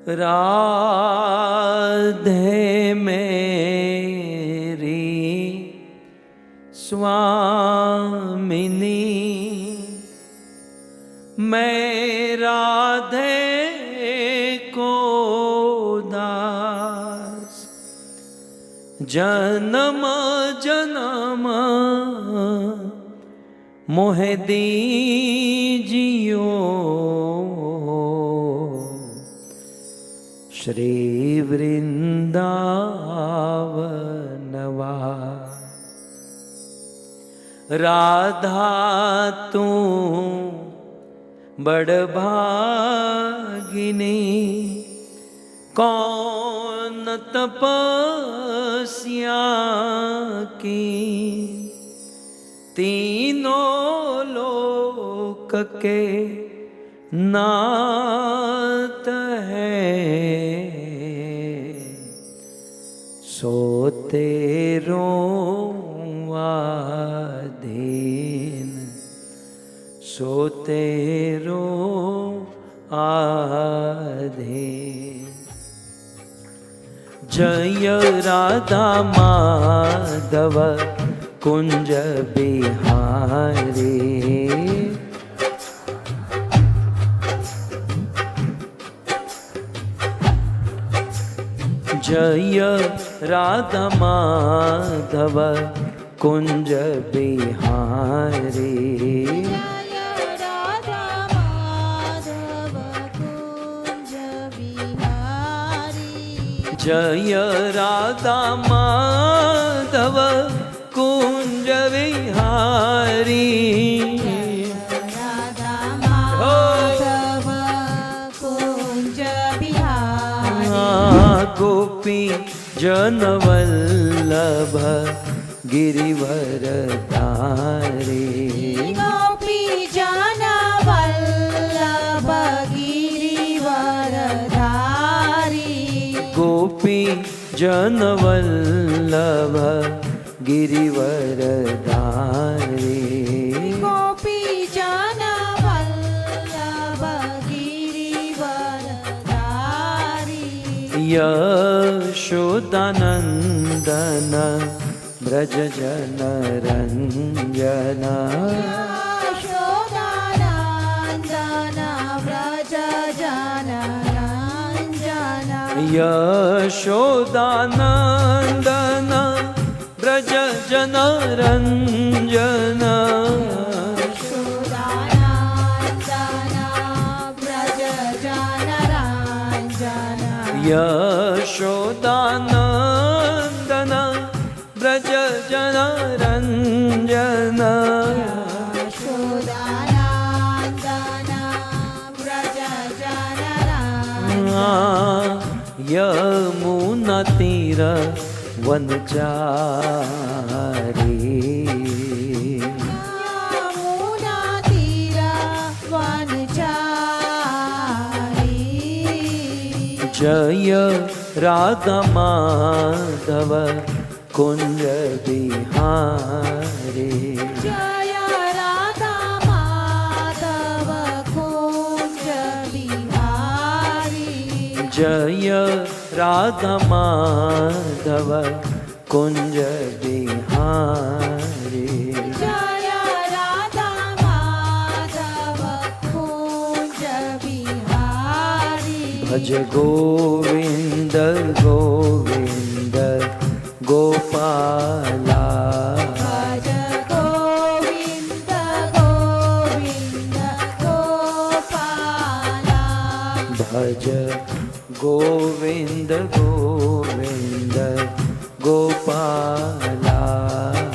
राधे मेरी स्वामिनी, मैं राधे को दास जन्म जन्म मोहे दीजियो। श्री वृंदावनवा राधा तू बड़भागिनी, कौन तपस्या की तीनों लोक के नाथ है, सो तेरों आधीन, सो तेरों आधीन। जय राधा माधव कुंज बिहारी, जय राधा माधव कुंज बिहारी, जय राधा माधव कुंज विहारी, राधा माधव कुंज बिहारी। गोपी जनवल्लभ गिरिवरधारी, गोपी जनवल्लभ गिरिवरधारी, गोपी जनवल्लभ गिरिवरधारी, गोपी जनवल्लभ गिरिवरधारी। यशोदानंदन ब्रज जन रंजन, यशोदानंदन व्रज जन रंजन, यशोदानंदन ब्रज जन रंजन, यशोदानंदन व्रज जन रंजन, यशोदानंदन ब्रज जन रंजन, यशोदानंदन व्रज जन रंजन। यमुना तीर वनचारी, यमुना तीर वनचारी, जय राधा माधव कुंज बिहारी, जय राधा माधव कुंज बिहारी, जय राधा माधव कुंज बिहारी, जय राधा माधव कुंज बिहारी। भज गोविंद गोविंद गोपाला, भज गोविंद गोविंद गोपाला, भज गोविंद गोविंद गोपाला,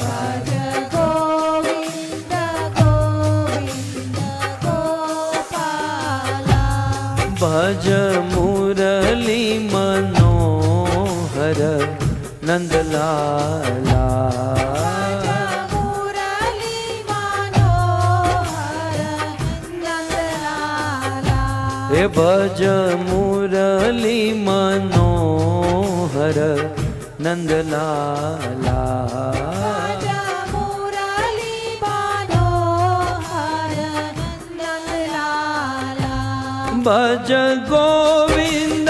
भज गोविंद गोविंद गोपाला, भज मुरली मनोहर नंदलाला, मुरली मनोहर नंदलाला, हे भज मुरली मनोहर नंदलाला, भज मुरली मनोहर नंदलाला, भज गोविंद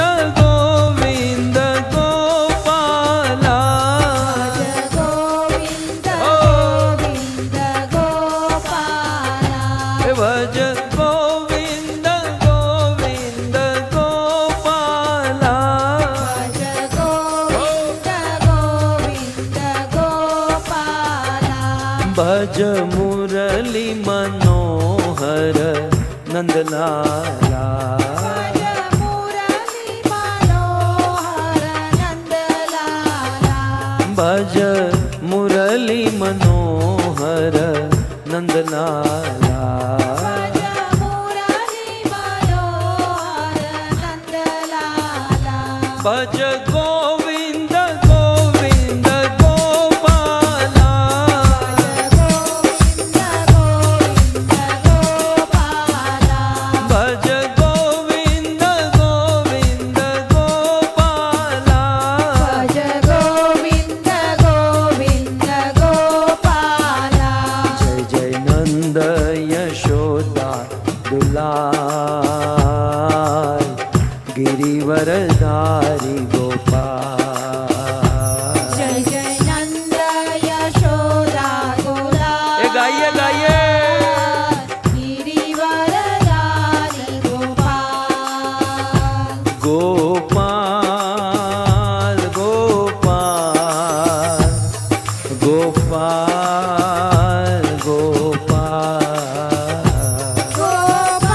मुरली मनोहर नंदलाला भज मुरली मनोहर नंदलाला भज गोविंद गोविंद गोपाला भज गोविंद गोविंद गोपाला जय जय नंद यशोदा दुलार गिरिवरधारी गोपाल जय जय नंद यशोदा गोपाल गाइए गाइए गिरिवरधारी गोपाल गोपाल गोपाल गोपाल गोपाल गोपाल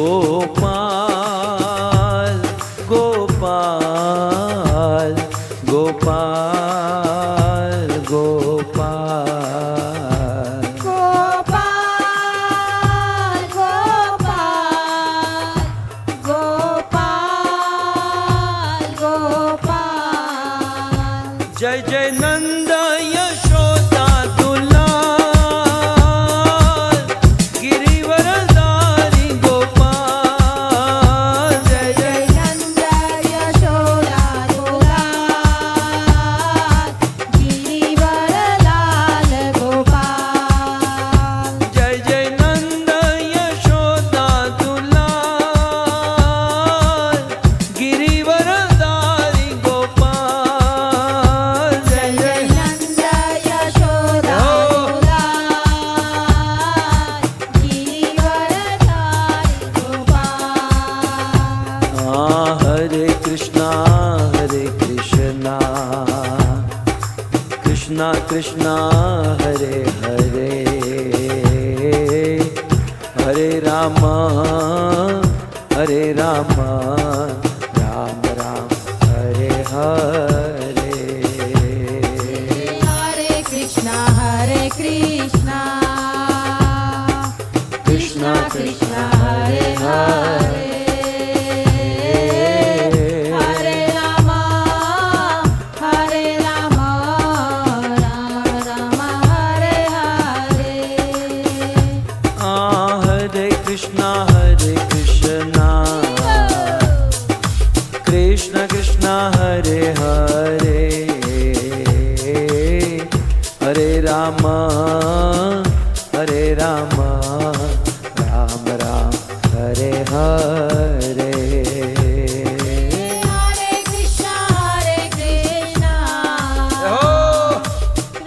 गोपाल गोपाल गोपाल गोपाल गोपाल गोपाल गोपाल जय जय नंद यशोदा दुलार गिरिवरधारी गोपाल जय जय नंद यशोदा दुलार गिरिवरलाल गोपाल जय जय नंद यशोदा दुलार गिरिवरधारी गोपाल जय जय नंद यशोदा दुलार गिरिवरधारी गोपाल हरे कृष्णा कृष्णा कृष्णा हरे हरे हरे राम राम राम हरे हरे हरे कृष्णा कृष्णा कृष्णा हरे हरे हरे राम राम राम हरे हरे हरे कृष्णा कृष्ण कृष्ण हरे हरे हरे राम राम राम हरे हरे हरे कृष्णा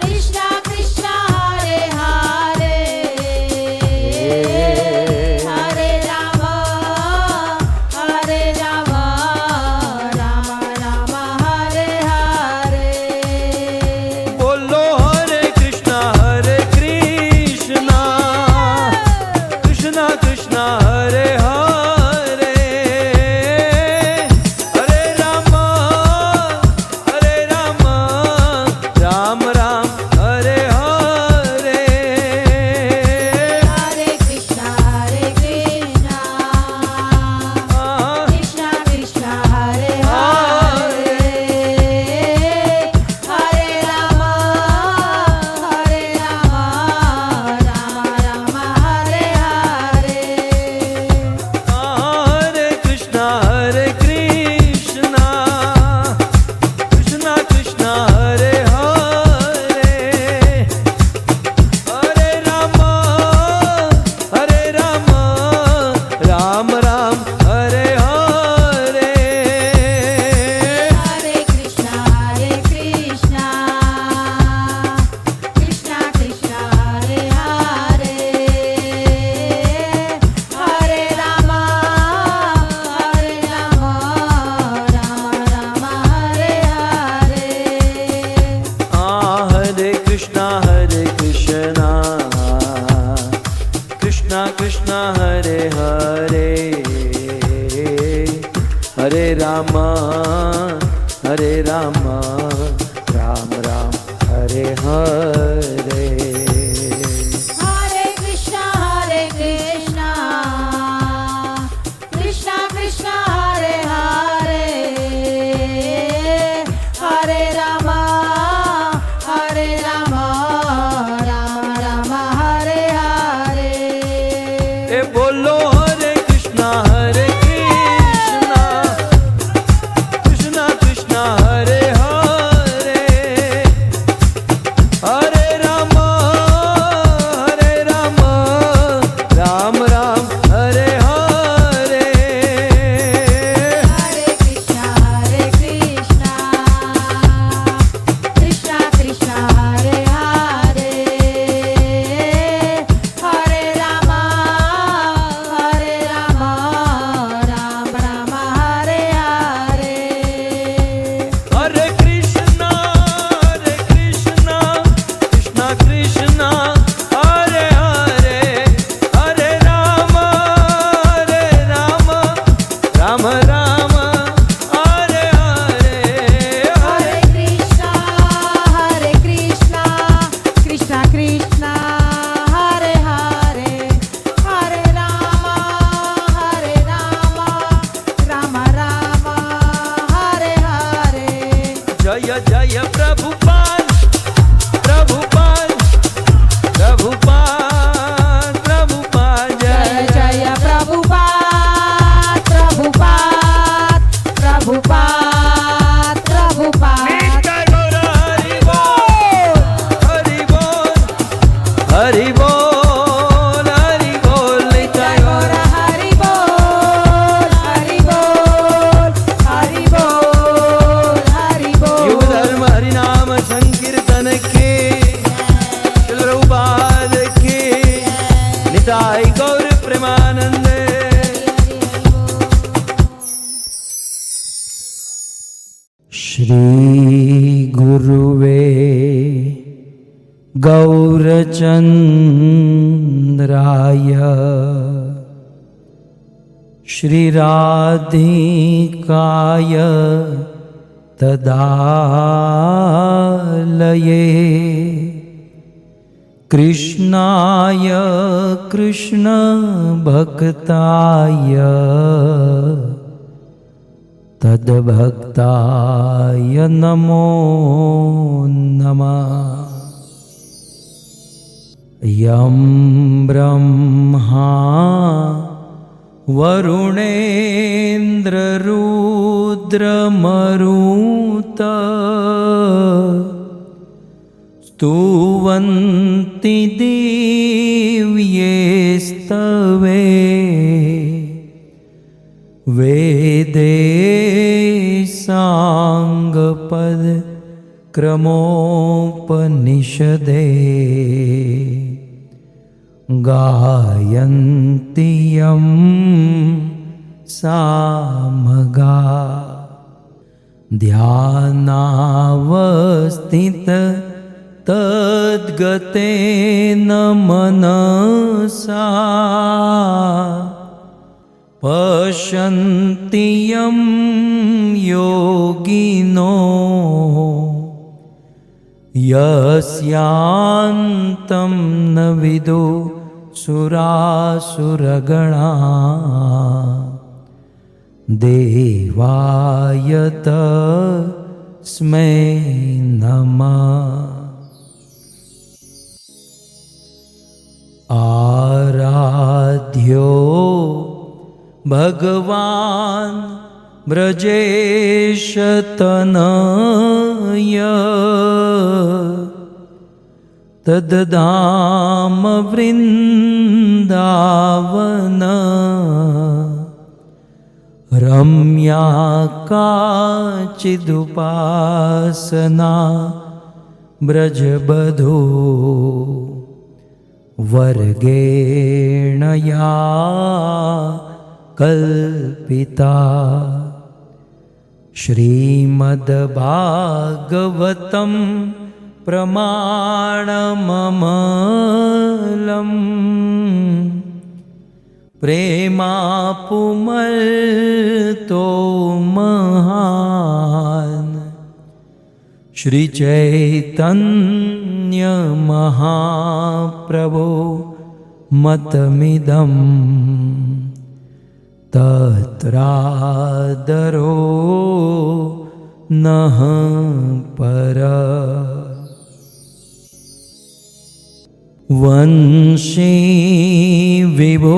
कृष्णा कृष्णा हरे हरे हरे राम राम राम हरे हरे बोलो हरे कृष्णा राम राम हरे हरे। हरे कृष्णा कृष्णा कृष्णा हरे हरे, हरे राम राम राम हरे हरे। ए बोलो हरे कृष्णा कृष्णा कृष्णा हरे हरे, हरे राम राम राम हरे हरे। हरे कृष्णा कृष्णा कृष्णा हरे हरे, हरे राम राम राम हरे हरे। हरे कृष्णा कृष्णा कृष्णा हरे हरे, हरे राम राम राम हरे हरे। हरे कृष्णा कृष्णा कृष्णा हरे हरे, हरे राम राम हरे हरे। जय जय प्रभुपाद प्रभुपाद प्रभुपाद प्रभुपाद, जय जय प्रभुपाद नित्य गौर हरि बोल हरि बोल हरि बोल हरि बोल, नित्य गौर हरि बोल युग धर्म हरि नाम संकीर्तन के, श्रील प्रभुपाद के, निताई गौर प्रेमानंद। श्री गुरुवे गौरचंद्राय श्री राधिकाय तदालये कृष्णाय कृष्ण भक्ताय तद्भक्ताय नमो नमः। यं ब्रह्मा वरुणेन्द्ररुद्रमरुत स्तुवन्ति दिव्येस्तवे वेदे साङ्गपद क्रमोपनिषदे गायन्ति यं सामगा ध्यानावस्थित तद्गतेन मनसा पश्यन्ति यं योगिनो यस्यान्तं न विदु सुरासुरगणा देवाय तस्मै नमः। आराध्यो भगवान् ब्रजेशतनय तद्धाम वृन्दावन रम्या काचिदुपासना ब्रजबधो वर्गेण या कल्पिता श्रीमद्भागवतं प्रमाणममलम् प्रेमापुमल्तो महान् श्री चैतन्य महाप्रभो मतमिदं तत्रादरो नः पर वंशी विभूषितकरा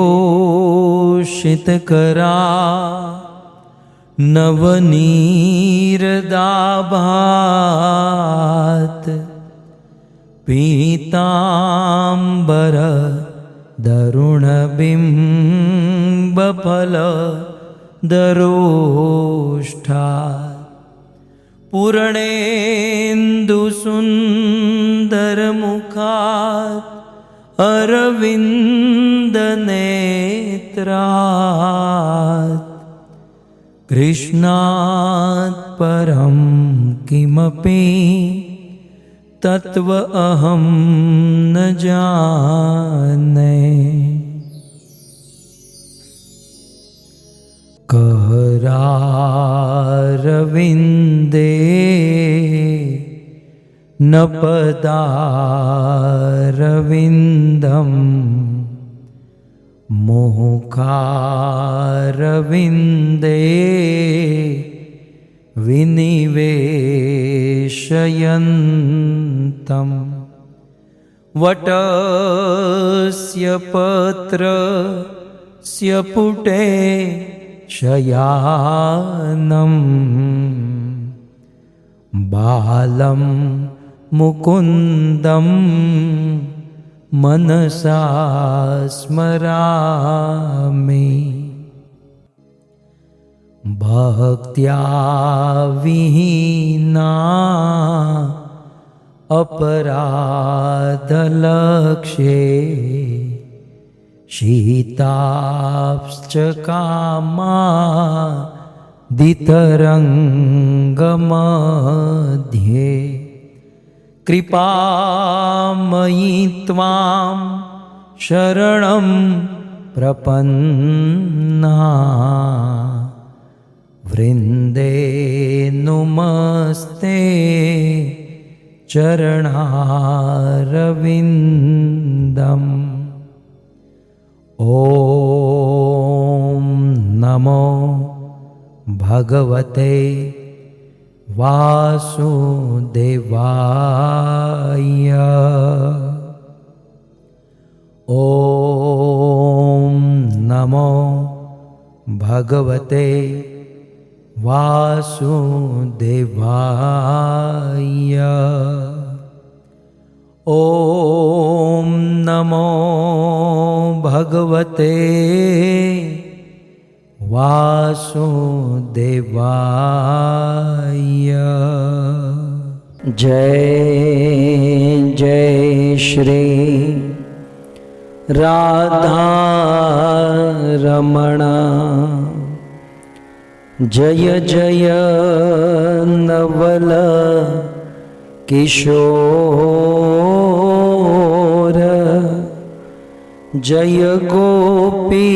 नवनीरदाभात पीताम्बर दरुणबिम्बफल दरोष्ठा पूर्णेन्दुसुन्दरमुखात् अरविन्दनेत्रात् कृष्णात् परं किमपि तत्व अहं न जाने। करारविन्दे न पदारविन्दम् मुखारविन्दे विनिवेशयन्तम् वटस्य पत्रस्य पुटे शयानं बालं मुकुन्दं मनसा स्मरामि। भक्त्या विहीना अपराधलक्ष्ये शीताप्श्च कामादितरङ्गमध्ये कृपामयि त्वां शरणं प्रपन्ना वृन्दे नुमस्ते चरणारविन्दम्। ॐ नमो भगवते वासुदेवाय। ॐ नमो भगवते वासुदेवाय। ॐ नमो भगवते वासुदेवाय। जय जय श्री राधा रमण जय जय नवल किशोर जय गोपी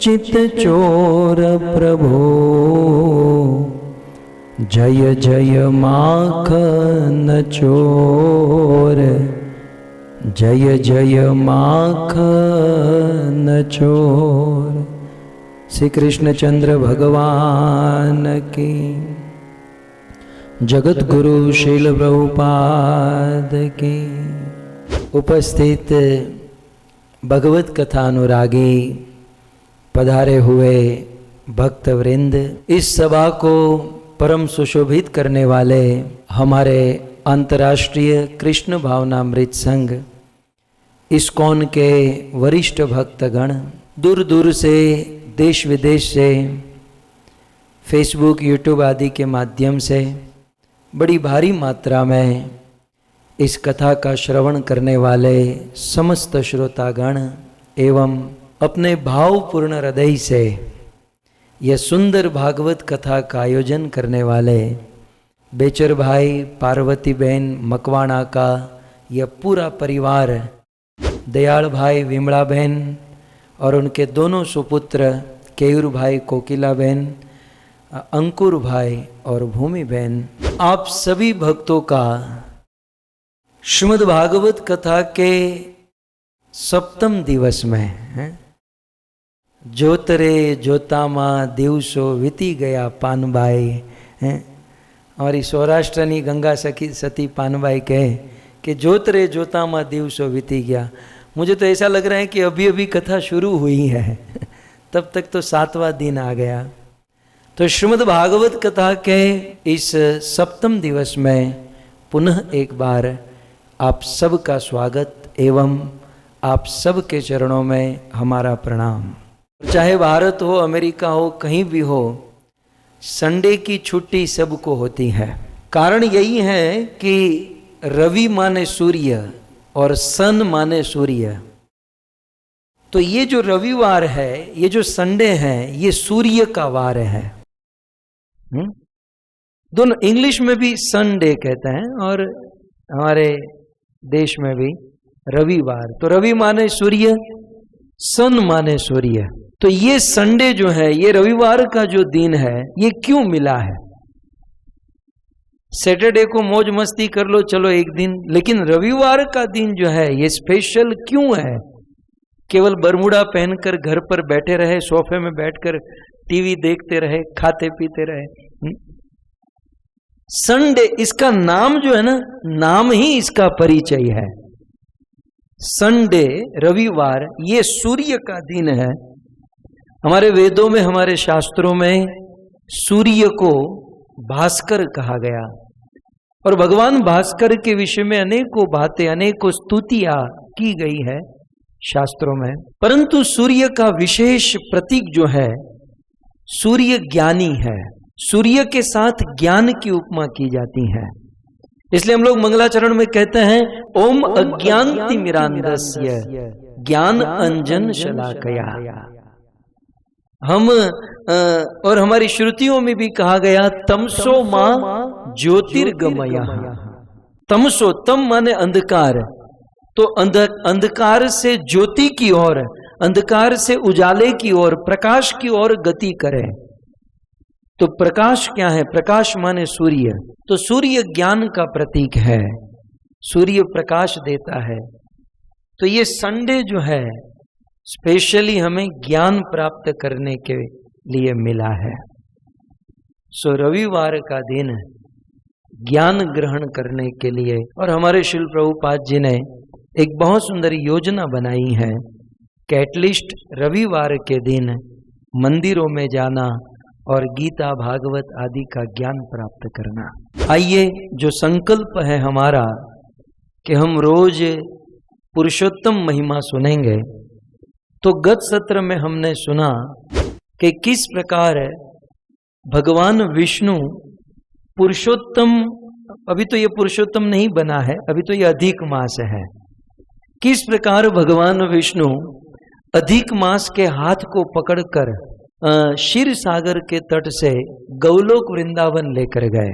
चित्तचोर प्रभो जय जय माखन चोर जय जय माखन चोर। श्री कृष्णचंद्र भगवान की, जगत गुरु शील प्रभुपाद की। उपस्थित भगवत कथा अनुरागी पधारे हुए भक्तवृंद, इस सभा को परम सुशोभित करने वाले हमारे अंतर्राष्ट्रीय कृष्ण भावनामृत संघ इस्कॉन के वरिष्ठ भक्तगण, दूर दूर से देश विदेश से फेसबुक यूट्यूब आदि के माध्यम से बड़ी भारी मात्रा में इस कथा का श्रवण करने वाले समस्त श्रोतागण एवं अपने भावपूर्ण हृदय से यह सुंदर भागवत कथा का आयोजन करने वाले बेचर भाई, पार्वती बहन मकवाणा का यह पूरा परिवार, दयाल भाई विमला बहन और उनके दोनों सुपुत्र केयूर भाई कोकिला बहन अंकुर भाई और भूमि बहन, आप सभी भक्तों का श्रीमद् भागवत कथा के सप्तम दिवस में है। जोतरे जोतामा दिवसो वीती गया पानबाई हैं। हमारी सौराष्ट्रनी गंगा सखी सती पानबाई कहे कि जोतरे जोतामा दिवसो वीती गया। मुझे तो ऐसा लग रहा है कि अभी अभी कथा शुरू हुई है तब तक तो 7वां दिन आ गया। तो श्रीमद् भागवत कथा के इस सप्तम दिवस में पुनः एक बार आप सब का स्वागत एवं आप सब के चरणों में हमारा प्रणाम। चाहे भारत हो, अमेरिका हो, कहीं भी हो, संडे की छुट्टी सबको होती है। कारण यही है कि रवि माने सूर्य और सन माने सूर्य। तो ये जो रविवार है, ये जो संडे है, ये सूर्य का वार है। दोनों इंग्लिश में भी संडे कहते हैं और हमारे देश में भी रविवार। तो रवि माने सूर्य, सन माने सूर्य। तो ये संडे जो है, ये रविवार का जो दिन है, ये क्यों मिला है? सैटरडे को मौज मस्ती कर लो, चलो एक दिन, लेकिन रविवार का दिन जो है ये स्पेशल क्यों है? केवल बरमूडा पहनकर घर पर बैठे रहे, सोफे में बैठकर टीवी देखते रहे, खाते पीते रहे? संडे, इसका नाम जो है ना, नाम ही इसका परिचय है। संडे, रविवार, ये सूर्य का दिन है। हमारे वेदों में, हमारे शास्त्रों में सूर्य को भास्कर कहा गया और भगवान भास्कर के विषय में अनेकों बातें, अनेकों स्तुतियां की गई है शास्त्रों में। परंतु सूर्य का विशेष प्रतीक जो है, सूर्य ज्ञानी है। सूर्य के साथ ज्ञान की उपमा की जाती है। इसलिए हम लोग मंगलाचरण में कहते हैं ओम अज्ञानतिमिरान्धस्य ज्ञान अंजन शलाकया। हम और हमारी श्रुतियों में भी कहा गया तमसो मां ज्योतिर्गमया। तमसो, तम माने अंधकार, तो अंधकार से ज्योति की ओर, अंधकार से उजाले की ओर, प्रकाश की ओर गति करे। तो प्रकाश क्या है? प्रकाश माने सूर्य। तो सूर्य ज्ञान का प्रतीक है, सूर्य प्रकाश देता है। तो ये संडे जो है स्पेशली हमें ज्ञान प्राप्त करने के लिए मिला है। सो रविवार का दिन ज्ञान ग्रहण करने के लिए, और हमारे शिल प्रभुपाद जी ने एक बहुत सुंदर योजना बनाई है कि एटलीस्ट रविवार के दिन मंदिरों में जाना और गीता भागवत आदि का ज्ञान प्राप्त करना। आइए, जो संकल्प है हमारा कि हम रोज पुरुषोत्तम महिमा सुनेंगे। तो गत सत्र में हमने सुना कि किस प्रकार भगवान विष्णु पुरुषोत्तम, अभी तो ये पुरुषोत्तम नहीं बना है, अभी तो ये अधिक मास है। किस प्रकार भगवान विष्णु अधिक मास के हाथ को पकड़कर क्षीर सागर के तट से गौलोक वृंदावन लेकर गए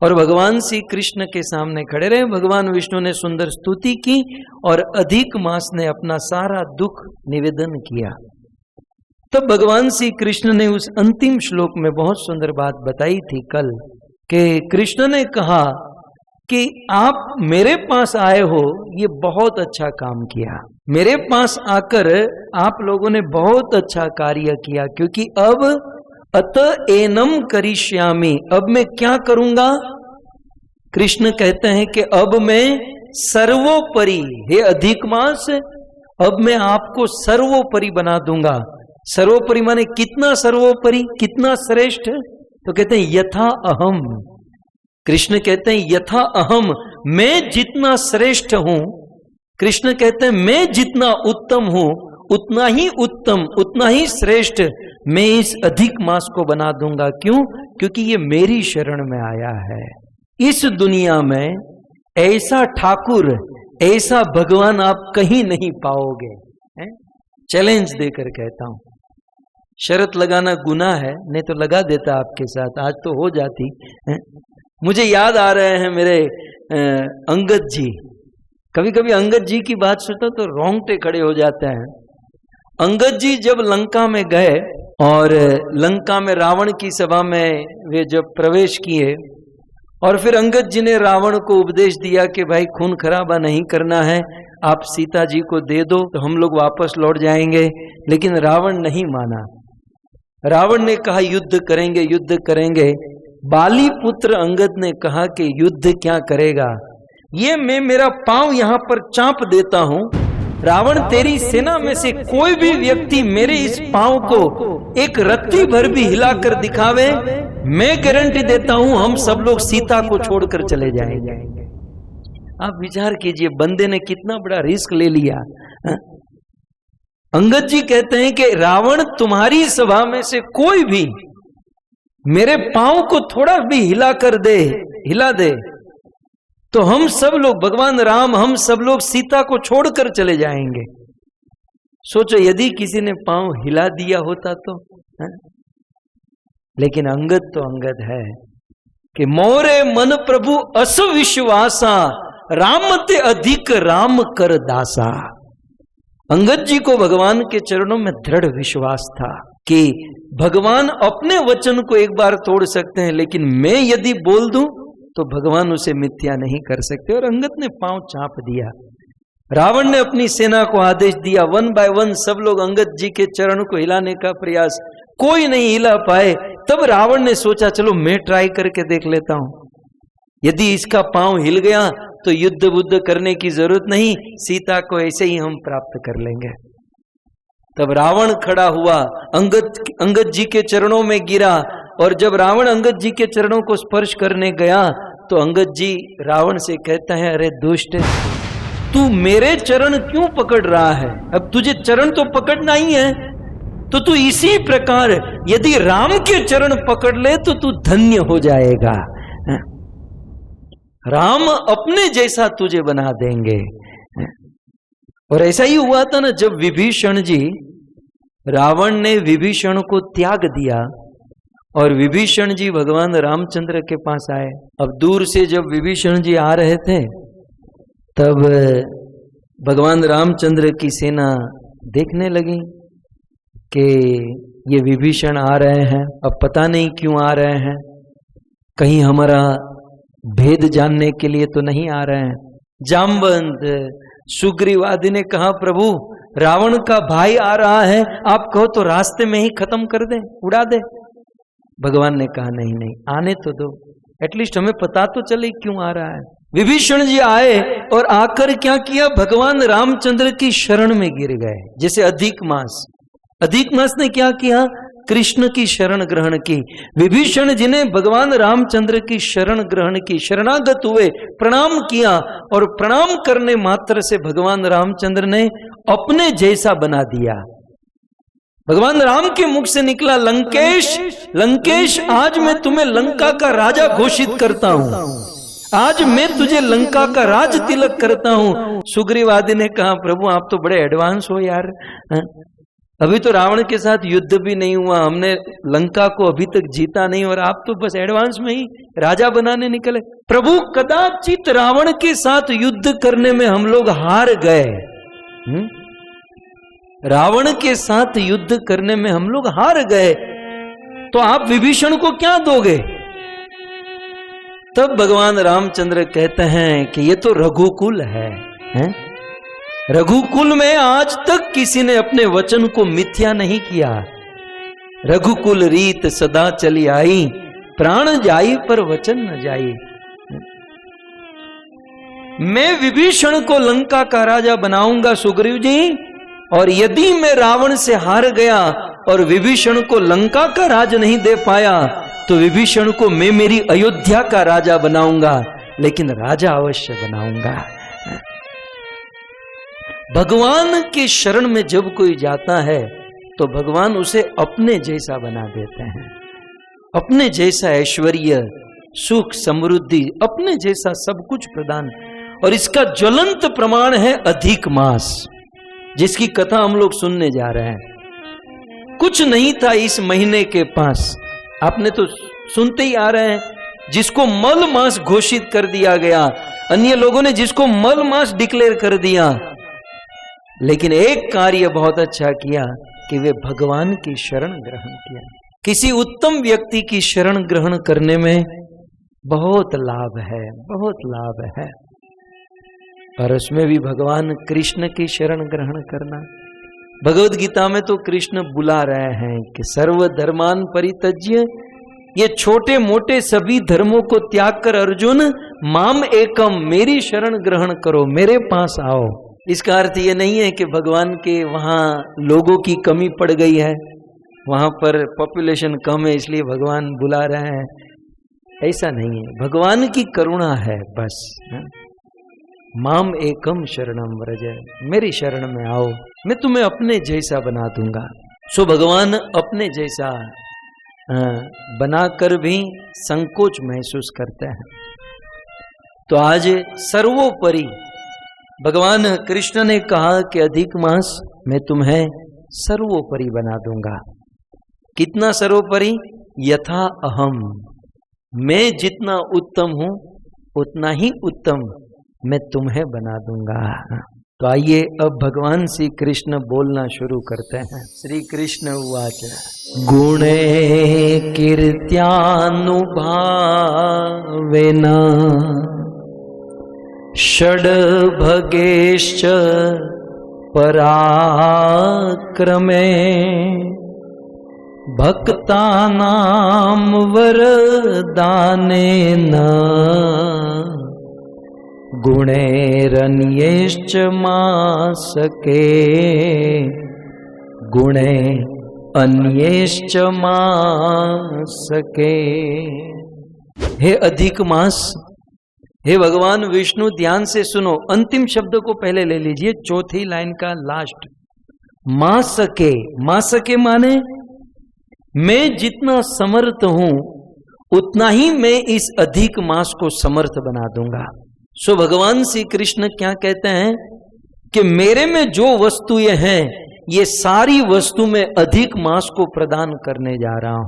और भगवान श्री कृष्ण के सामने खड़े रहे। भगवान विष्णु ने सुंदर स्तुति की और अधिक मास ने अपना सारा दुख निवेदन किया। तब भगवान श्री कृष्ण ने उस अंतिम श्लोक में बहुत सुंदर बात बताई थी कल, कि कृष्ण ने कहा कि आप मेरे पास आए हो, ये बहुत अच्छा काम किया। मेरे पास आकर आप लोगों ने बहुत अच्छा कार्य किया, क्योंकि अब अत एनम करिष्यामि, अब मैं क्या करूंगा? कृष्ण कहते हैं कि अब मैं सर्वोपरि, हे अधिक मास, अब मैं आपको सर्वोपरि बना दूंगा। सर्वोपरि माने कितना सर्वोपरि, कितना श्रेष्ठ? तो कहते हैं यथा अहम। कृष्ण कहते हैं यथा अहम, मैं जितना श्रेष्ठ हूं, कृष्ण कहते हैं मैं जितना उत्तम हूं, उतना ही उत्तम, उतना ही श्रेष्ठ मैं इस अधिक मास को बना दूंगा। क्यों? क्योंकि ये मेरी शरण में आया है। इस दुनिया में ऐसा ठाकुर, ऐसा भगवान आप कहीं नहीं पाओगे। चैलेंज देकर कहता हूं, शर्त लगाना गुनाह है, नहीं तो लगा देता आपके साथ, आज तो हो जाती। मुझे याद आ रहे हैं मेरे अंगद जी। कभी कभी अंगद जी की बात सुनता तो रोंगटे खड़े हो जाते हैं। अंगद जी जब लंका में गए और लंका में रावण की सभा में वे जब प्रवेश किए और फिर अंगद जी ने रावण को उपदेश दिया कि भाई खून खराबा नहीं करना है, आप सीता जी को दे दो तो हम लोग वापस लौट जाएंगे। लेकिन रावण नहीं माना। रावण ने कहा युद्ध करेंगे, युद्ध करेंगे। बाली पुत्र अंगद ने कहा कि युद्ध क्या करेगा, ये मैं मेरा पांव यहां पर चांप देता हूं, रावण तेरी सेना में से कोई भी व्यक्ति मेरे इस पांव को एक रत्ती भर भी हिलाकर दिखावे, मैं गारंटी देता हूं हम सब लोग सीता को छोड़कर चले जाएंगे। आप विचार कीजिए, बंदे ने कितना बड़ा रिस्क ले लिया। अंगद जी कहते हैं कि रावण तुम्हारी सभा में से कोई भी मेरे पांव को थोड़ा भी हिला दे तो हम सब लोग, भगवान राम, हम सब लोग सीता को छोड़कर चले जाएंगे। सोचो यदि किसी ने पांव हिला दिया होता तो है? लेकिन अंगद तो अंगद है कि मोरे मन प्रभु असविश्वासा, राम ते अधिक राम कर दासा। अंगद जी को भगवान के चरणों में दृढ़ विश्वास था कि भगवान अपने वचन को एक बार तोड़ सकते हैं, लेकिन मैं यदि बोल दूं तो भगवान उसे मिथ्या नहीं कर सकते। और अंगद ने पांव चाप दिया। रावण ने अपनी सेना को आदेश दिया, 1 बाय 1 सब लोग अंगद जी के चरण को हिलाने का प्रयास, कोई नहीं हिला पाए। तब रावण ने सोचा चलो मैं ट्राई करके देख लेता हूं, यदि इसका पांव हिल गया तो युद्ध बुद्ध करने की जरूरत नहीं, सीता को ऐसे ही हम प्राप्त कर लेंगे। तब रावण खड़ा हुआ, अंगद जी के चरणों में गिरा, और जब रावण अंगद जी के चरणों को स्पर्श करने गया तो अंगद जी रावण से कहते हैं, अरे दुष्ट, तू मेरे चरण क्यों पकड़ रहा है? अब तुझे चरण तो पकड़ना ही है, तो तू इसी प्रकार यदि राम के चरण पकड़ ले तो तू धन्य हो जाएगा। राम अपने जैसा तुझे बना देंगे। और ऐसा ही हुआ था ना, जब विभीषण जी, रावण ने विभीषण को त्याग दिया और विभीषण जी भगवान रामचंद्र के पास आए। अब दूर से जब विभीषण जी आ रहे थे तब भगवान रामचंद्र की सेना देखने लगी कि ये विभीषण आ रहे हैं, अब पता नहीं क्यों आ रहे हैं, कहीं हमारा भेद जानने के लिए तो नहीं आ रहे हैं। जामवंत सुग्रीव आदि ने कहा, प्रभु रावण का भाई आ रहा है, आप कहो तो रास्ते में ही खत्म कर दे, उड़ा दे। भगवान ने कहा नहीं नहीं, आने तो दो, एटलीस्ट हमें पता तो चले क्यों आ रहा है। विभीषण जी आए और आकर क्या किया, भगवान रामचंद्र की शरण में गिर गए। जैसे अधिक मास ने क्या किया, कृष्ण की शरण ग्रहण की। विभीषण जी ने भगवान रामचंद्र की शरण ग्रहण की, शरणागत हुए, प्रणाम किया, और प्रणाम करने मात्र से भगवान रामचंद्र ने अपने जैसा बना दिया। भगवान राम के मुख से निकला, लंकेश, लंकेश, आज मैं तुम्हें लंका का राजा घोषित करता हूं, आज मैं तुझे लंका का राज तिलक करता हूं। सुग्रीव आदि ने कहा, प्रभु आप तो बड़े एडवांस हो यार, अभी तो रावण के साथ युद्ध भी नहीं हुआ, हमने लंका को अभी तक जीता नहीं, और आप तो बस एडवांस में ही राजा बनाने निकले। प्रभु कदाचित रावण के साथ युद्ध करने में हम लोग हार गए, रावण के साथ युद्ध करने में हम लोग हार गए, तो आप विभीषण को क्या दोगे? तब भगवान रामचंद्र कहते हैं कि ये तो रघुकुल है? रघुकुल में आज तक किसी ने अपने वचन को मिथ्या नहीं किया। रघुकुल रीत सदा चली आई, प्राण जाई पर वचन न जाई। मैं विभीषण को लंका का राजा बनाऊंगा सुग्रीव जी, और यदि मैं रावण से हार गया और विभीषण को लंका का राज नहीं दे पाया तो विभीषण को मैं मेरी अयोध्या का राजा बनाऊंगा, लेकिन राजा अवश्य बनाऊंगा। भगवान के शरण में जब कोई जाता है तो भगवान उसे अपने जैसा बना देते हैं, अपने जैसा ऐश्वर्य, सुख, समृद्धि, अपने जैसा सब कुछ प्रदान। और इसका ज्वलंत प्रमाण है अधिक मास, जिसकी कथा हम लोग सुनने जा रहे हैं। कुछ नहीं था इस महीने के पास, आपने तो सुनते ही आ रहे हैं, जिसको मल मास घोषित कर दिया गया, अन्य लोगों ने जिसको मल मास डिक्लेयर कर दिया, लेकिन एक कार्य बहुत अच्छा किया कि वे भगवान की शरण ग्रहण किया। किसी उत्तम व्यक्ति की शरण ग्रहण करने में बहुत लाभ है, बहुत लाभ है। और उसमें भी भगवान कृष्ण की शरण ग्रहण करना। भगवद गीता में तो कृष्ण बुला रहे हैं कि सर्व धर्मान परित्यज्य, ये छोटे मोटे सभी धर्मों को त्याग कर अर्जुन माम एकम, मेरी शरण ग्रहण करो, मेरे पास आओ। इसका अर्थ ये नहीं है कि भगवान के वहां लोगों की कमी पड़ गई है, वहां पर पॉपुलेशन कम है इसलिए भगवान बुला रहे हैं, ऐसा नहीं है। भगवान की करुणा है बस। माम एकम शरणम व्रज, मेरी शरण में आओ, मैं तुम्हें अपने जैसा बना दूंगा। सो भगवान अपने जैसा बनाकर भी संकोच महसूस करते हैं। तो आज सर्वोपरि भगवान कृष्ण ने कहा कि अधिक मास मैं तुम्हें सर्वोपरि बना दूंगा। कितना सर्वोपरि? यथा अहम, मैं जितना उत्तम हूं उतना ही उत्तम मैं तुम्हें बना दूंगा। तो आइए अब भगवान श्री कृष्ण बोलना शुरू करते हैं। श्री कृष्ण उवाच गुणे कीर्त्यानुभावेन षड्भगेश्च पराक्रमे भक्तानां वरदानेन गुणैरन्यैश्च मासके गुणे अन्यैश्च मासके। हे अधिक मास, हे भगवान विष्णु, ध्यान से सुनो। अंतिम शब्द को पहले ले लीजिए, चौथी लाइन का लास्ट। मासके, मासके माने मैं जितना समर्थ हूं उतना ही मैं इस अधिक मास को समर्थ बना दूंगा। सो भगवान श्री कृष्ण क्या कहते हैं कि मेरे में जो वस्तुएं हैं ये सारी वस्तु में अधिक मास को प्रदान करने जा रहा हूं।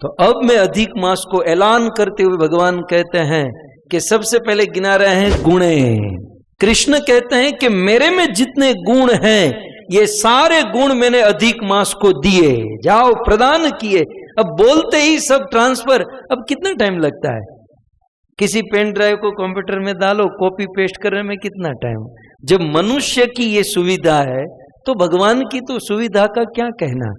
तो अब मैं अधिक मास को ऐलान करते हुए भगवान कहते हैं कि सबसे पहले गिना रहे हैं गुणे। कृष्ण कहते हैं कि मेरे में जितने गुण हैं ये सारे गुण मैंने अधिक मास को दिए, जाओ प्रदान किए। अब बोलते ही सब ट्रांसफर। अब कितना टाइम लगता है? किसी पेन ड्राइव को कंप्यूटर में डालो, कॉपी पेस्ट करने में कितना टाइम? जब मनुष्य की ये सुविधा है तो भगवान की तो सुविधा का क्या कहना।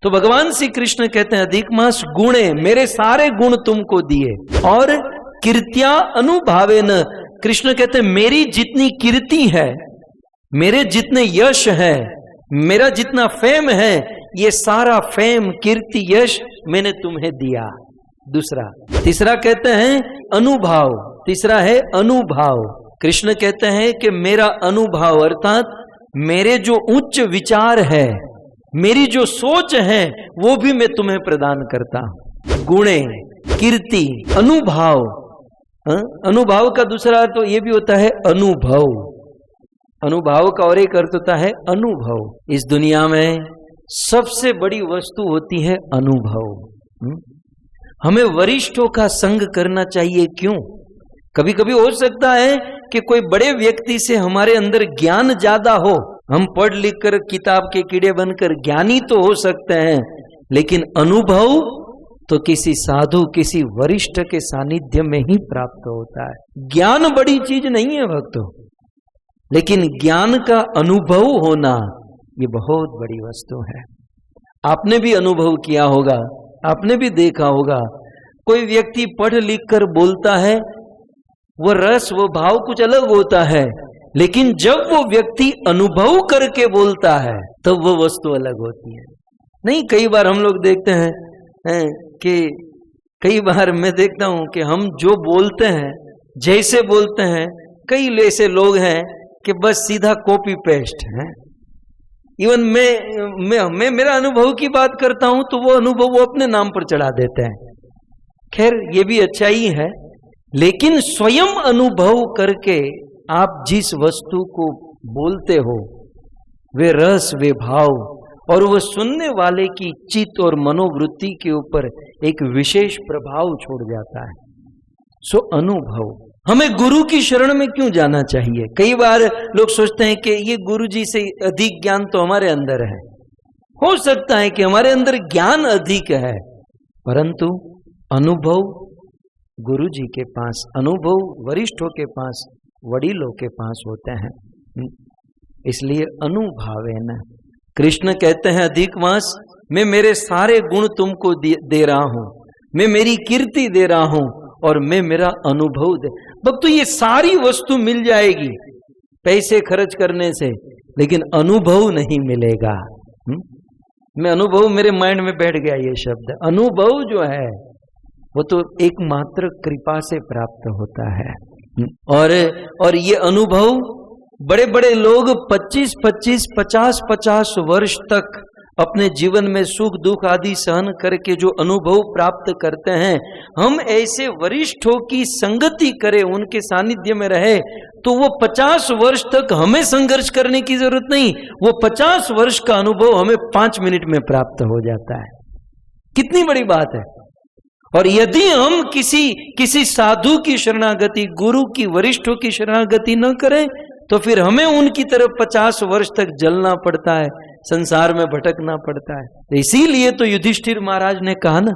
तो भगवान श्री कृष्ण कहते हैं अधिक मास गुणे, मेरे सारे गुण तुमको दिए। और कीर्त्या अनुभावेन, कृष्ण कहते हैं मेरी जितनी कीर्ति है, मेरे जितने यश है, मेरा जितना फेम है, ये सारा फेम कीर्ति यश मैंने तुम्हें दिया। दूसरा, तीसरा कहते हैं अनुभाव। तीसरा है अनुभाव। कृष्ण कहते हैं कि मेरा अनुभाव अर्थात मेरे जो उच्च विचार है, मेरी जो सोच है वो भी मैं तुम्हें प्रदान करता हूं। गुणे, कीर्ति, अनुभाव। अनुभाव का दूसरा अर्थ तो ये भी होता है अनुभव। अनुभाव का और एक अर्थ होता है अनुभव। इस दुनिया में सबसे बड़ी वस्तु होती है अनुभव। हमें वरिष्ठों का संग करना चाहिए। क्यों? कभी कभी हो सकता है कि कोई बड़े व्यक्ति से हमारे अंदर ज्ञान ज्यादा हो, हम पढ़ लिख कर किताब के कीड़े बनकर ज्ञानी तो हो सकते हैं, लेकिन अनुभव तो किसी साधु, किसी वरिष्ठ के सानिध्य में ही प्राप्त होता है। ज्ञान बड़ी चीज नहीं है भक्तों, लेकिन ज्ञान का अनुभव होना ये बहुत बड़ी वस्तु है। आपने भी अनुभव किया होगा, आपने भी देखा होगा, कोई व्यक्ति पढ़ लिख कर बोलता है, वो रस, वो भाव कुछ अलग होता है, लेकिन जब वो व्यक्ति अनुभव करके बोलता है तब वो वस्तु अलग होती है। नहीं, कई बार हम लोग देखते हैं कि कई बार मैं देखता हूं कि हम जो बोलते हैं, जैसे बोलते हैं, कई ऐसे लोग हैं कि बस सीधा कॉपी पेस्ट है। इवन मैं मेरा अनुभव की बात करता हूं तो वो अनुभव वो अपने नाम पर चढ़ा देते हैं। खैर ये भी अच्छा ही है, लेकिन स्वयं अनुभव करके आप जिस वस्तु को बोलते हो, वे रस, वे भाव, और वह सुनने वाले की चित्त और मनोवृत्ति के ऊपर एक विशेष प्रभाव छोड़ जाता है। सो अनुभव, हमें गुरु की शरण में क्यों जाना चाहिए? कई बार लोग सोचते हैं कि ये गुरु जी से अधिक ज्ञान तो हमारे अंदर है। हो सकता है कि हमारे अंदर ज्ञान अधिक है, परंतु अनुभव गुरु जी के पास, अनुभव वरिष्ठों के पास, वडीलों के पास होते हैं। इसलिए अनुभावेन कृष्ण कहते हैं अधिक मास मैं मेरे सारे गुण तुमको दे रहा हूं, मैं मेरी कीर्ति दे रहा हूं और मैं मेरा अनुभव दे। भक्तों ये सारी वस्तु मिल जाएगी पैसे खर्च करने से, लेकिन अनुभव नहीं मिलेगा। मैं अनुभव, मेरे माइंड में बैठ गया ये शब्द, अनुभव जो है वो तो एकमात्र कृपा से प्राप्त होता है। और ये अनुभव बड़े बड़े लोग 25-25, 50-50 वर्ष तक अपने जीवन में सुख दुख आदि सहन करके जो अनुभव प्राप्त करते हैं, हम ऐसे वरिष्ठों की संगति करें, उनके सानिध्य में रहे, तो वो 50 वर्ष तक हमें संघर्ष करने की जरूरत नहीं, वो 50 वर्ष का अनुभव हमें 5 मिनट में प्राप्त हो जाता है। कितनी बड़ी बात है। और यदि हम किसी साधु की शरणागति, गुरु की, वरिष्ठों की शरणागति न करें, तो फिर हमें उनकी तरफ 50 वर्ष तक जलना पड़ता है, संसार में भटकना पड़ता है। तो इसीलिए तो युधिष्ठिर महाराज ने कहा ना,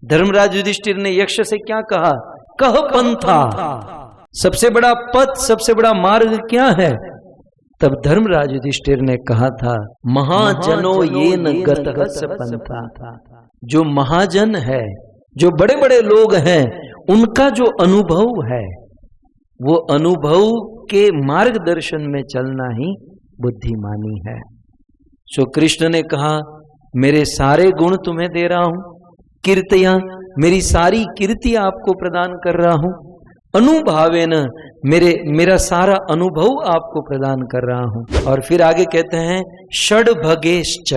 धर्मराज युधिष्ठिर ने यक्ष से क्या कहा? कह पंथा, सबसे बड़ा पथ, सबसे बड़ा मार्ग क्या है? तब धर्मराज युधिष्ठिर ने कहा था, महाजनो ये न गतः स पंथा। जो महाजन है, जो बड़े बड़े लोग हैं, उनका जो अनुभव है, वो अनुभव के मार्गदर्शन में चलना ही बुद्धिमानी है। सो कृष्ण ने कहा, मेरे सारे गुण तुम्हें दे रहा हूं, कीर्तियां, मेरी सारी कीर्ति आपको प्रदान कर रहा हूं, अनुभावेन मेरा सारा अनुभव आपको प्रदान कर रहा हूं। और फिर आगे कहते हैं षड्भगेश्च।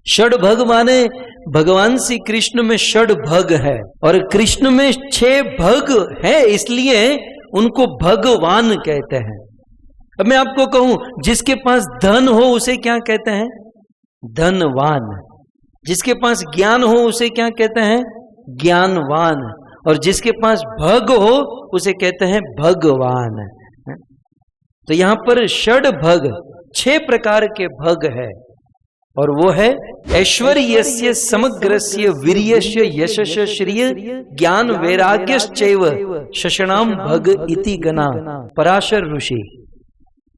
षड्भग माने भगवान श्री कृष्ण में षड्भग है, और कृष्ण में 6 भग है, इसलिए उनको भगवान कहते हैं। अब मैं आपको कहूं, जिसके पास धन हो उसे क्या कहते हैं? धनवान। जिसके पास ज्ञान हो उसे क्या कहते हैं? ज्ञानवान। और जिसके पास भग हो उसे कहते हैं भगवान। तो यहां पर षड्भग, 6 प्रकार के भग है, और वो है ऐश्वर्यस्य, समग्रस्य, वीर्यस्य, यशस्य, श्रिय, ज्ञान, वैराग्यश्चैव शषणाम भग इति गना। पराशर ऋषि,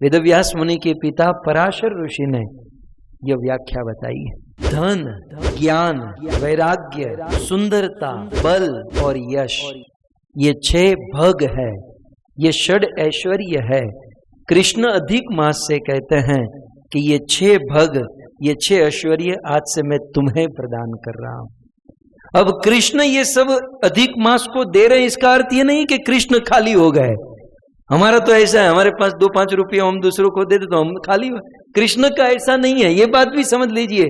वेदव्यास मुनि के पिता पराशर ऋषि ने यह व्याख्या बताई है। धन, ज्ञान, वैराग्य, सुंदरता, बल और यश, ये 6 भग है, ये षड ऐश्वर्य है। कृष्ण अधिक मास से कहते हैं कि ये 6 भग, ये 6 ऐश्वर्य आज से मैं तुम्हें प्रदान कर रहा हूं। अब कृष्ण ये सब अधिक मास को दे रहे हैं, इसका अर्थ ये नहीं कि कृष्ण खाली हो गए। हमारा तो ऐसा है, हमारे पास 2-5 रुपये हम दूसरों को दे दे तो हम खाली हो। कृष्ण का ऐसा नहीं है, ये बात भी समझ लीजिए।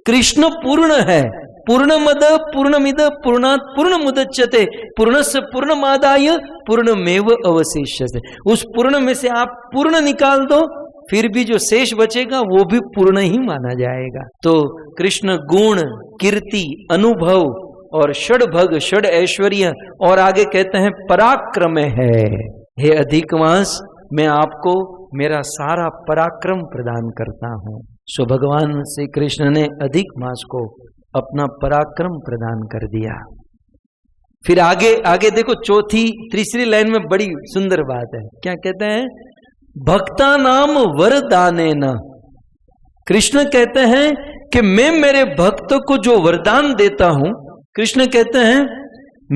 कृष्ण पूर्ण है, पूर्णमद पूर्णमिद पूर्णात् पूर्णमुदच्यते पूर्णस्य पूर्णमादाय पूर्णमेव अवशिष्यते। उस पूर्ण में से आप पूर्ण निकाल दो, फिर भी जो शेष बचेगा वो भी पूर्ण ही माना जाएगा। तो कृष्ण गुण, कीर्ति, अनुभव और षड्भग, षड ऐश्वर्य, और आगे कहते हैं पराक्रम है। हे अधिक मास, मैं आपको मेरा सारा पराक्रम प्रदान करता हूं। सो भगवान श्री कृष्ण ने अधिक मास को अपना पराक्रम प्रदान कर दिया। फिर आगे देखो, तीसरी लाइन में बड़ी सुंदर बात है। क्या कहते हैं? भक्ता नाम वरदाने न। कृष्ण कहते हैं कि मैं मेरे भक्त को जो वरदान देता हूं, कृष्ण कहते हैं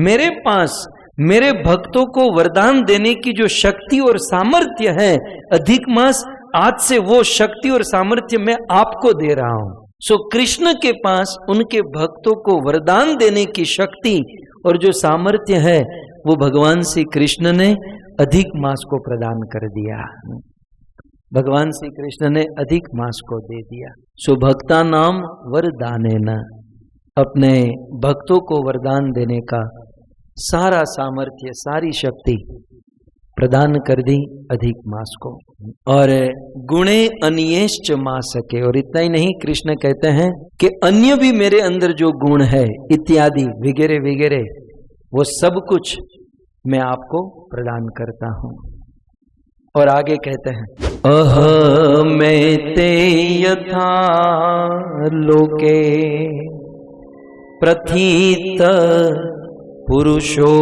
मेरे पास मेरे भक्तों को वरदान देने की जो शक्ति और सामर्थ्य है, अधिक मास आज से वो शक्ति और सामर्थ्य मैं आपको दे रहा हूं। सो कृष्ण के पास उनके भक्तों को वरदान देने की शक्ति और जो सामर्थ्य है, वो भगवान श्री कृष्ण ने अधिक मास को प्रदान कर दिया। भगवान श्री कृष्ण ने अधिक मास को दे दिया। सो भक्ता नाम वरदाने न, अपने भक्तों को वरदान देने का सारा सामर्थ्य, सारी शक्ति प्रदान कर दी अधिक मास को। और गुणे अन्येश्च मासके, और इतना ही नहीं, कृष्ण कहते हैं कि अन्य भी मेरे अंदर जो गुण है इत्यादि वगैरह वगैरह, वो सब कुछ मैं आपको प्रदान करता हूं। और आगे कहते हैं अहमेते यथा लोके प्रथित पुरुषोत्तमा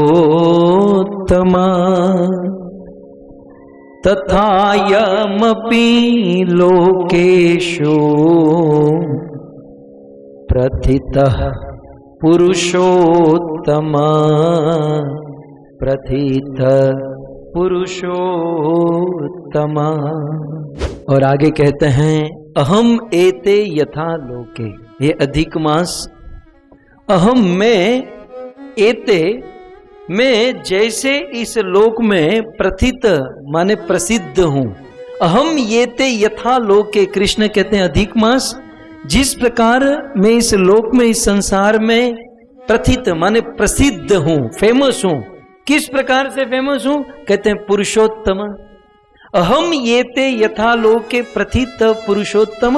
तथायमपि लोकेषु प्रथितः पुरुषोत्तमा प्रथित पुरुषोत्तमा। और आगे कहते हैं अहम एते यथा लोके, ये अधिक मास, अहम में एते मैं जैसे इस लोक में प्रथित माने प्रसिद्ध हूं। अहम येते यथा लोके, कृष्ण कहते हैं अधिक मास, जिस प्रकार मैं इस लोक में इस संसार में प्रथित माने प्रसिद्ध हूं, फेमस हूं। किस प्रकार से फेमस हूं? कहते हैं पुरुषोत्तम। अहम येते यथा लोके प्रथित पुरुषोत्तम,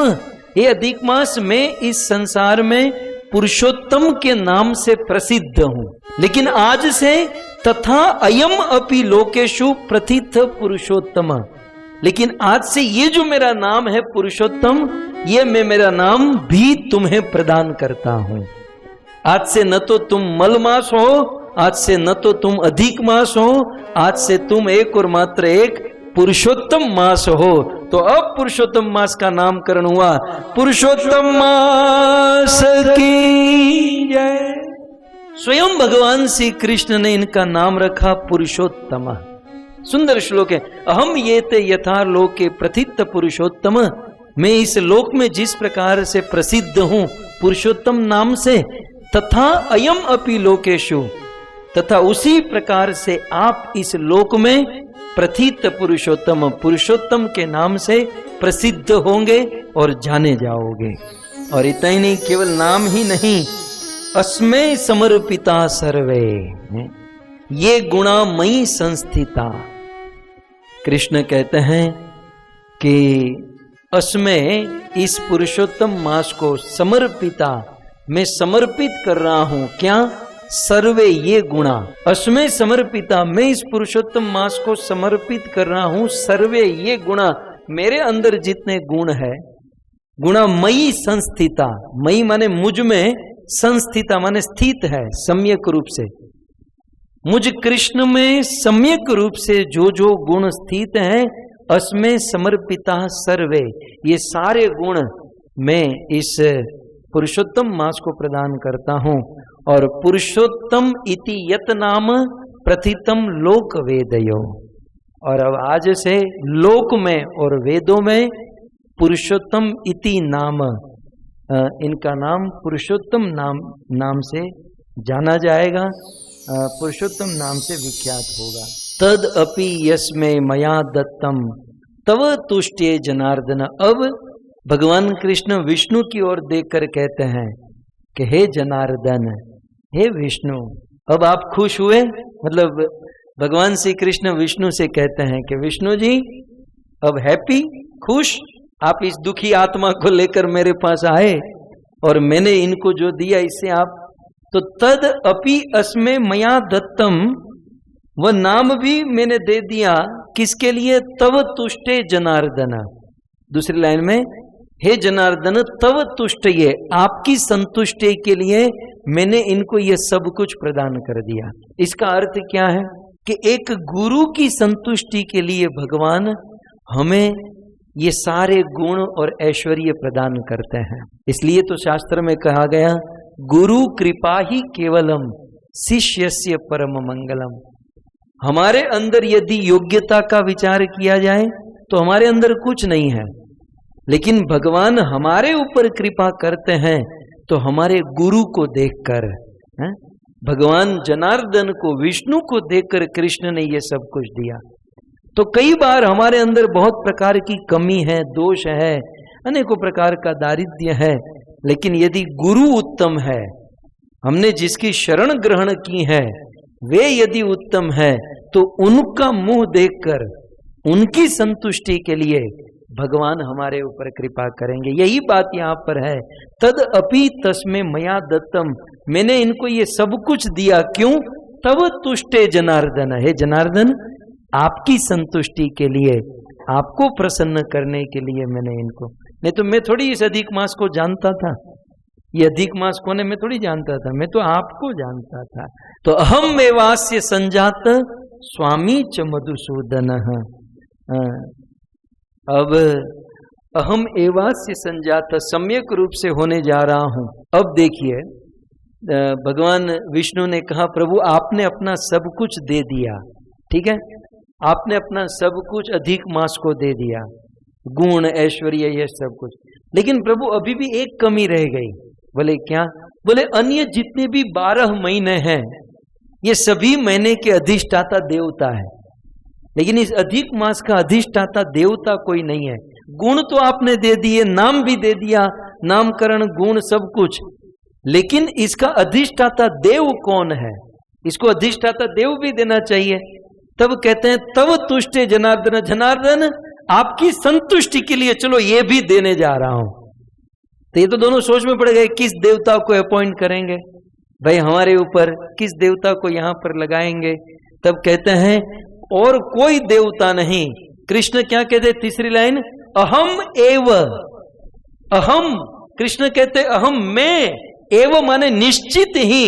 ये अधिक मास में इस संसार में पुरुषोत्तम के नाम से प्रसिद्ध हूं। लेकिन आज से तथा अयम अपि लोकेषु प्रथित पुरुषोत्तम, लेकिन आज से ये जो मेरा नाम है पुरुषोत्तम, ये मैं मेरा नाम भी तुम्हें प्रदान करता हूं। आज से न तो तुम मल मास हो, आज से न तो तुम अधिक मास हो, आज से तुम एक और मात्र एक पुरुषोत्तम मास हो। तो अब पुरुषोत्तम मास का नामकरण हुआ, पुरुषोत्तम मास की जय। स्वयं भगवान श्री कृष्ण ने इनका नाम रखा पुरुषोत्तम। सुंदर श्लोक है, अहम येते यथा लोके प्रथित पुरुषोत्तम, मैं इस लोक में जिस प्रकार से प्रसिद्ध हूं पुरुषोत्तम नाम से, तथा अयम अपि लोकेषु, तथा उसी प्रकार से आप इस लोक में प्रथित पुरुषोत्तम, पुरुषोत्तम के नाम से प्रसिद्ध होंगे और जाने जाओगे। और इतना ही नहीं, केवल नाम ही नहीं, अस्मै समर्पिता सर्वे, ये गुणा मयि संस्थिता। कृष्ण कहते हैं कि अस्मै, इस पुरुषोत्तम मास को समर्पिता, मैं समर्पित कर रहा हूं। क्या? सर्वे ये गुणा, अस्मै समर्पिता, मैं इस पुरुषोत्तम मास को समर्पित कर रहा हूं। सर्वे ये गुणा, मेरे अंदर जितने गुण है, गुणा मयि संस्थिता, मयि माने मुझ में, संस्थिता माने स्थित है सम्यक रूप से। मुझ कृष्ण में सम्यक रूप से जो जो गुण स्थित हैं, अस्मै समर्पिता सर्वे, ये सारे गुण मैं इस पुरुषोत्तम मास को प्रदान करता हूं। और पुरुषोत्तम इति यत नाम प्रथितम लोक वेदयो, और अब आज से लोक में और वेदों में पुरुषोत्तम इति नाम, इनका नाम पुरुषोत्तम नाम से जाना जाएगा, पुरुषोत्तम नाम से विख्यात होगा। तद अपि यस्मै मया दत्तम तव तुष्टे जनार्दन। अब भगवान कृष्ण विष्णु की ओर देखकर कहते हैं कि हे जनार्दन, हे विष्णु, अब आप खुश हुए? मतलब भगवान श्री कृष्ण विष्णु से कहते हैं कि विष्णु जी अब हैप्पी, खुश, आप इस दुखी आत्मा को लेकर मेरे पास आए और मैंने इनको जो दिया इससे आप, तो तद अपि अस्मै मया दत्तम, वह नाम भी मैंने दे दिया, किसके लिए? तव तुष्टे जनार्दन। दूसरी लाइन में, हे जनार्दन तव तुष्ट, ये आपकी संतुष्टि के लिए मैंने इनको ये सब कुछ प्रदान कर दिया। इसका अर्थ क्या है कि एक गुरु की संतुष्टि के लिए भगवान हमें ये सारे गुण और ऐश्वर्य प्रदान करते हैं। इसलिए तो शास्त्र में कहा गया, गुरु कृपा ही केवलम शिष्यस्य परम मंगलम। हमारे अंदर यदि योग्यता का विचार किया जाए तो हमारे अंदर कुछ नहीं है, लेकिन भगवान हमारे ऊपर कृपा करते हैं तो हमारे गुरु को देखकर, भगवान जनार्दन को, विष्णु को देखकर कृष्ण ने ये सब कुछ दिया। तो कई बार हमारे अंदर बहुत प्रकार की कमी है, दोष है, अनेकों प्रकार का दारिद्र्य है, लेकिन यदि गुरु उत्तम है, हमने जिसकी शरण ग्रहण की है वे यदि उत्तम है, तो उनका मुंह देखकर उनकी संतुष्टि के लिए भगवान हमारे ऊपर कृपा करेंगे। यही बात यहाँ पर है, तद अपि तस्मै मया दत्तम, मैंने इनको ये सब कुछ दिया, क्यों? तव तुष्टे जनार्दन, हे जनार्दन आपकी संतुष्टि के लिए, आपको प्रसन्न करने के लिए मैंने इनको, नहीं तो मैं थोड़ी इस अधिक मास को जानता था, ये अधिक मास कौन है मैं थोड़ी जानता था, मैं तो आपको जानता था। तो अहम एवास्य संजात स्वामी च मधुसूदन। अब अहम एवास्य संजात सम्यक रूप से होने जा रहा हूं। अब देखिए भगवान विष्णु ने कहा प्रभु आपने अपना सब कुछ दे दिया, ठीक है, आपने अपना सब कुछ अधिक मास को दे दिया, गुण ऐश्वर्य ये सब कुछ, लेकिन प्रभु अभी भी एक कमी रह गई। बोले क्या? बोले अन्य जितने भी 12 महीने हैं ये सभी महीने के अधिष्ठाता देवता है, लेकिन इस अधिक मास का अधिष्ठाता देवता कोई नहीं है। गुण तो आपने दे दिए, नाम भी दे दिया, नामकरण गुण सब कुछ, लेकिन इसका अधिष्ठाता देव कौन है? इसको अधिष्ठाता देव भी देना चाहिए। तब कहते हैं तब तुष्टे जनार्दन, जनार्दन आपकी संतुष्टि के लिए चलो ये भी देने जा रहा हूं। तो ये तो दोनों सोच में पड़ गए, किस देवता को अपॉइंट करेंगे भाई, हमारे ऊपर किस देवता को यहां पर लगाएंगे? तब कहते हैं और कोई देवता नहीं। कृष्ण क्या कहते? तीसरी लाइन, अहम एव, अहम, कृष्ण कहते अहम, मैं, एव माने निश्चित ही,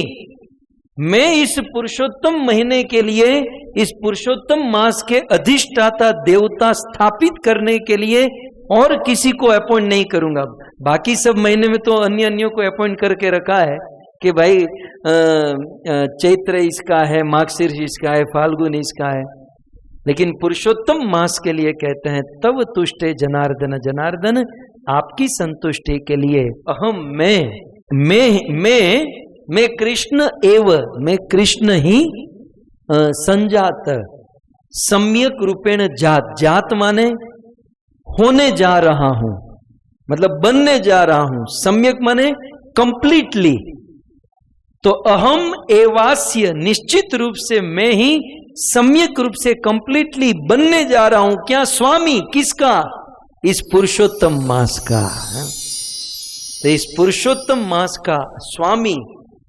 मैं इस पुरुषोत्तम महीने के लिए, इस पुरुषोत्तम मास के अधिष्ठाता देवता स्थापित करने के लिए और किसी को अपॉइंट नहीं करूंगा। बाकी सब महीने में तो अन्य अन्यों को अपॉइंट करके रखा है कि भाई चैत्र इसका है, मार्गशीर्ष इसका है, फाल्गुन इसका है, लेकिन पुरुषोत्तम मास के लिए कहते हैं तब तुष्टे जनार्दन, जनार्दन आपकी संतुष्टि के लिए अहम, मैं कृष्ण एव, मैं कृष्ण ही संजात, सम्यक रूपेण जात, जात माने होने जा रहा हूं, मतलब बनने जा रहा हूं, सम्यक माने कंप्लीटली। तो अहम एवास्य, निश्चित रूप से मैं ही सम्यक रूप से कंप्लीटली बनने जा रहा हूं। क्या? स्वामी, किसका? इस पुरुषोत्तम मास का। तो इस पुरुषोत्तम मास का स्वामी,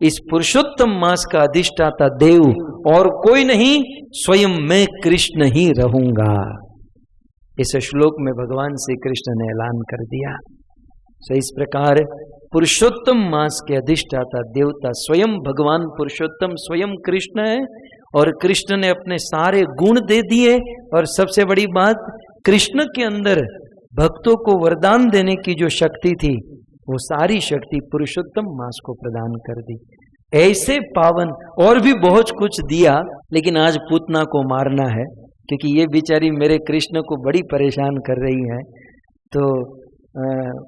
इस पुरुषोत्तम मास का अधिष्ठाता देव और कोई नहीं, स्वयं मैं कृष्ण ही रहूंगा। इस श्लोक में भगवान श्री कृष्ण ने ऐलान कर दिया। सो इस प्रकार पुरुषोत्तम मास के अधिष्ठाता देवता स्वयं भगवान पुरुषोत्तम स्वयं कृष्ण है, और कृष्ण ने अपने सारे गुण दे दिए, और सबसे बड़ी बात कृष्ण के अंदर भक्तों को वरदान देने की जो शक्ति थी वो सारी शक्ति पुरुषोत्तम मास को प्रदान कर दी। ऐसे पावन, और भी बहुत कुछ दिया, लेकिन आज पूतना को मारना है क्योंकि ये बेचारी मेरे कृष्ण को बड़ी परेशान कर रही है, तो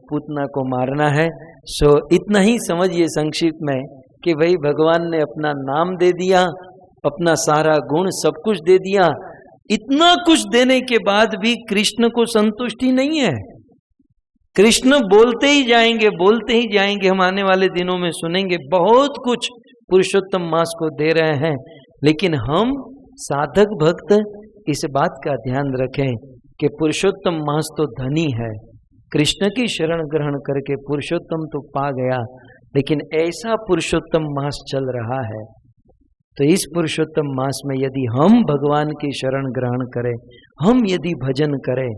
पूतना को मारना है। सो इतना ही समझिए संक्षिप्त में कि भाई भगवान ने अपना नाम दे दिया, अपना सारा गुण सब कुछ दे दिया। इतना कुछ देने के बाद भी कृष्ण को संतुष्टि नहीं है। कृष्ण बोलते ही जाएंगे, बोलते ही जाएंगे। हम आने वाले दिनों में सुनेंगे बहुत कुछ पुरुषोत्तम मास को दे रहे हैं, लेकिन हम साधक भक्त इस बात का ध्यान रखें कि पुरुषोत्तम मास तो धनी है, कृष्ण की शरण ग्रहण करके पुरुषोत्तम तो पा गया, लेकिन ऐसा पुरुषोत्तम मास चल रहा है। तो इस पुरुषोत्तम मास में यदि हम भगवान की शरण ग्रहण करें, हम यदि भजन करें,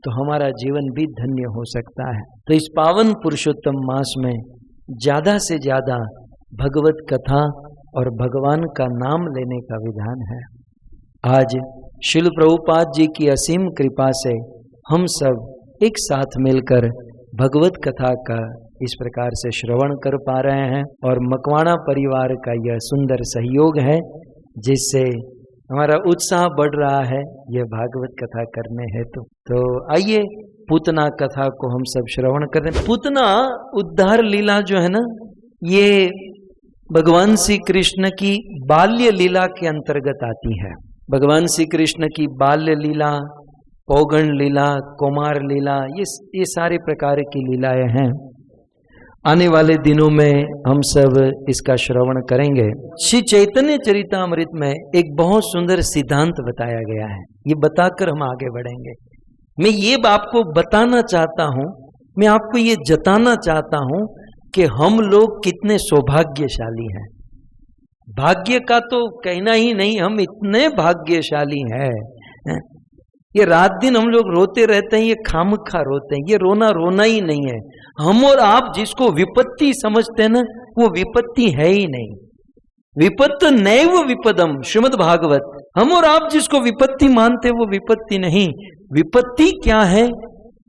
तो हमारा जीवन भी धन्य हो सकता है। तो इस पावन पुरुषोत्तम मास में ज्यादा से ज्यादा भगवत कथा और भगवान का नाम लेने का विधान है। आज श्रील प्रभुपाद जी की असीम कृपा से हम सब एक साथ मिलकर भगवत कथा का इस प्रकार से श्रवण कर पा रहे हैं, और मकवाणा परिवार का यह सुंदर सहयोग है जिससे हमारा उत्साह बढ़ रहा है यह भागवत कथा करने हेतु। तो आइए पूतना कथा को हम सब श्रवण करें। पूतना उद्धार लीला जो है ना, ये भगवान श्री कृष्ण की बाल्य लीला के अंतर्गत आती है। भगवान श्री कृष्ण की बाल्य लीला, पौगण लीला, कुमार लीला, ये सारे प्रकार की लीलाएं हैं। आने वाले दिनों में हम सब इसका श्रवण करेंगे। श्री चैतन्य चरितामृत में एक बहुत सुंदर सिद्धांत बताया गया है, ये बताकर हम आगे बढ़ेंगे। मैं ये आपको बताना चाहता हूं, मैं आपको ये जताना चाहता हूं कि हम लोग कितने सौभाग्यशाली हैं। भाग्य का तो कहना ही नहीं, हम इतने भाग्यशाली हैं। ये रात दिन हम लोग रोते रहते हैं, ये खामखा रोते हैं, ये रोना रोना ही नहीं है। हम और आप जिसको विपत्ति समझते हैं ना, वो विपत्ति है ही नहीं। विपत्त नैव विपदम, श्रीमद् भागवत। हम और आप जिसको विपत्ति मानते वो विपत्ति नहीं। विपत्ति क्या है?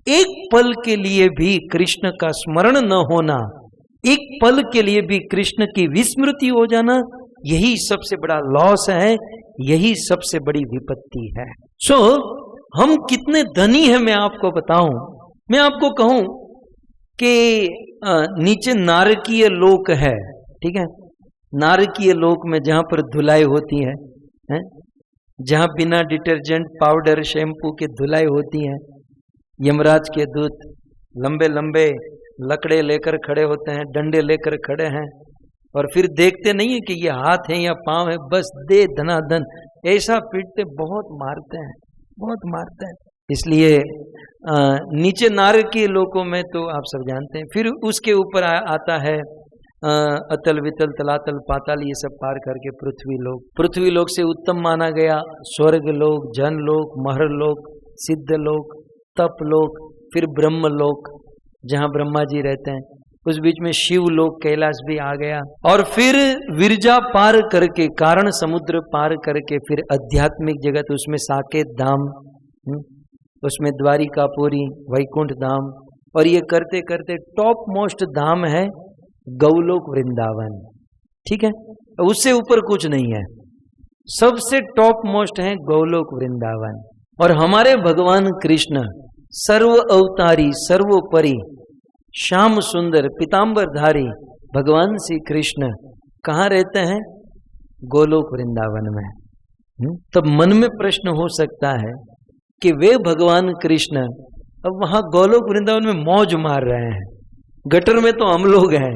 एक पल के लिए भी कृष्ण का स्मरण न होना, एक पल के लिए भी कृष्ण की विस्मृति हो जाना, यही सबसे बड़ा लॉस है, यही सबसे बड़ी विपत्ति है। सो हम कितने धनी हैं मैं आपको बताऊं। मैं आपको कहूं कि नीचे नारकीय लोक है, ठीक है, नारकीय लोक में जहां पर धुलाई होती है, जहां बिना डिटर्जेंट पाउडर शैम्पू के धुलाई होती है, यमराज के दूत लंबे लंबे लकड़े लेकर खड़े होते हैं, डंडे लेकर खड़े हैं, और फिर देखते नहीं है कि ये हाथ है या पांव है, बस दे धनाधन ऐसा पीटते, बहुत मारते हैं, बहुत मारते हैं। इसलिए नीचे नारकीय लोकों में तो आप सब जानते हैं। फिर उसके ऊपर आता है अतल वितल तलातल पाताल, ये सब पार करके पृथ्वी लोक। पृथ्वी लोक से उत्तम माना गया स्वर्ग लोक, जन लोक, महर लोक, सिद्ध लोक, तप लोक, फिर ब्रह्म लोक जहाँ ब्रह्मा जी रहते हैं, उस बीच में शिव लोक कैलाश भी आ गया, और फिर विरजा पार करके, कारण समुद्र पार करके फिर आध्यात्मिक जगत, उसमें साकेत धाम, उसमें द्वारिकापुरी, वैकुंठ धाम, और ये करते करते टॉप मोस्ट धाम है गौलोक वृंदावन। ठीक है, उससे ऊपर कुछ नहीं है, सबसे टॉप मोस्ट है गौलोक वृंदावन। और हमारे भगवान कृष्ण सर्व अवतारी, सर्वोपरि, श्याम सुंदर, पीताम्बरधारी भगवान श्री कृष्ण कहाँ रहते हैं? गोलोक वृंदावन में। तब मन में प्रश्न हो सकता है कि वे भगवान कृष्ण अब वहां गोलोक वृंदावन में मौज मार रहे हैं, गटर में तो हम लोग हैं,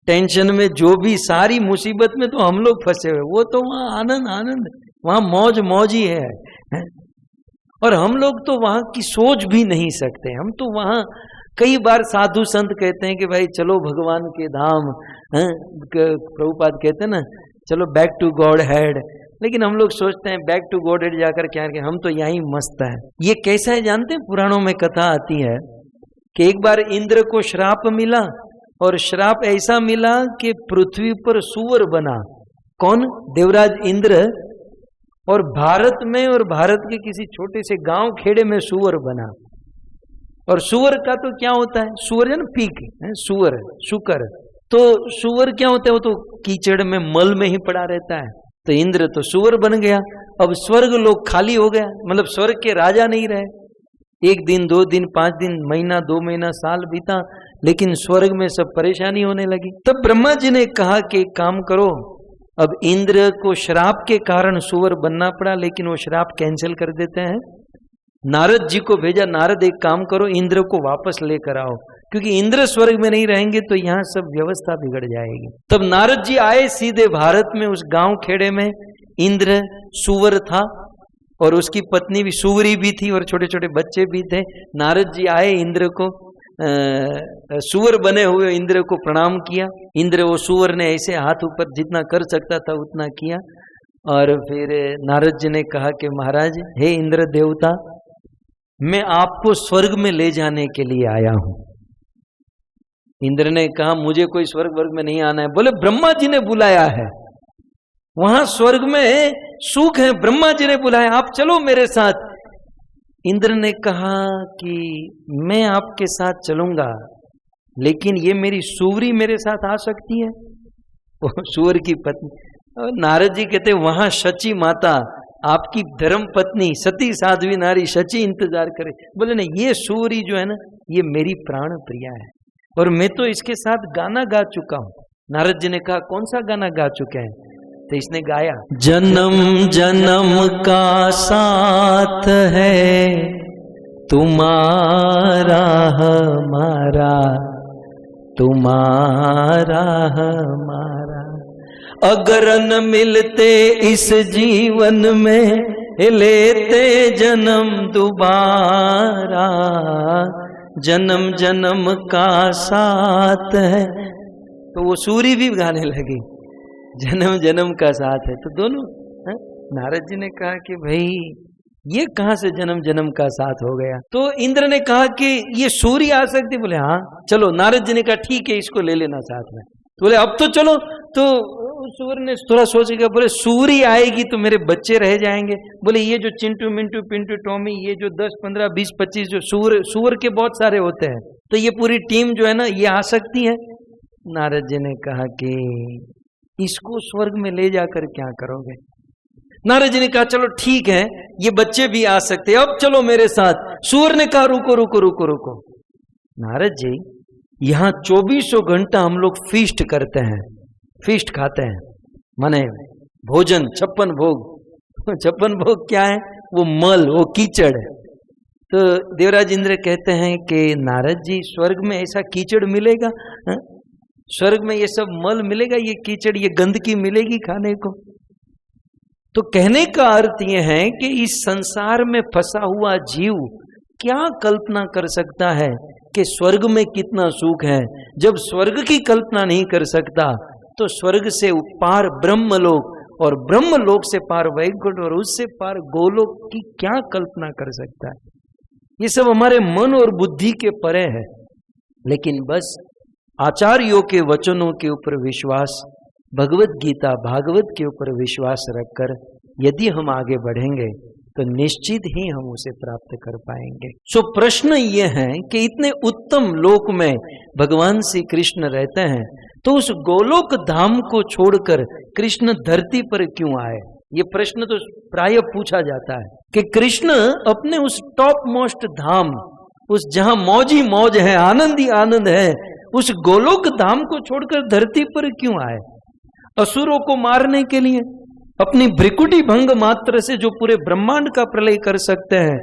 टेंशन में, जो भी सारी मुसीबत में तो हम लोग फंसे हुए, वो तो वहां आनंद आनंद, वहां मौज मौज ही है। और हम लोग तो वहां की सोच भी नहीं सकते। हम तो वहां कई बार साधु संत कहते हैं कि भाई चलो भगवान के धाम, प्रभुपाद कहते हैं ना, चलो बैक टू गॉड हेड, लेकिन हम लोग सोचते हैं बैक टू गॉड हेड जाकर क्या, हम तो यहीं मस्त है। ये कैसा है जानते हैं? पुराणों में कथा आती है कि एक बार इंद्र को श्राप मिला, और श्राप ऐसा मिला कि पृथ्वी पर सूअर बना। कौन? देवराज इंद्र। और भारत में, और भारत के किसी छोटे से गांव खेड़े में सूअर बना। और सूअर का तो क्या होता है? सूअर है ना, पीक है, सूअर, शुकर। तो सूअर क्या होता है? वो तो कीचड़ में, मल में ही पड़ा रहता है। तो इंद्र तो सूअर बन गया। अब स्वर्ग लोग खाली हो गया, मतलब स्वर्ग के राजा नहीं रहे। 1 दिन, 2 दिन, 5 दिन, महीना, 2 महीना, साल बीता, लेकिन स्वर्ग में सब परेशानी होने लगी। तब ब्रह्मा जी ने कहा कि एक काम करो, अब इंद्र को श्राप के कारण सूअर बनना पड़ा, लेकिन वो श्राप कैंसिल कर देते हैं। नारद जी को भेजा, नारद एक काम करो, इंद्र को वापस लेकर आओ, क्योंकि इंद्र स्वर्ग में नहीं रहेंगे तो यहाँ सब व्यवस्था बिगड़ जाएगी। तब नारद जी आए सीधे भारत में, उस गांव खेड़े में इंद्र सूअर था, और उसकी पत्नी भी सूअरी भी थी, और छोटे छोटे बच्चे भी थे। नारद जी आए, इंद्र को, सूअर बने हुए इंद्र को प्रणाम किया। इंद्र, वो सूअर ने ऐसे हाथ ऊपर जितना कर सकता था उतना किया, और फिर नारद जी ने कहा कि महाराज, हे इंद्र देवता, मैं आपको स्वर्ग में ले जाने के लिए आया हूं। इंद्र ने कहा मुझे कोई स्वर्ग वर्ग में नहीं आना है। बोले ब्रह्मा जी ने बुलाया है, वहां स्वर्ग में सुख है, ब्रह्मा जी ने बुलाया, आप चलो मेरे साथ। इंद्र ने कहा कि मैं आपके साथ चलूंगा, लेकिन ये मेरी सूरी मेरे साथ आ सकती है? वो सूअर की पत्नी। नारद जी कहते वहां शची माता, आपकी धर्म पत्नी, सती साध्वी नारी शची इंतजार करे। बोले नहीं, ये सूरी जो है ना, ये मेरी प्राण प्रिया है, और मैं तो इसके साथ गाना गा चुका हूं। नारद जी ने कहा कौन सा गाना गा चुके हैं? तो इसने गाया, जन्म जन्म का साथ है तुम्हारा हमारा, तुम्हारा हमारा, अगर न मिलते इस जीवन में, लेते जन्म दोबारा, जन्म जन्म का साथ है। तो वो सूरी भी गाने लगी, जन्म जन्म का साथ है। तो दोनों नारद जी ने कहा कि भाई ये कहां से जन्म जन्म का साथ हो गया। तो इंद्र ने कहा कि ये सूर्य आ सकती, बोले हाँ चलो। नारद जी ने कहा ठीक है, इसको ले लेना साथ में। तो बोले अब तो चलो। तो सूर्य ने थोड़ा सोचेगा, बोले सूर्य आएगी तो मेरे बच्चे रह जाएंगे। बोले ये जो चिंटू मिंटू पिंटू टॉमी, ये जो 10 15 20 25 जो सूअर के बहुत सारे होते हैं, तो ये पूरी टीम जो है ना ये आ सकती है। नारद जी ने कहा कि इसको स्वर्ग में ले जाकर क्या करोगे। नारद जी ने कहा चलो ठीक है, ये बच्चे भी आ सकते हैं, अब चलो मेरे साथ। सूर्य ने कहा रुको रुको रुको रुको। नारद जी यहाँ 2400 घंटा हम लोग फीस्ट करते हैं, फीस्ट खाते हैं, माने भोजन 56 भोग। 56 भोग क्या है, वो मल, वो कीचड़। तो देवराज इंद्र कहते हैं कि नारद जी स्वर्ग में ऐसा कीचड़ मिलेगा, स्वर्ग में ये सब मल मिलेगा, ये कीचड़ ये गंदगी मिलेगी खाने को। तो कहने का अर्थ ये है कि इस संसार में फंसा हुआ जीव क्या कल्पना कर सकता है कि स्वर्ग में कितना सुख है। जब स्वर्ग की कल्पना नहीं कर सकता तो स्वर्ग से पार ब्रह्मलोक, और ब्रह्मलोक से पार वैकुंठ, और उससे पार गोलोक की क्या कल्पना कर सकता है। ये सब हमारे मन और बुद्धि के परे है। लेकिन बस आचार्यों के वचनों के ऊपर विश्वास, भगवत गीता भागवत के ऊपर विश्वास रखकर यदि हम आगे बढ़ेंगे तो निश्चित ही हम उसे प्राप्त कर पाएंगे। सो प्रश्न ये है कि इतने उत्तम लोक में भगवान श्री कृष्ण रहते हैं, तो उस गोलोक धाम को छोड़कर कृष्ण धरती पर क्यों आए। ये प्रश्न तो प्राय पूछा जाता है कि कृष्ण अपने उस टॉप मोस्ट धाम, उस जहां मौज ही मौज है, आनंद ही आनंद है, उस गोलोक धाम को छोड़कर धरती पर क्यों आए। असुरों को मारने के लिए, अपनी भ्रिकुटी भंग मात्र से जो पूरे ब्रह्मांड का प्रलय कर सकते हैं,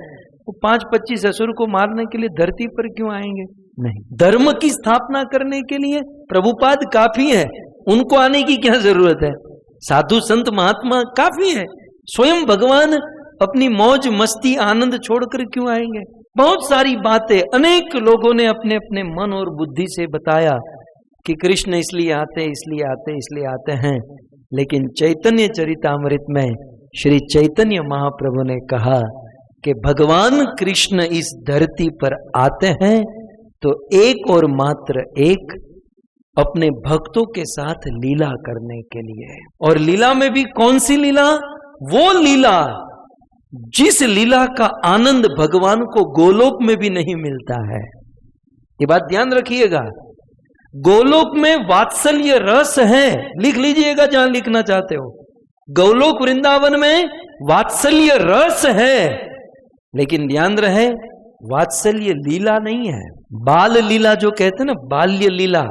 वो 5-25 असुर को मारने के लिए धरती पर क्यों आएंगे। नहीं, धर्म की स्थापना करने के लिए प्रभुपाद काफी है, उनको आने की क्या जरूरत है। साधु संत महात्मा काफी है, स्वयं भगवान अपनी मौज मस्ती आनंद छोड़कर क्यों आएंगे। बहुत सारी बातें अनेक लोगों ने अपने अपने मन और बुद्धि से बताया कि कृष्ण इसलिए आते इसलिए आते इसलिए आते हैं। लेकिन चैतन्य चरितामृत में श्री चैतन्य महाप्रभु ने कहा कि भगवान कृष्ण इस धरती पर आते हैं तो एक और मात्र एक, अपने भक्तों के साथ लीला करने के लिए। और लीला में भी कौन सी लीला, वो लीला जिस लीला का आनंद भगवान को गोलोक में भी नहीं मिलता है। ये बात ध्यान रखिएगा, गोलोक में वात्सल्य रस है, लिख लीजिएगा जहां लिखना चाहते हो। गोलोक वृंदावन में वात्सल्य रस है, लेकिन ध्यान रहे वात्सल्य लीला नहीं है। बाल लीला जो कहते हैं ना, बाल्य लीला,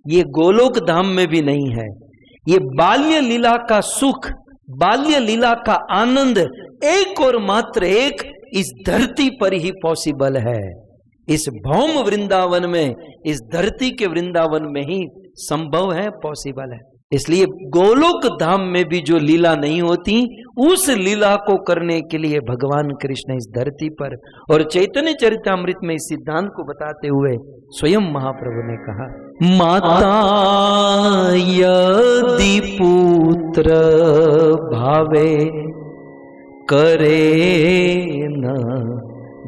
ये गोलोक धाम में भी नहीं है। ये बाल्य लीला का सुख, बाल्य लीला का आनंद एक और मात्र एक इस धरती पर ही पॉसिबल है। इस भौम वृंदावन में, इस धरती के वृंदावन में ही संभव है, पॉसिबल है। इसलिए गोलोक धाम में भी जो लीला नहीं होती, उस लीला को करने के लिए भगवान कृष्ण इस धरती पर, और चैतन्य चरितामृत में इस सिद्धांत को बताते हुए स्वयं महाप्रभु ने कहा, माता यदि पुत्र भावे करे न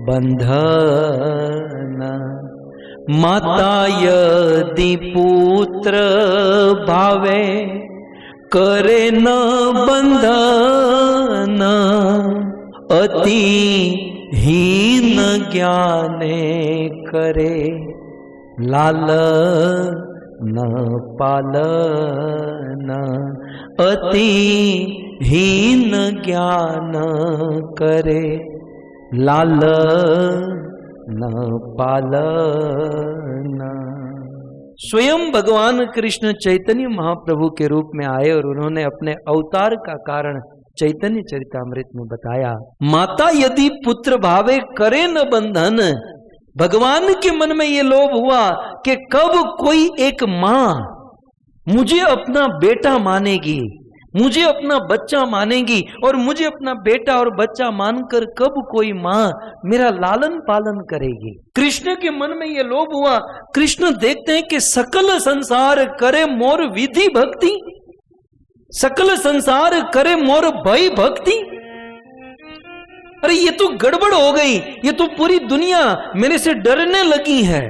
बंधन, माता यदि पुत्र भावे करे न बंधन, अति हीन ज्ञाने करे लालन पालन, अति हीन ज्ञान करे लालन पालन। स्वयं भगवान कृष्ण चैतन्य महाप्रभु के रूप में आए और उन्होंने अपने अवतार का कारण चैतन्य चरितामृत में बताया। माता यदि पुत्र भावे करे न बंधन, भगवान के मन में ये लोभ हुआ कि कब कोई एक मां मुझे अपना बेटा मानेगी, मुझे अपना बच्चा मानेगी, और मुझे अपना बेटा और बच्चा मानकर कब कोई मां मेरा लालन पालन करेगी। कृष्ण के मन में ये लोभ हुआ। कृष्ण देखते हैं कि सकल संसार करे मोर विधि भक्ति, सकल संसार करे मोर भय भक्ति। अरे ये तो गड़बड़ हो गई, ये तो पूरी दुनिया मेरे से डरने लगी है,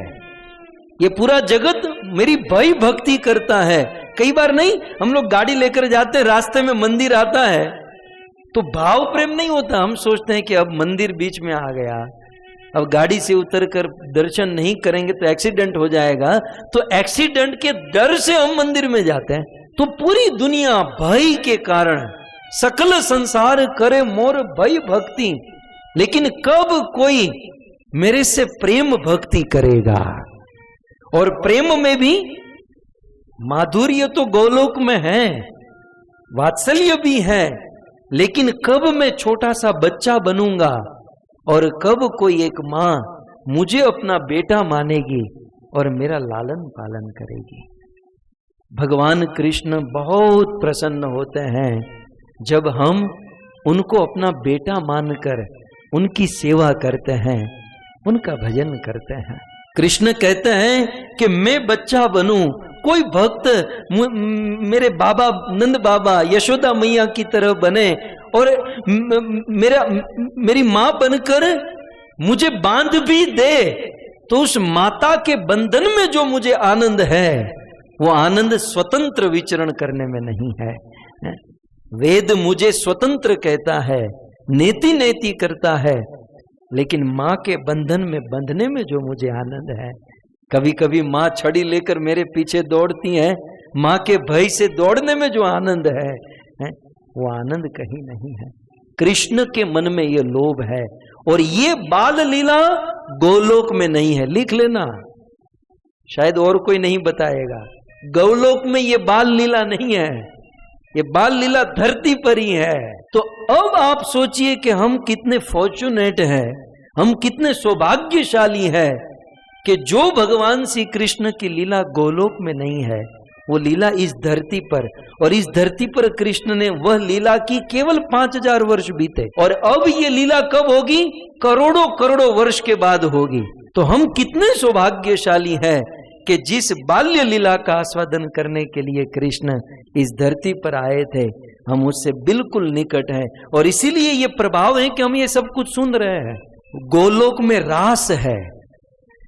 ये पूरा जगत मेरी भय भक्ति करता है। कई बार नहीं, हम लोग गाड़ी लेकर जाते हैं, रास्ते में मंदिर आता है तो भाव प्रेम नहीं होता, हम सोचते हैं कि अब मंदिर बीच में आ गया, अब गाड़ी से उतरकर दर्शन नहीं करेंगे तो एक्सीडेंट हो जाएगा, तो एक्सीडेंट के डर से हम मंदिर में जाते हैं। तो पूरी दुनिया भय के कारण, सकल संसार करे मोर भय भक्ति, लेकिन कब कोई मेरे से प्रेम भक्ति करेगा? और प्रेम में भी माधुर्य तो गोलोक में है, वात्सल्य भी है, लेकिन कब मैं छोटा सा बच्चा बनूंगा और कब कोई एक मां मुझे अपना बेटा मानेगी और मेरा लालन पालन करेगी। भगवान कृष्ण बहुत प्रसन्न होते हैं जब हम उनको अपना बेटा मानकर उनकी सेवा करते हैं, उनका भजन करते हैं। कृष्ण कहते हैं कि मैं बच्चा बनूं, कोई भक्त मेरे बाबा नंद बाबा यशोदा मैया की तरह बने और मेरी मां बनकर मुझे बांध भी दे, तो उस माता के बंधन में जो मुझे आनंद है वो आनंद स्वतंत्र विचरण करने में नहीं है। वेद मुझे स्वतंत्र कहता है, नेति नेति करता है, लेकिन माँ के बंधन में बंधने में जो मुझे आनंद है। कभी कभी माँ छड़ी लेकर मेरे पीछे दौड़ती है, माँ के भय से दौड़ने में जो आनंद है वो आनंद कहीं नहीं है। कृष्ण के मन में ये लोभ है और ये बाल लीला गोलोक में नहीं है, लिख लेना, शायद और कोई नहीं बताएगा। गोलोक में ये बाल लीला नहीं है, ये बाल लीला धरती पर ही है। तो अब आप सोचिए कि हम कितने फॉर्चुनेट हैं, हम कितने सौभाग्यशाली हैं कि जो भगवान श्री कृष्ण की लीला गोलोक में नहीं है, वो लीला इस धरती पर, और इस धरती पर कृष्ण ने वह लीला की केवल 5000 वर्ष बीते, और अब ये लीला कब होगी? करोड़ों करोड़ों वर्ष के बाद होगी। तो हम कितने सौभाग्यशाली हैं कि जिस बाल्य लीला का आस्वादन करने के लिए कृष्ण इस धरती पर आए थे, हम उससे बिल्कुल निकट हैं, और इसीलिए ये प्रभाव है कि हम ये सब कुछ सुन रहे हैं। गोलोक में रास है,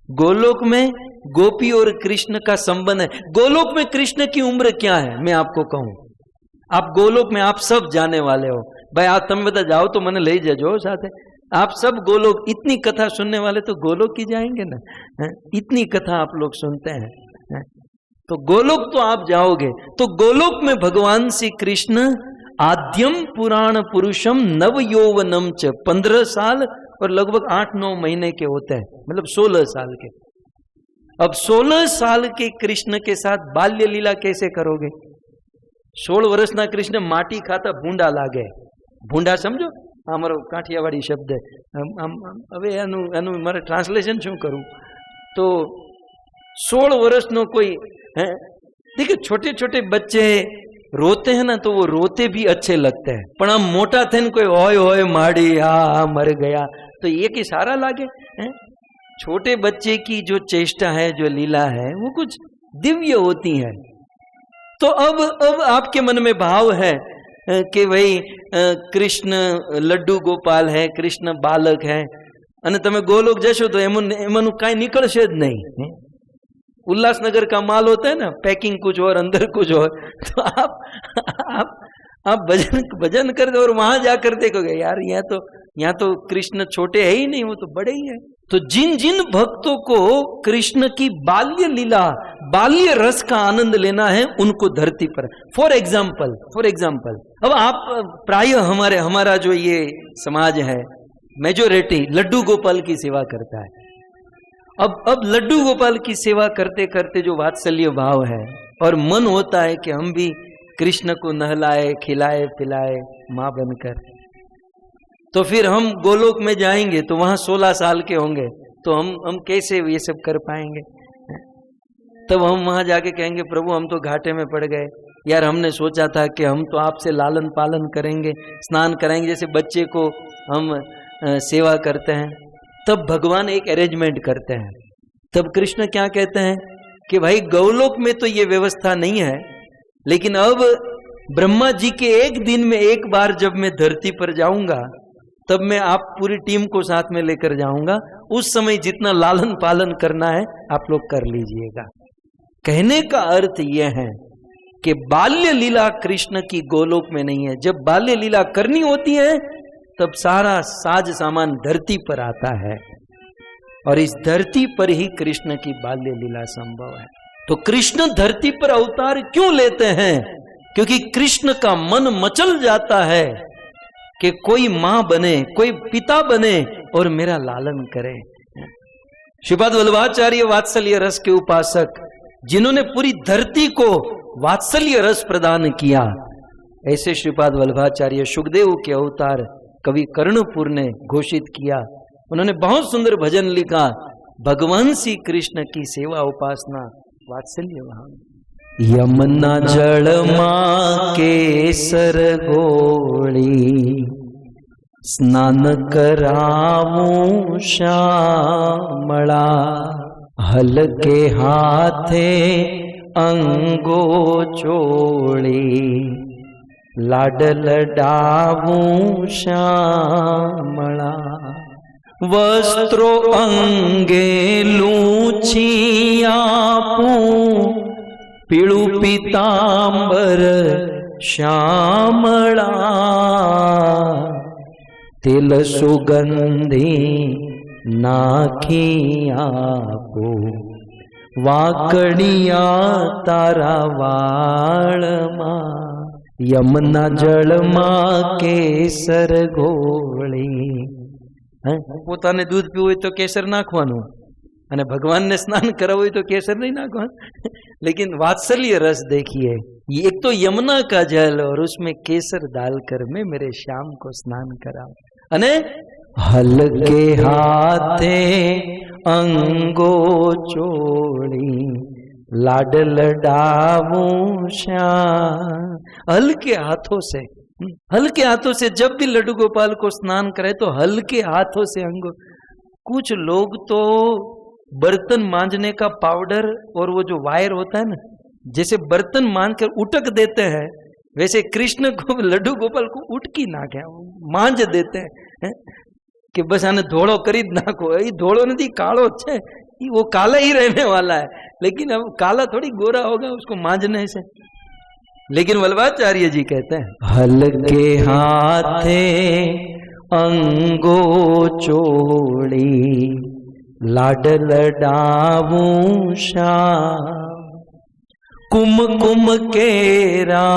गोलोक में गोपी और कृष्ण का संबंध है। गोलोक में कृष्ण की उम्र क्या है मैं आपको कहूं, आप गोलोक में आप सब जाने वाले हो भाई, आप तुम बता जाओ तो मैंने ले जाओ साथ है, आप सब गोलोक, इतनी कथा सुनने वाले तो गोलोक ही जाएंगे ना, इतनी कथा आप लोग सुनते हैं, तो गोलोक तो आप जाओगे। तो गोलोक में भगवान श्री कृष्ण आद्यम पुराण पुरुषम नव यौवनम च, 15 साल और लगभग 8-9 महीने के होते हैं, मतलब 16 साल के। अब 16 साल के कृष्ण के साथ बाल्य लीला कैसे करोगे? 16 वर्ष ना कृष्ण माटी खाता भूंडा लागे, भूंडा समझो हमारो काठियावाड़ी शब्द है, હવે એનું મારે ટ્રાન્સલેશન શું કરું? તો 16 વર્ષનો કોઈ देखिए, छोटे छोटे बच्चे रोते हैं ना तो वो रोते भी अच्छे लगते हैं, पर हम मोटा थे न कोई होय होय माड़ी हाँ मर गया तो ये कि सारा लागे है? छोटे बच्चे की जो चेष्टा है, जो लीला है, वो कुछ दिव्य होती है। तो अब आपके मन में भाव है कि भाई कृष्ण लड्डू गोपाल है, कृष्ण बालक है, અને તમે गोलोक जशो तो एमनु काई निकलशे ज नहीं। उल्लासनगर का माल होता है ना, पैकिंग कुछ और अंदर कुछ और, तो आप भजन कर दो और वहां जाकर देखोगे यार यहाँ तो कृष्ण छोटे है ही नहीं, वो तो बड़े ही है। तो जिन जिन भक्तों को कृष्ण की बाल्य लीला, बाल्य रस का आनंद लेना है, उनको धरती पर, फॉर एग्जाम्पल अब आप प्राय हमारा जो ये समाज है मेजोरिटी लड्डू गोपाल की सेवा करता है। अब लड्डू गोपाल की सेवा करते करते जो वात्सल्य भाव है और मन होता है कि हम भी कृष्ण को नहलाए खिलाए पिलाए माँ बनकर, तो फिर हम गोलोक में जाएंगे तो वहां 16 साल के होंगे, तो हम कैसे ये सब कर पाएंगे? तब हम वहां जाके कहेंगे प्रभु हम तो घाटे में पड़ गए यार, हमने सोचा था कि हम तो आपसे लालन पालन करेंगे, स्नान कराएंगे, जैसे बच्चे को हम सेवा करते हैं। तब भगवान एक अरेंजमेंट करते हैं। तब कृष्ण क्या कहते हैं कि भाई गोलोक में तो ये व्यवस्था नहीं है, लेकिन अब ब्रह्मा जी के एक दिन में एक बार जब मैं धरती पर जाऊंगा, तब मैं आप पूरी टीम को साथ में लेकर जाऊंगा। उस समय जितना लालन पालन करना है आप लोग कर लीजिएगा। कहने का अर्थ यह है कि बाल्य लीला कृष्ण की गोलोक में नहीं है। जब बाल्य लीला करनी होती है तब सारा साज सामान धरती पर आता है, और इस धरती पर ही कृष्ण की बाल्य लीला संभव है। तो कृष्ण धरती पर अवतार क्यों लेते हैं? क्योंकि कृष्ण का मन मचल जाता है कि कोई मां बने, कोई पिता बने और मेरा लालन करे। श्रीपाद वल्लभाचार्य वात्सल्य रस के उपासक, जिन्होंने पूरी धरती को वात्सल्य रस प्रदान किया, ऐसे श्रीपाद वल्लभाचार्य सुखदेव के अवतार कवि कर्णपुर ने घोषित किया। उन्होंने बहुत सुंदर भजन लिखा, भगवान श्री कृष्ण की सेवा उपासना वात्सल्य वहां। यमुना जल मां केसर गोली, स्नान कराऊं श्यामला, हलके हाथे अंगो चोली, लाड लडाऊं श्यामला, वस्त्रो अंगे लूछिया पीळू पीतांबर श्यामला, तिल सुगंधी नाखिया को, वाकड़िया तारा वाळमा, यमुना जलमा केसर गोળી। પોતાને દૂધ પીવું હોય તો કેસર નાખવાનું, અને ભગવાનને સ્નાન કરાવવું હોય તો કેસર नहीं નાખવાનું। लेकिन वात्सल्य रस देखिए, एक तो यमुना का जल और उसमें केसर डालकर मैं मेरे श्याम को स्नान कराऊं, अने हलके हाथे अंगो चोली, लाड लडाऊं श्याम। हल्के हाथों से, हल्के हाथों से जब भी लड्डू गोपाल को स्नान करे तो हल्के हाथों से अंगो। कुछ लोग तो बर्तन मांजने का पाउडर और वो जो वायर होता है ना, जैसे बर्तन मांज कर उटक देते हैं, वैसे कृष्ण को लड्डू गोपाल को उटकी नाखे, मांज देते हैं कि बस आने धोड़ो करी नाखो। ये धोड़ो नहीं, कालो छे, वो काला ही रहने वाला है, लेकिन अब काला थोड़ी गोरा होगा उसको मांजने से। लेकिन वल्लभाचार्य जी कहते हैं हलके हाथे अंगो चोली, लाड लडाऊं श्याम, कुमकुम केरा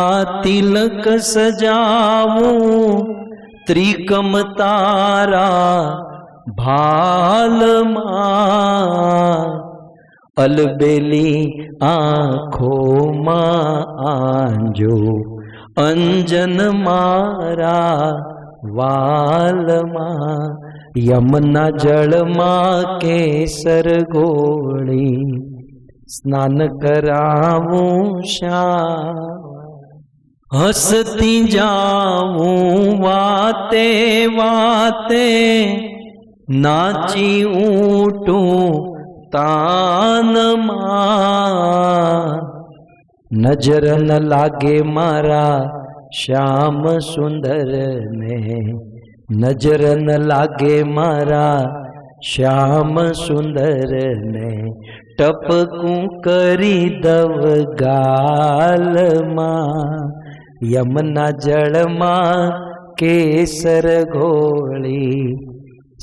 तिलक सजाऊं, त्रिकम तारा भालमा, अलबेली आँखों मां आंजो, अंजन मारा वालमा, यमुना जल मां केसर गोળી, स्नान कराऊं श्याम, हंसती जाऊं वाते वाते, नाची ऊटूं तान मां, नजर न लागे मारा श्याम सुंदर ने, नजर न लागे मारा श्याम सुंदर ने, टपकू करी दव गाल मां, यमुना जल मां केसर गोળી,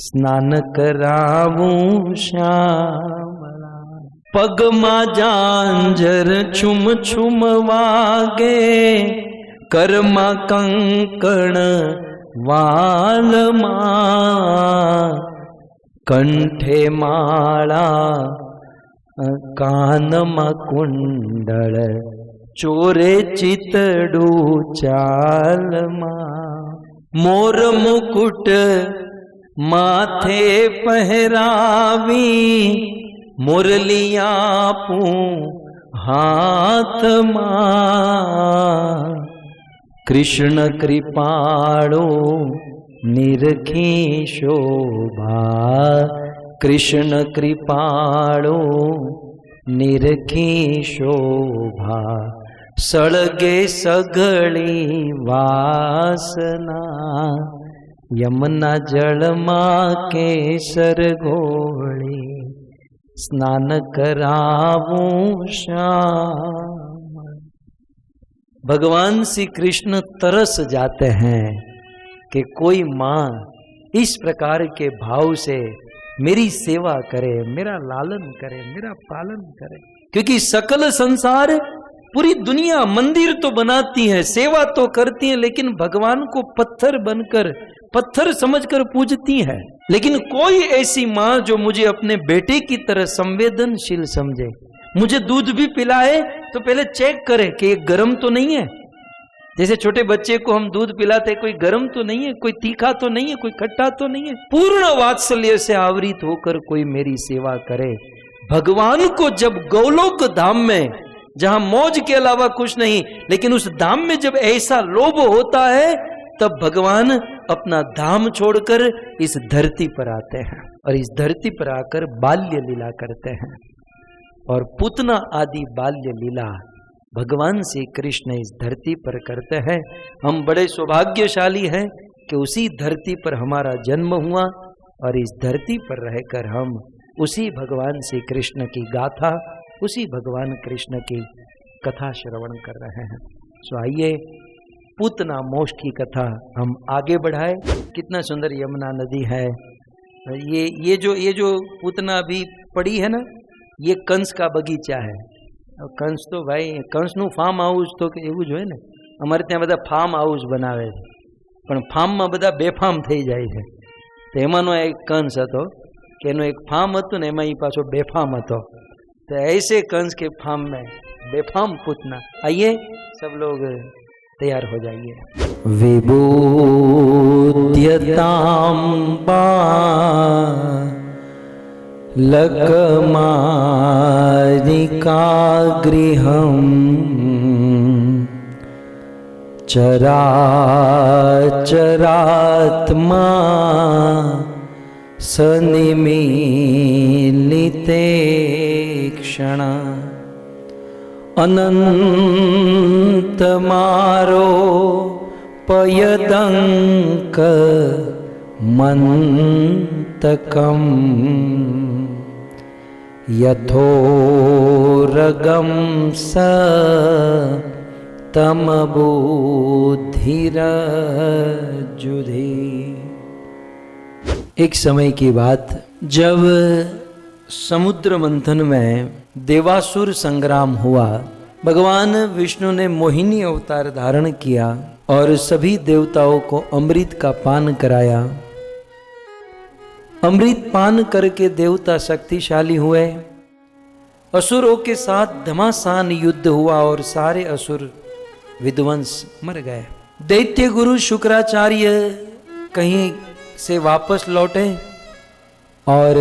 स्नान कराऊं श्यामला, पगमा जांजर छुम छुम वागे, करमा कंकण वालमा, कंठे माला कानमा कुंडल, चोरे चितड़ू चालमा, मोर मुकुट माथे पहरावी, मुरलिया पू हाथ मां, कृष्ण कृपाळु निरखी शोभा, कृष्ण कृपाळु निरखी शोभा, सळगे सगळी वासना, यमुना जलमा केसर घोळे, स्नान करावूं श्याम। भगवान श्री कृष्ण तरस जाते हैं कि कोई माँ इस प्रकार के भाव से मेरी सेवा करे, मेरा लालन करे, मेरा पालन करे। क्योंकि सकल संसार, पूरी दुनिया मंदिर तो बनाती है, सेवा तो करती है, लेकिन भगवान को पत्थर बनकर, पत्थर समझकर पूजती है। लेकिन कोई ऐसी माँ जो मुझे अपने बेटे की तरह संवेदनशील समझे, मुझे दूध भी पिलाए तो पहले चेक करे कि ये गर्म तो नहीं है। जैसे छोटे बच्चे को हम दूध पिलाते, कोई गर्म तो नहीं है, कोई तीखा तो नहीं है, कोई खट्टा तो नहीं है। पूर्ण वात्सल्य से आवृत होकर कोई मेरी सेवा करे। भगवान को जब गौलोक धाम में, जहां मौज के अलावा कुछ नहीं, लेकिन उस धाम में जब ऐसा लोभ होता है, तब भगवान अपना धाम छोड़कर इस धरती पर आते हैं और इस धरती पर आकर बाल्य लीला करते हैं। और पूतना आदि बाल्य लीला भगवान श्री कृष्ण इस धरती पर करते हैं। हम बड़े सौभाग्यशाली हैं कि उसी धरती पर हमारा जन्म हुआ और इस धरती पर रहकर हम उसी भगवान श्री कृष्ण की गाथा, उसी भगवान कृष्ण की कथा श्रवण कर रहे हैं। सो आइए पूतना मोक्ष की कथा हम आगे बढ़ाए। कितना सुंदर यमुना नदी है। ये जो पूतना अभी पड़ी है ना, ये कंस का बगीचा है। और कंस तो भाई, कंसનું ફાર્મ હાઉસ તો એવું જ હોય ને। અમારે ત્યાં બધા ફાર્મ હાઉસ બનાવે છે, પણ ફાર્મમાં બધા બેફામ થઈ જાય છે। તો એમાંનો એક કંસ હતો કે એનો એક ફાર્મ હતું ને, એમાં એ પાછો બેફામ હતો। तो ऐसे कंस के फार्म में बेफाम पूतना। आइए सब लोग तैयार हो जाइए। विबोध्यतां बा लकमानिका गृहम् चराचरात्मा सनिमीलिते क्षण अनंत मारो पयदंक मंतकम यथोरगम स तमबुद्धिरजुधि। एक समय की बात, जब समुद्र मंथन में देवासुर संग्राम हुआ, भगवान विष्णु ने मोहिनी अवतार धारण किया और सभी देवताओं को अमृत का पान कराया। अमृत पान करके देवता शक्तिशाली हुए। असुरों के साथ घमासान युद्ध हुआ और सारे असुर विध्वंस मर गए। दैत्य गुरु शुक्राचार्य कहीं से वापस लौटे और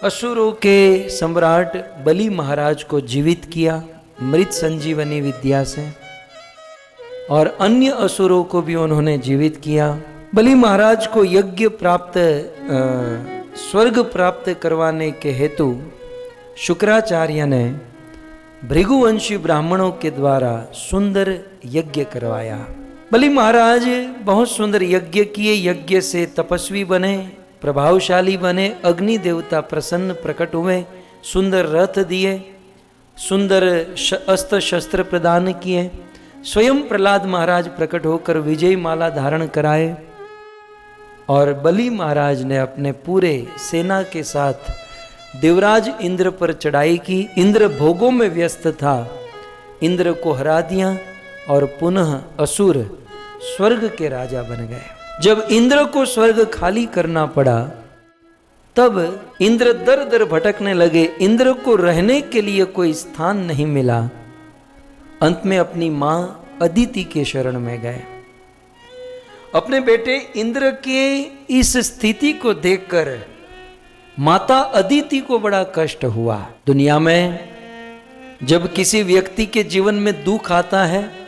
असुरों के सम्राट बलि महाराज को जीवित किया मृत संजीवनी विद्या से, और अन्य असुरों को भी उन्होंने जीवित किया। बलि महाराज को यज्ञ प्राप्त, स्वर्ग प्राप्त करवाने के हेतु शुक्राचार्य ने भृगुवंशी ब्राह्मणों के द्वारा सुंदर यज्ञ करवाया। बलि महाराज बहुत सुंदर यज्ञ किए। यज्ञ से तपस्वी बने, प्रभावशाली बने। अग्नि देवता प्रसन्न प्रकट हुए, सुंदर रथ दिए, सुंदर अस्त्र शस्त्र प्रदान किए। स्वयं प्रहलाद महाराज प्रकट होकर विजय माला धारण कराए और बलि महाराज ने अपने पूरे सेना के साथ देवराज इंद्र पर चढ़ाई की। इंद्र भोगों में व्यस्त था, इंद्र को हरा दिया और पुनः असुर स्वर्ग के राजा बन गए। जब इंद्र को स्वर्ग खाली करना पड़ा, तब इंद्र दर दर भटकने लगे। इंद्र को रहने के लिए कोई स्थान नहीं मिला। अंत में अपनी मां अदिति के शरण में गए। अपने बेटे इंद्र के इस स्थिति को देखकर माता अदिति को बड़ा कष्ट हुआ। दुनिया में जब किसी व्यक्ति के जीवन में दुख आता है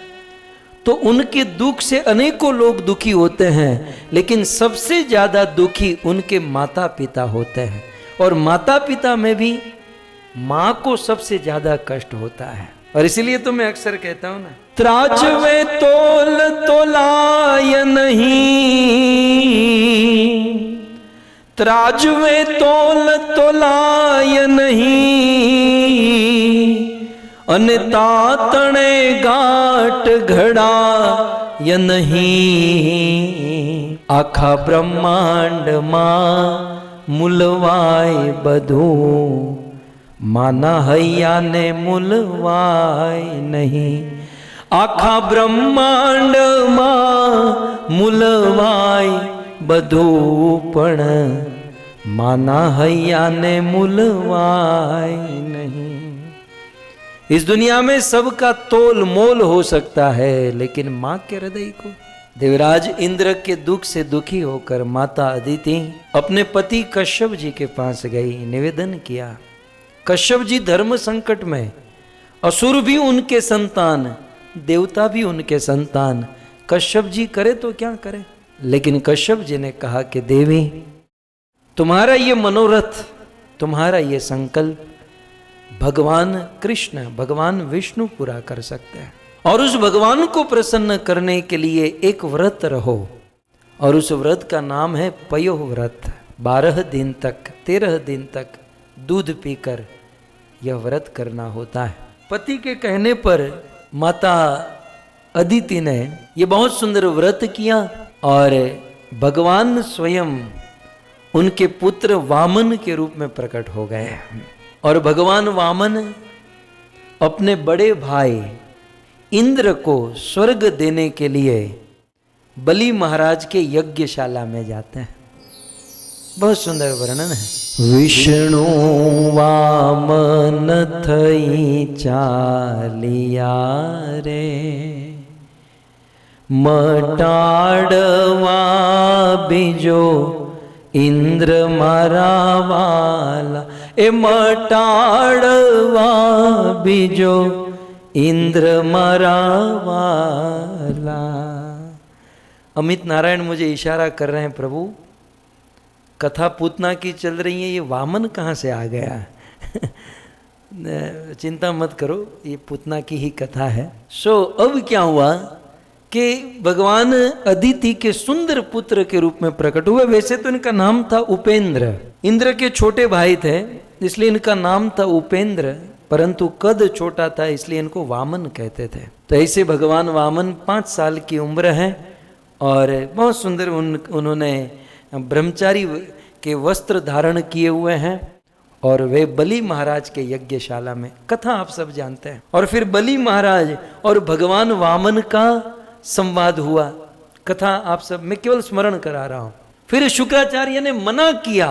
तो उनके दुख से अनेकों लोग दुखी होते हैं, लेकिन सबसे ज्यादा दुखी उनके माता पिता होते हैं। और माता पिता में भी माँ को सबसे ज्यादा कष्ट होता है। और इसीलिए तो मैं अक्सर कहता हूं ना, त्राजवे तोल तोलाय नहीं, त्राजवे तोल तोलाय नहीं, अने तातणे गाट घड़ा य नहीं, आखा ब्रह्मांड मां मुलवाय बधू, माना हैया ने मुलवाय नहीं, आखा ब्रह्मांड मां मुलवाय बधू पण माना हैया ने मुलवाय नहीं। इस दुनिया में सबका तोल मोल हो सकता है, लेकिन मां के हृदय को। देवराज इंद्र के दुख से दुखी होकर माता अदिति अपने पति कश्यप जी के पास गई, निवेदन किया। कश्यप जी धर्म संकट में, असुर भी उनके संतान, देवता भी उनके संतान, कश्यप जी करे तो क्या करे। लेकिन कश्यप जी ने कहा कि देवी, तुम्हारा ये मनोरथ, तुम्हारा ये संकल्प भगवान कृष्ण, भगवान विष्णु पूरा कर सकते हैं। और उस भगवान को प्रसन्न करने के लिए एक व्रत रहो, और उस व्रत का नाम है पयो व्रत। 12 दिन तक, 13 दिन तक दूध पीकर यह व्रत करना होता है। पति के कहने पर माता अदिति ने यह बहुत सुंदर व्रत किया, और भगवान स्वयं उनके पुत्र वामन के रूप में प्रकट हो गए। और भगवान वामन अपने बड़े भाई इंद्र को स्वर्ग देने के लिए बलि महाराज के यज्ञशाला में जाते हैं। बहुत सुंदर वर्णन है। विष्णु वामन थई चालिया रे, मटाड़वा बीजो इंद्र मारा वाला, ए मटाड़वा बीजो इंद्र मारा वाला। अमित नारायण मुझे इशारा कर रहे हैं, प्रभु कथा पूतना की चल रही है, ये वामन कहाँ से आ गया? चिंता मत करो, ये पूतना की ही कथा है। अब क्या हुआ कि भगवान अदिति के सुंदर पुत्र के रूप में प्रकट हुए। वैसे तो इनका नाम था उपेंद्र, इंद्र के छोटे भाई थे, इसलिए इनका नाम था उपेंद्र, परंतु कद छोटा था इसलिए इनको वामन कहते थे। तो ऐसे भगवान वामन 5 साल की उम्र है, और बहुत सुंदर उन्होंने ब्रह्मचारी के वस्त्र धारण किए हुए हैं, और वे बलि महाराज के यज्ञशाला में, कथा आप सब जानते हैं। और फिर बलि महाराज और भगवान वामन का संवाद हुआ, कथा आप सब, मैं केवल स्मरण करा रहा हूं। फिर शुक्राचार्य ने मना किया,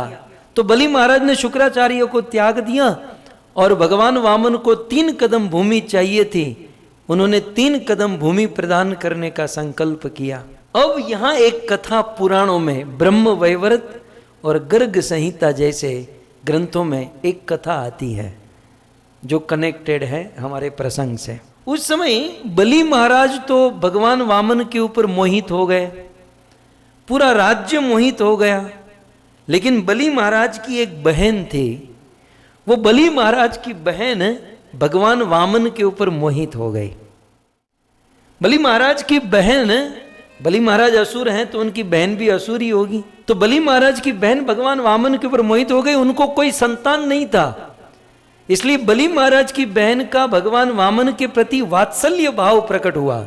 तो बलि महाराज ने शुक्राचार्य को त्याग दिया, और भगवान वामन को 3 कदम भूमि चाहिए थी, उन्होंने 3 कदम भूमि प्रदान करने का संकल्प किया। अब यहां एक कथा पुराणों में, ब्रह्म वैवर्त और गर्ग संहिता जैसे ग्रंथों में एक कथा आती है जो कनेक्टेड है हमारे प्रसंग से। उस समय बलि महाराज तो भगवान वामन के ऊपर मोहित हो गए, पूरा राज्य मोहित हो गया। लेकिन बलि महाराज की एक बहन थी, वो बलि महाराज की बहन भगवान वामन के ऊपर मोहित हो गई। बलि महाराज की बहन, बलि महाराज असुर हैं तो उनकी बहन भी असुर ही होगी, तो बलि महाराज की बहन भगवान वामन के ऊपर मोहित हो गई। उनको कोई संतान नहीं था, इसलिए बलि महाराज की बहन का भगवान वामन के प्रति वात्सल्य भाव प्रकट हुआ,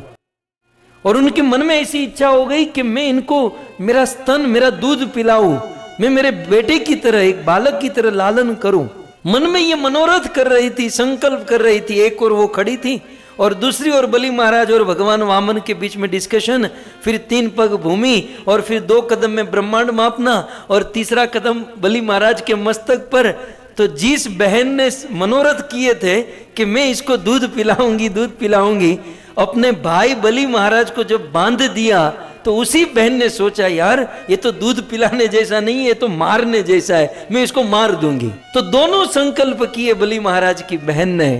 और उनके मन में ऐसी इच्छा हो गई कि मैं इनको मेरा स्तन, मेरा दूध पिलाऊं, मैं मेरे बेटे की तरह, एक बालक की तरह लालन करूं। मन में ये मनोरथ कर रही थी, संकल्प कर रही थी। एक और वो खड़ी थी, और दूसरी ओर बलि महाराज और भगवान वामन के बीच में डिस्कशन। फिर 3 पग भूमि, और फिर 2 कदम में ब्रह्मांड मापना, और तीसरा कदम बलि महाराज के मस्तक पर। तो जिस बहन ने मनोरथ किए थे कि मैं इसको दूध पिलाऊंगी, दूध पिलाऊंगी, अपने भाई बलि महाराज को जब बांध दिया, तो उसी बहन ने सोचा, यार ये तो दूध पिलाने जैसा नहीं है, ये तो मारने जैसा है, मैं इसको मार दूंगी। तो दोनों संकल्प किए बलि महाराज की बहन ने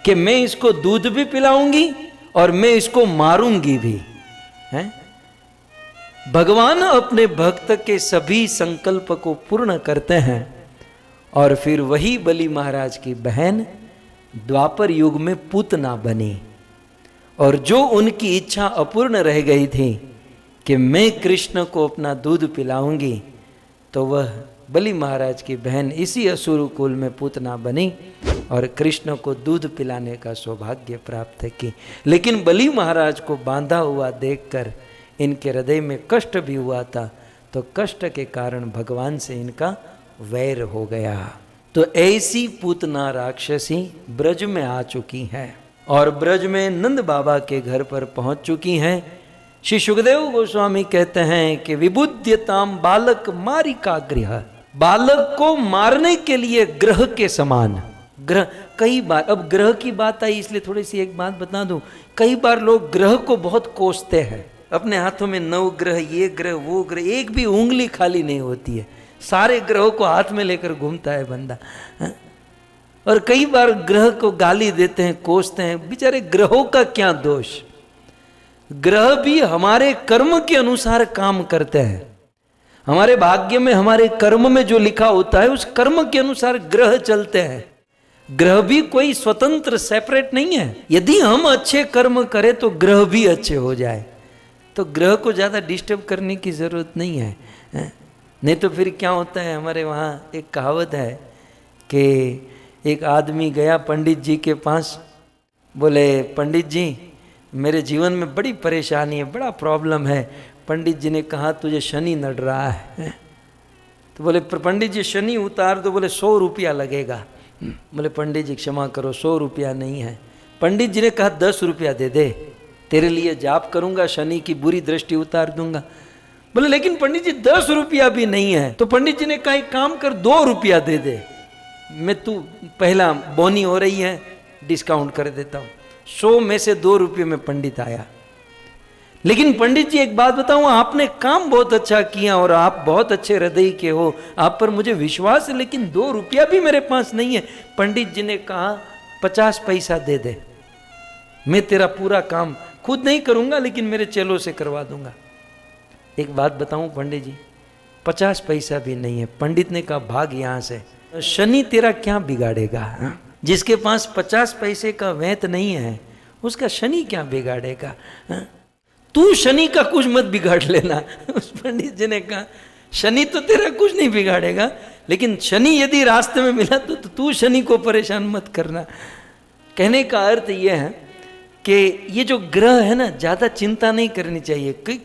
कि मैं इसको दूध भी पिलाऊंगी और मैं इसको मारूंगी भी। हैं? भगवान अपने भक्त के सभी संकल्प को पूर्ण करते हैं, और फिर वही बलि महाराज की बहन द्वापर युग में पूतना बनी और जो उनकी इच्छा अपूर्ण रह गई थी कि मैं कृष्ण को अपना दूध पिलाऊंगी, तो वह बलि महाराज की बहन इसी असुर कुल में पूतना बनी और कृष्ण को दूध पिलाने का सौभाग्य प्राप्त की। लेकिन बलि महाराज को बांधा हुआ देखकर इनके हृदय में कष्ट भी हुआ था, तो कष्ट के कारण भगवान से इनका वैर हो गया। तो ऐसी पूतना राक्षसी ब्रज में आ चुकी है और ब्रज में नंद बाबा के घर पर पहुंच चुकी हैं। श्री सुखदेव गोस्वामी कहते हैं कि विबुध्यताम बालक मारी का गृह, बालक को मारने के लिए ग्रह के समान। ग्रह कई बार, अब ग्रह की बात आई इसलिए थोड़ी सी एक बात बता दूं, कई बार लोग ग्रह को बहुत कोसते हैं, अपने हाथों में 9 ग्रह, ये ग्रह वो ग्रह, एक भी उंगली खाली नहीं होती है, सारे ग्रहों को हाथ में लेकर घूमता है बंदा। और कई बार ग्रह को गाली देते हैं, कोसते हैं। बेचारे ग्रहों का क्या दोष, ग्रह भी हमारे कर्म के अनुसार काम करते हैं। हमारे भाग्य में, हमारे कर्म में जो लिखा होता है उस कर्म के अनुसार ग्रह चलते हैं। ग्रह भी कोई स्वतंत्र सेपरेट नहीं है। यदि हम अच्छे कर्म करें तो ग्रह भी अच्छे हो जाए, तो ग्रह को ज़्यादा डिस्टर्ब करने की ज़रूरत नहीं है। नहीं तो फिर क्या होता है, हमारे वहाँ एक कहावत है कि एक आदमी गया पंडित जी के पास, बोले पंडित जी मेरे जीवन में बड़ी परेशानी है, बड़ा प्रॉब्लम है। पंडित जी ने कहा तुझे शनि नड़ रहा है। तो बोले पंडित जी शनि उतार दो। बोले 100 रुपया लगेगा। बोले पंडित जी क्षमा करो 100 रुपया नहीं है। पंडित जी ने कहा 10 रुपया दे दे, तेरे लिए जाप करूंगा, शनि की बुरी दृष्टि उतार दूंगा। बोले लेकिन पंडित जी 10 रुपया भी नहीं है। तो पंडित जी ने कहा एक काम कर 2 रुपया दे दे, मैं तू पहला बोनी हो रही है डिस्काउंट कर देता हूँ। 100 में से 2 रुपये में पंडित आया। लेकिन पंडित जी एक बात बताऊं, आपने काम बहुत अच्छा किया और आप बहुत अच्छे हृदय के हो, आप पर मुझे विश्वास है, लेकिन 2 रुपया भी मेरे पास नहीं है। पंडित जी ने कहा 50 पैसा दे दे, मैं तेरा पूरा काम खुद नहीं करूंगा लेकिन मेरे चेलों से करवा दूंगा। एक बात बताऊं पंडित जी, 50 पैसा भी नहीं है। पंडित ने कहा भाग यहां से, शनि तेरा क्या बिगाड़ेगा? जिसके पास 50 पैसे का वेत नहीं है उसका शनि क्या बिगाड़ेगा? तू शनि का कुछ मत बिगाड़ लेना। उस पंडित जी ने कहा शनि तो तेरा कुछ नहीं बिगाड़ेगा, लेकिन शनि यदि रास्ते में मिला तो तू शनि को परेशान मत करना। कहने का अर्थ यह है कि ये जो ग्रह है ना, ज़्यादा चिंता नहीं करनी चाहिए कि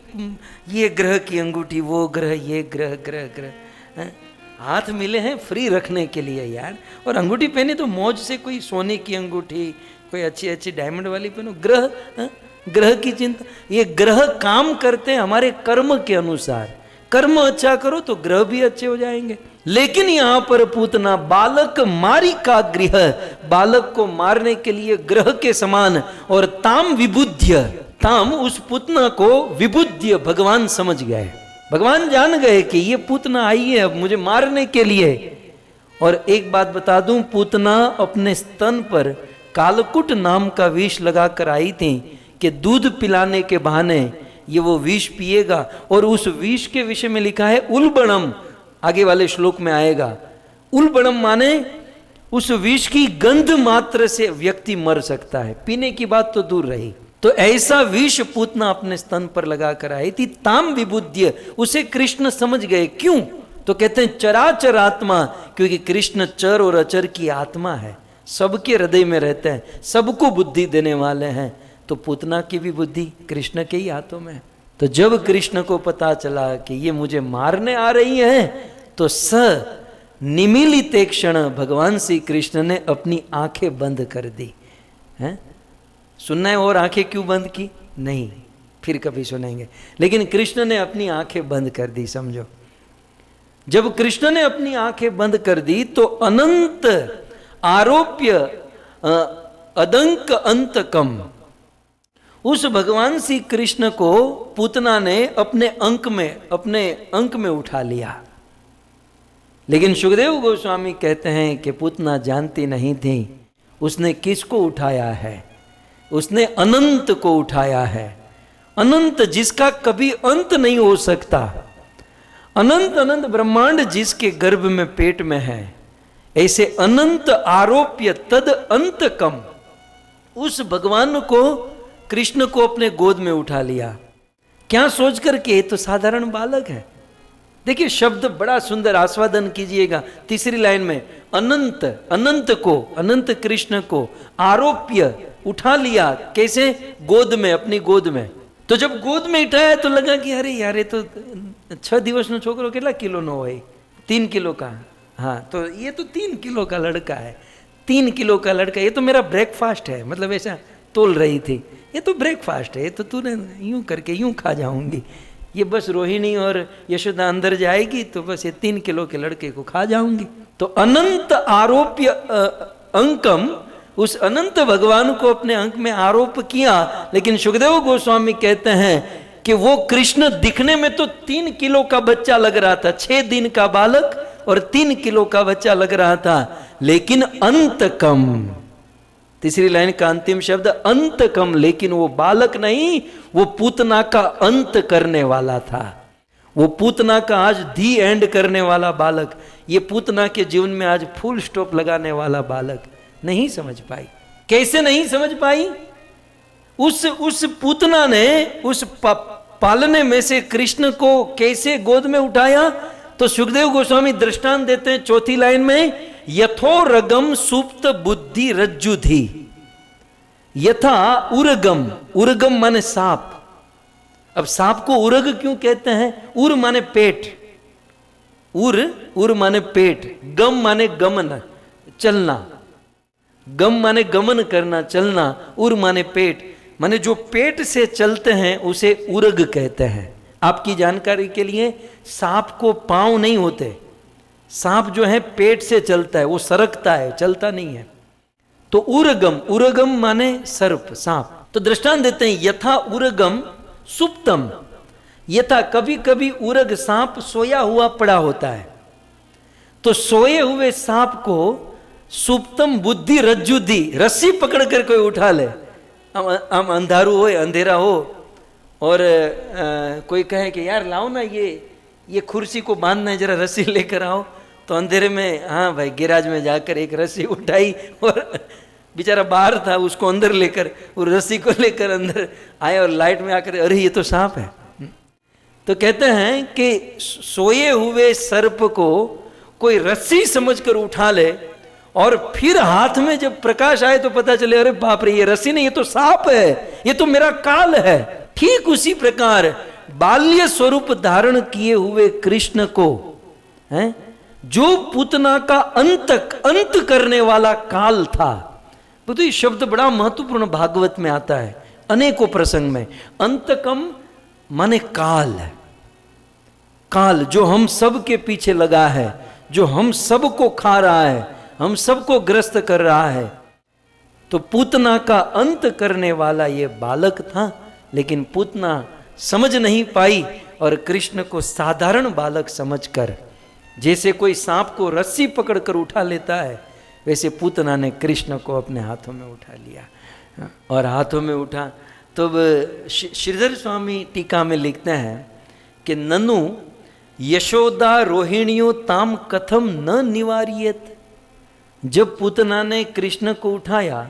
ये ग्रह की अंगूठी, वो ग्रह, ये ग्रह ग्रह ग्रह हाथ मिले हैं फ्री रखने के लिए यार। और अंगूठी पहने तो मौज से, कोई सोने की अंगूठी, कोई अच्छी अच्छी डायमंड वाली पहनो। ग्रह ग्रह की चिंता, ये ग्रह काम करते हैं हमारे कर्म के अनुसार। कर्म अच्छा करो तो ग्रह भी अच्छे हो जाएंगे। लेकिन यहां पर पूतना बालक मारी का गृह, बालक को मारने के लिए ग्रह के समान, और ताम विबुद्ध्य, ताम उस पूतना को विबुद्ध्य भगवान समझ गए। भगवान जान गए कि ये पूतना आई है अब मुझे मारने के लिए। और एक बात बता दूं, पूतना अपने स्तन पर कालकुट नाम का विष लगाकर आई थी कि दूध पिलाने के बहाने ये वो विष पिएगा। और उस विष के विषय में लिखा है उल्बणम, आगे वाले श्लोक में आएगा। उल्बणम माने उस विष की गंध मात्र से व्यक्ति मर सकता है, पीने की बात तो दूर रही। तो ऐसा विष पूतना अपने स्तन पर लगाकर आई थी। ताम विबुद्ध्य, उसे कृष्ण समझ गए। क्यों? तो कहते हैं चराचर आत्मा, क्योंकि कृष्ण चर और अचर की आत्मा है, सबके हृदय में रहते हैं, सबको बुद्धि देने वाले हैं। तो पूतना की भी बुद्धि कृष्ण के ही हाथों में। तो जब कृष्ण को पता चला कि ये मुझे मारने आ रही हैं, तो स निमीलित क्षण भगवान श्री कृष्ण ने अपनी आंखें बंद कर दी। हैं? सुनना है और आंखें क्यों बंद की? नहीं, फिर कभी सुनेंगे। लेकिन कृष्ण ने अपनी आंखें बंद कर दी, समझो। जब कृष्ण ने अपनी आंखें बंद कर दी तो अनंत आरोप्य अदंक अंतकम, उस भगवान श्री कृष्ण को पूतना ने अपने अंक में उठा लिया। लेकिन सुखदेव गोस्वामी कहते हैं कि पूतना जानती नहीं थी उसने किसको उठाया है। उसने अनंत को उठाया है। अनंत जिसका कभी अंत नहीं हो सकता, अनंत अनंत ब्रह्मांड जिसके गर्भ में पेट में है, ऐसे अनंत आरोप्य तद अंतकम, उस भगवान को, कृष्ण को अपने गोद में उठा लिया। क्या सोच करके? तो साधारण बालक है। देखिए शब्द बड़ा सुंदर, आस्वादन कीजिएगा। तीसरी लाइन में अनंत, अनंत को, अनंत कृष्ण को आरोप्य, उठा लिया। कैसे? गोद में, अपनी गोद में। तो जब गोद में उठाया तो लगा कि अरे यार ये तो 6 દિવસનો છોકરો કેટલા કિલોનો હોય? 3 किलो का। हाँ, तो ये तो 3 किलो का लड़का है। 3 किलो का लड़का, ये तो मेरा ब्रेकफास्ट है। मतलब ऐसा तोल रही थी, ये तो ब्रेकफास्ट है, ये तो तूने यूं करके यूं खा जाऊंगी। ये बस रोहिणी और यशोदा अंदर जाएगी तो बस ये 3 किलो के लड़के को खा जाऊंगी। तो अनंत आरोप्य अंकम, उस अनंत भगवान को अपने अंक में आरोप किया। लेकिन सुखदेव गोस्वामी कहते हैं कि वो कृष्ण दिखने में तो 3 किलो का बच्चा लग रहा था, 6 दिन का बालक और 3 किलो का बच्चा लग रहा था, लेकिन अंतकम, तीसरी लाइन का अंतिम शब्द अंतकम, लेकिन वो बालक नहीं, वो पूतना का अंत करने वाला था। वो पूतना का आज दी एंड करने वाला बालक, ये पूतना के जीवन में आज फुल स्टॉप लगाने वाला बालक। नहीं समझ पाई। कैसे नहीं समझ पाई? उस पूतना ने उस पालने में से कृष्ण को कैसे गोद में उठाया? तो सुखदेव गोस्वामी दृष्टांत देते हैं 4थी लाइन में, यथोरगम सुप्त बुद्धि रज्जुधि। यथा उरगम, उरगम माने सांप। अब सांप को उरग क्यों कहते हैं? उर माने पेट, उर माने पेट, गम माने गमन, चलना। गम माने गमन करना, चलना। उर माने पेट, माने जो पेट से चलते हैं उसे उरग कहते हैं। आपकी जानकारी के लिए, सांप को पांव नहीं होते। सांप जो है पेट से चलता है, वो सरकता है, चलता नहीं है। तो उरगम, उरगम माने सर्प, सांप। तो दृष्टांत देते हैं, यथा उरगम सुप्तम। यथा, कभी कभी उरग सांप सोया हुआ पड़ा होता है, तो सोए हुए सांप को सुप्तम बुद्धि रज्जुधि, रस्सी पकड़ कर कोई उठा ले। हम अंधारू हो, अंधेरा हो, और कोई कहे कि यार लाओ ना ये कुर्सी को बांधना है, जरा रस्सी लेकर आओ। तो अंधेरे में, हाँ भाई, गैराज में जाकर एक रस्सी उठाई और बेचारा बाहर था, उसको अंदर लेकर, वो रस्सी को लेकर अंदर आए और लाइट में आकर, अरे ये तो सांप है। तो कहते हैं कि सोए हुए सर्प को कोई रस्सी समझकर उठा ले और फिर हाथ में जब प्रकाश आए तो पता चले, अरे बाप रे, ये रस्सी नहीं, ये तो सांप है, ये तो मेरा काल है। ठीक उसी प्रकार बाल्य स्वरूप धारण किए हुए कृष्ण को, हैं, जो पूतना का अंत करने वाला काल था। तो ये शब्द बड़ा महत्वपूर्ण भागवत में आता है, अनेकों प्रसंग में। अंतकम माने काल, काल जो हम सब के पीछे लगा है, जो हम सबको खा रहा है, हम सबको ग्रस्त कर रहा है। तो पूतना का अंत करने वाला ये बालक था, लेकिन पूतना समझ नहीं पाई और कृष्ण को साधारण बालक समझकर, जैसे कोई सांप को रस्सी पकड़कर उठा लेता है, वैसे पूतना ने कृष्ण को अपने हाथों में उठा लिया। और हाथों में उठा तो श्रीधर स्वामी टीका में लिखते हैं कि ननु यशोदा रोहिणियों ताम कथम न निवारियत। जब पूतना ने कृष्ण को उठाया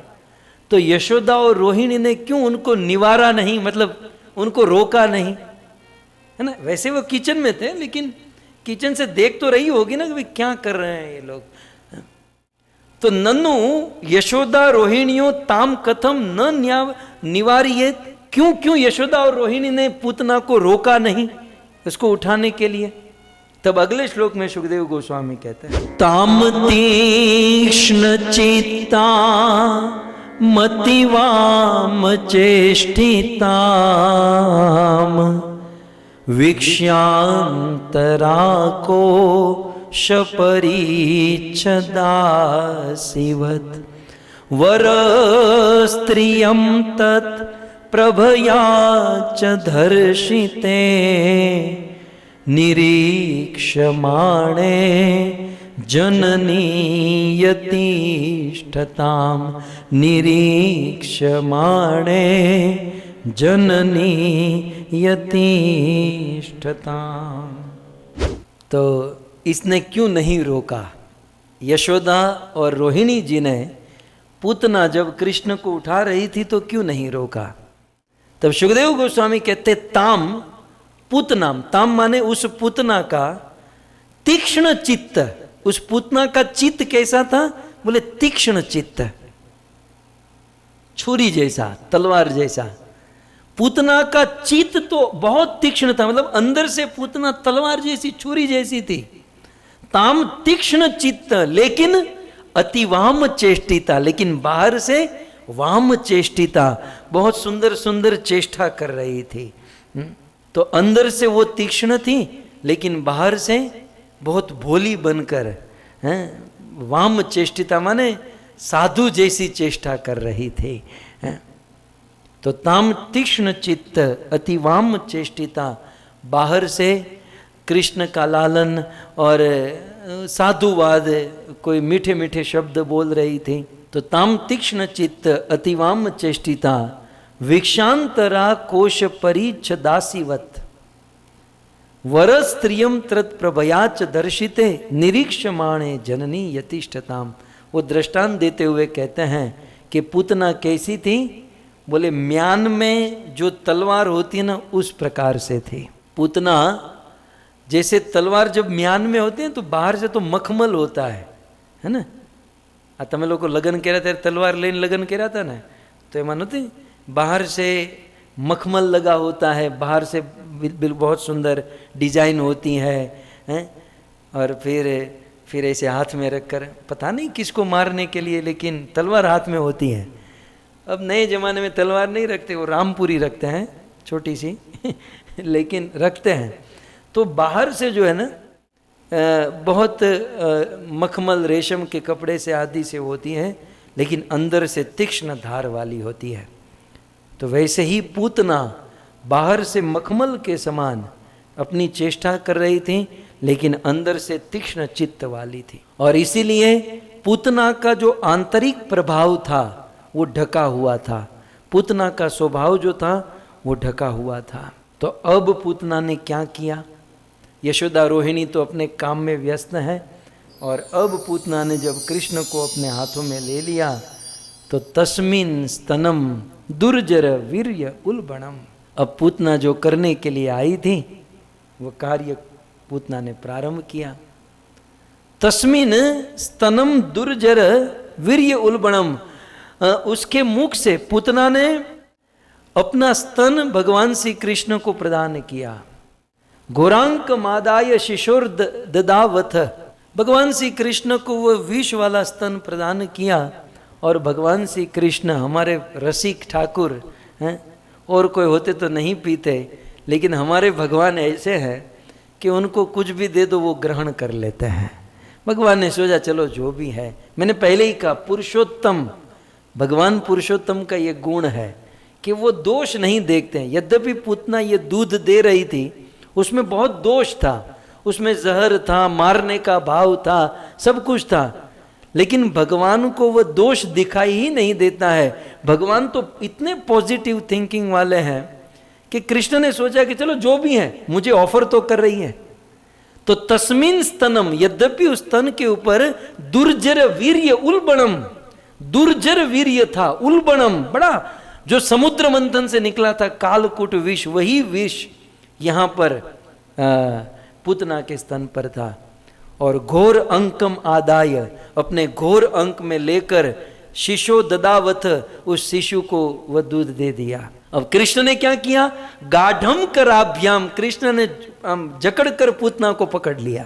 तो यशोदा और रोहिणी ने क्यों उनको निवारा नहीं, मतलब उनको रोका नहीं, है ना। वैसे वो किचन में थे, लेकिन किचन से देख तो रही होगी ना कि भाई क्या कर रहे हैं ये लोग। तो नन्नु यशोदा रोहिणियों ताम कथम न निवारियत, क्यों यशोदा और रोहिणी ने पूतना को रोका नहीं उसको उठाने के लिए। तब अगले श्लोक में सुखदेव गोस्वामी कहते हैं, ताम तीक्ष्ण चित्ता मतिवाम चेष्टिताम वीक्ष्यांतरा को शपरीच्छदासिवत वर स्त्रियं तत् प्रभया च धर्षिते निरीक्षमाणे जननी यतिष्ठताम निरीक्षमाणे जननी यतिष्ठताम। तो इसने क्यों नहीं रोका, यशोदा और रोहिणी जी ने पूतना जब कृष्ण को उठा रही थी तो क्यों नहीं रोका? तब सुखदेव गोस्वामी कहते ताम पूतनाम, ताम माने उस पूतना का तीक्ष्ण चित्त, उस पूतना का चित्त कैसा था? बोले तीक्ष्ण चित्त, छुरी जैसा, तलवार जैसा। पूतना का चित्त तो बहुत तीक्ष्ण था, मतलब अंदर से पूतना तलवार जैसी, छुरी जैसी थी। ताम तीक्ष्ण चित्त लेकिन अति वाम चेष्टिता, लेकिन बाहर से वाम चेष्टिता, बहुत सुंदर सुंदर चेष्टा कर रही थी। तो अंदर से वो तीक्ष्ण थी लेकिन बाहर से बहुत भोली बनकर, वाम चेष्टिता माने साधु जैसी चेष्टा कर रही थी। तो ताम तीक्ष्ण चित्त अति वाम चेष्टिता, बाहर से कृष्ण का लालन और साधुवाद, कोई मीठे मीठे शब्द बोल रही थी। तो ताम तीक्ष्ण चित्त अतिवाम चेष्टिता वीक्षांतरा कोश परीच्छ दासीवत वरस्त्रियम त्रत प्रभयाच दर्शिते निरीक्षमाणे जननी यतिष्ठताम। वो दृष्टांत देते हुए कहते हैं कि पूतना कैसी थी? बोले म्यान में जो तलवार होती है ना, उस प्रकार से थी पूतना। जैसे तलवार जब म्यान में होती है तो बाहर से तो मखमल होता है ना। તમે લોકો લગ્ન કર્યા ત્યારે तलवार लेने लगन કર્યા था ना, तो एम होती बाहर से मखमल लगा होता है, बाहर से बहुत सुंदर डिजाइन होती है, और फिर ऐसे हाथ में रखकर, पता नहीं किसको मारने के लिए, लेकिन तलवार हाथ में होती है। अब नए जमाने में तलवार नहीं रखते, वो रामपुरी रखते हैं छोटी सी लेकिन रखते हैं। तो बाहर से जो है ना बहुत मखमल रेशम के कपड़े से आदि से होती है, लेकिन अंदर से तीक्ष्ण धार वाली होती है। तो वैसे ही पूतना बाहर से मखमल के समान अपनी चेष्टा कर रही थी, लेकिन अंदर से तीक्ष्ण चित्त वाली थी। और इसीलिए पूतना का जो आंतरिक प्रभाव था वो ढका हुआ था, पूतना का स्वभाव जो था वो ढका हुआ था। तो अब पूतना ने क्या किया? यशोदा रोहिणी तो अपने काम में व्यस्त है, और अब पूतना ने जब कृष्ण को अपने हाथों में ले लिया तो तस्मिन स्तनम दुर्जर वीर्य उल्बणम। अब पूतना जो करने के लिए आई थी वो कार्य पूतना ने प्रारंभ किया। तस्मिन स्तनम दुर्जर वीर्य उल्बणम, उसके मुख से पूतना ने अपना स्तन भगवान श्री कृष्ण को प्रदान किया। घोरांक मादाय शिशोर ददावथ, भगवान श्री कृष्ण को वो विष वाला स्तन प्रदान किया। और भगवान श्री कृष्ण हमारे रसिक ठाकुर हैं, और कोई होते तो नहीं पीते, लेकिन हमारे भगवान ऐसे हैं कि उनको कुछ भी दे दो वो ग्रहण कर लेते हैं। भगवान ने सोचा चलो जो भी है, मैंने पहले ही कहा पुरुषोत्तम, भगवान पुरुषोत्तम का ये गुण है कि वो दोष नहीं देखते हैं। यद्यपि पूतना ये दूध दे रही थी, उसमें बहुत दोष था, उसमें जहर था, मारने का भाव था, सब कुछ था, लेकिन भगवान को वो दोष दिखाई ही नहीं देता है। भगवान तो इतने पॉजिटिव थिंकिंग वाले हैं कि कृष्ण ने सोचा कि चलो जो भी है, मुझे ऑफर तो कर रही है। तो तस्मिन स्तनम, यद्यपि उस स्तन के ऊपर दुर्जर वीर्य उल्बणम, दुर्जर वीर्य था, उल्बणम बड़ा, जो समुद्र मंथन से निकला था कालकूट विष, वही विष यहाँ पर पूतना के स्तन पर था। और घोर अंकम आदाय, अपने घोर अंक में लेकर शिशो ददावथ, उस शिशु को वह दूध दे दिया। अब कृष्ण ने क्या किया? गाढ़म कराभ्याम, कृष्ण ने जकड़ कर पूतना को पकड़ लिया,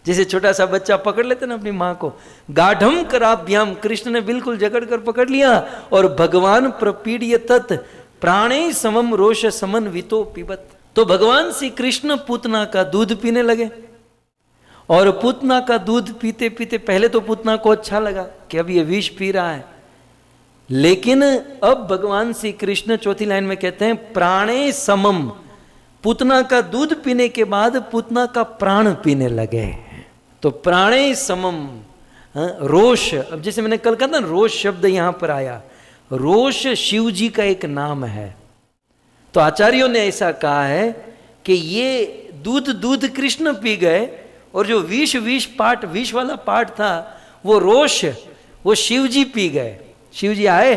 जैसे छोटा सा बच्चा पकड़ लेते ना अपनी माँ को। गाढ़म कराभ्याम, कृष्ण ने बिल्कुल जकड़ कर पकड़ लिया। और भगवान प्रपीड्य तत् प्राणे समम रोष समन वितो पिबत, तो भगवान श्री कृष्ण पूतना का दूध पीने लगे। और पूतना का दूध पीते पीते, पहले तो पूतना को अच्छा लगा कि अब ये विष पी रहा है, लेकिन अब भगवान श्री कृष्ण चौथी लाइन में कहते हैं प्राणे समम, पूतना का दूध पीने के बाद पूतना का प्राण पीने लगे। तो प्राणे समम, रोष, अब जैसे मैंने कल कहा था रोष शब्द यहां पर आया, रोष शिव जी का एक नाम है। तो आचार्यों ने ऐसा कहा है कि ये दूध कृष्ण पी गए, और जो विष वाला पार्ट था वो रोष वो शिव जी पी गए। शिव जी आए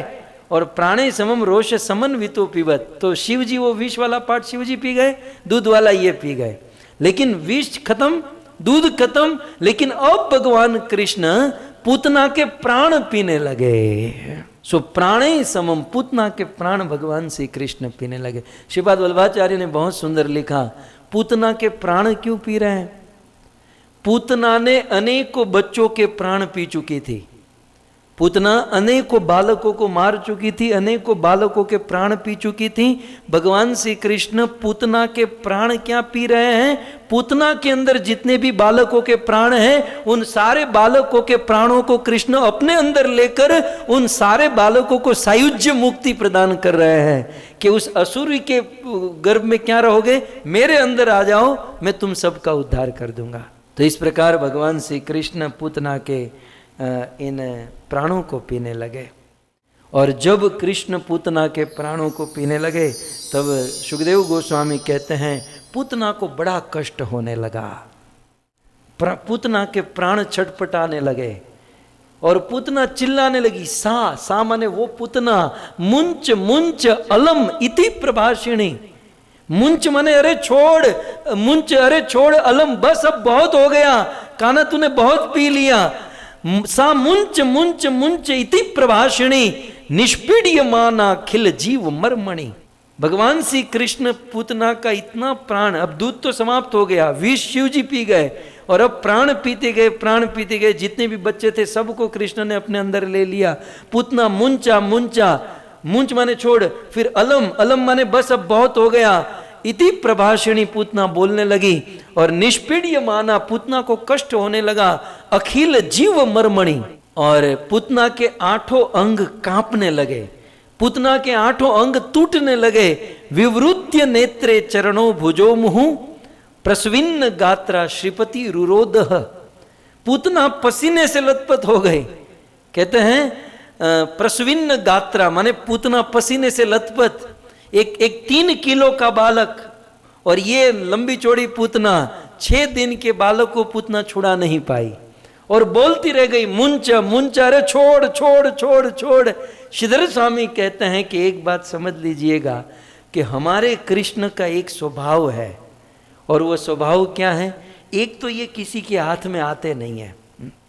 और प्राणे समम रोष समन्वितो पीबत, तो शिव जी वो विष वाला पाठ शिव जी पी गए, दूध वाला ये पी गए। लेकिन विष खत्म, दूध खत्म, लेकिन अब भगवान कृष्ण पूतना के प्राण पीने लगे। सो प्राणे समम, पूतना के प्राण भगवान श्री कृष्ण पीने लगे। श्रीपाद वल्लभाचार्य ने बहुत सुंदर लिखा, पूतना के प्राण क्यों पी रहे हैं? पूतना ने अनेकों बच्चों के प्राण पी चुकी थी। पूतना अनेकों बालकों को मार चुकी थी, अनेकों बालकों के प्राण पी चुकी थी। भगवान श्री कृष्ण पूतना के प्राण क्या पी रहे हैं? पूतना के अंदर जितने भी बालकों के प्राण हैं, उन सारे बालकों के प्राणों को कृष्ण अपने अंदर लेकर उन सारे बालकों को सायुज्य मुक्ति प्रदान कर रहे हैं कि उस असुर के गर्भ में क्या रहोगे, मेरे अंदर आ जाओ, मैं तुम सबका उद्धार कर दूंगा। तो इस प्रकार भगवान श्री कृष्ण पूतना के इन प्राणों को पीने लगे। और जब कृष्ण पूतना के प्राणों को पीने लगे तब सुखदेव गोस्वामी कहते हैं पूतना को बड़ा कष्ट होने लगा। पूतना के प्राण छटपटाने लगे और पूतना चिल्लाने लगी, सा माने वो पूतना, मुंच मुंच अलम इति प्रभाषिणी। मुंच माने अरे छोड़, मुंच अरे छोड़, अलम बस अब बहुत हो गया, कान्हा तूने बहुत पी लिया। सा मुंच मुंच मुंच इति प्रभाषिणी निष्पीड्यमाना खिल जीव मर्मणि। भगवान श्री कृष्ण पूतना का इतना प्राण, अब दूध तो समाप्त हो गया, विष शिव जी पी गए और अब प्राण पीते गए, प्राण पीते गए। जितने भी बच्चे थे सबको कृष्ण ने अपने अंदर ले लिया। पूतना मुंचा मुंचा, मुंच माने छोड़, फिर अलम, अलम माने बस अब बहुत हो गया। इति प्रभाषिणी, पूतना बोलने लगी और निष्पीड्य माना, पूतना को कष्ट होने लगा। अखिल जीव मर्मणि, और पूतना के 8 अंग कांपने लगे, पूतना के 8 अंग टूटने लगे। विवृत्य नेत्रे चरणों भुजो मुहु प्रस्विन्न गात्रा श्रीपति रुरोदह। पूतना पसीने से लथपथ हो गए। कहते हैं प्रस्विन्न गात्रा माने पूतना पसीने से लथपथ। एक 3 किलो का बालक और ये लंबी चौड़ी पूतना, 6 दिन के बालक को पूतना छुड़ा नहीं पाई और बोलती रह गई, मुंचा मुंचा, अरे छोड़ छोड़ छोड़ छोड़। श्रीधर स्वामी कहते हैं कि एक बात समझ लीजिएगा कि हमारे कृष्ण का एक स्वभाव है, और वो स्वभाव क्या है? एक तो ये किसी के हाथ में आते नहीं है।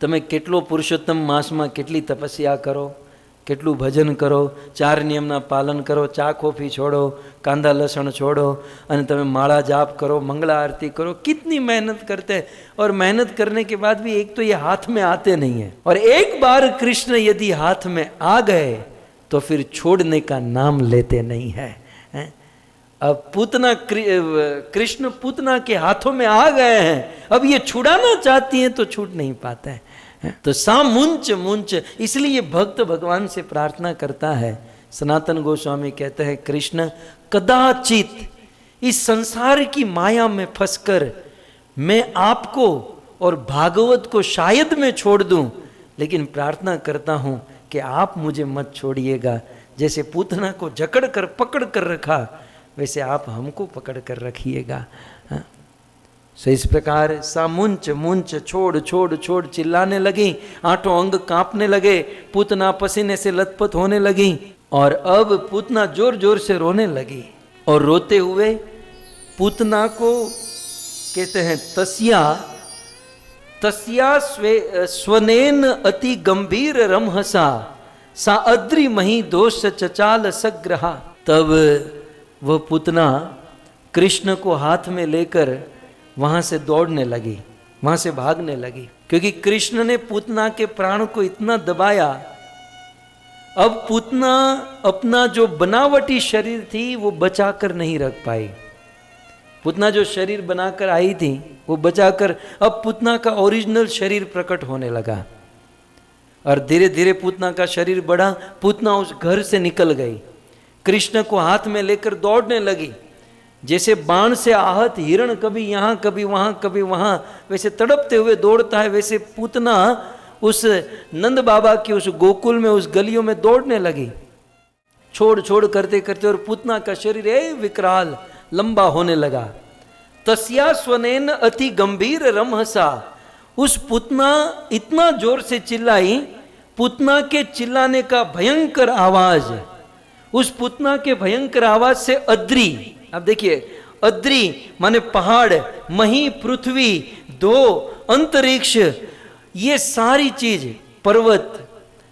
તમે કેટલો પુરુષોત્તમ માસમાં કેટલી તપસ્યા કરો, કેટલું ભજન કરો, 4 નિયમના પાલન કરો, ચા કોફી છોડો, કાંદા લસણ છોડો, અને તમે માળા જાપ करो, मंगला आरती करो, कितनी मेहनत करते हैं। और मेहनत करने के बाद भी एक तो ये हाथ में आते नहीं है, और एक बार कृष्ण यदि हाथ में आ गए तो फिर छोड़ने का नाम लेते नहीं है। अब पूतना, कृष्ण पूतना के हाथों में आ गए हैं, अब ये छुड़ाना चाहती हैं तो छूट नहीं पाता है। तो सा मुंच मुंच, इसलिए भक्त भगवान से प्रार्थना करता है। सनातन गोस्वामी कहते हैं, कृष्ण कदाचित इस संसार की माया में फंसकर मैं आपको और भागवत को शायद मैं छोड़ दूं, लेकिन प्रार्थना करता हूं कि आप मुझे मत छोड़िएगा। जैसे पूतना को जकड़ कर पकड़ कर रखा, वैसे आप हमको पकड़ कर रखिएगा। सो इस प्रकार सा मुंच मुंच, छोड़ छोड़ छोड़ चिल्लाने लगी, 8 अंग कांपने लगे, पूतना पसीने से लथपथ होने लगी, और अब पूतना जोर जोर से रोने लगी। और रोते हुए पूतना को कहते हैं तस्या तस्या स्वनेन अति गंभीर रमहसा सा अद्रि मही दोष चचाल सग्रहा। तब वह पूतना कृष्ण को हाथ में लेकर वहां से दौड़ने लगी, वहां से भागने लगी, क्योंकि कृष्ण ने पूतना के प्राण को इतना दबाया। अब पूतना अपना जो बनावटी शरीर थी वो बचाकर नहीं रख पाई। पूतना जो शरीर बनाकर आई थी वो बचाकर, अब पूतना का ओरिजिनल शरीर प्रकट होने लगा, और धीरे धीरे पूतना का शरीर बढ़ा। पूतना उस घर से निकल गई, कृष्ण को हाथ में लेकर दौड़ने लगी। जैसे बाण से आहत हिरण कभी यहाँ कभी वहाँ कभी वहाँ वैसे तड़पते हुए दौड़ता है, वैसे पूतना उस नंद बाबा की उस गोकुल में, उस गलियों में दौड़ने लगी, छोड़ छोड़ करते करते, और पूतना का शरीर विकराल लंबा होने लगा। तस्या स्वनेन अति गंभीर रमहसा, उस पुतना इतना जोर से चिल्लाई, पुतना के चिल्लाने का भयंकर आवाज, उस पुतना के भयंकर आवाज से अद्री, अब देखिए अद्री माने पहाड़, मही पृथ्वी, दो अंतरिक्ष, ये सारी चीज, पर्वत,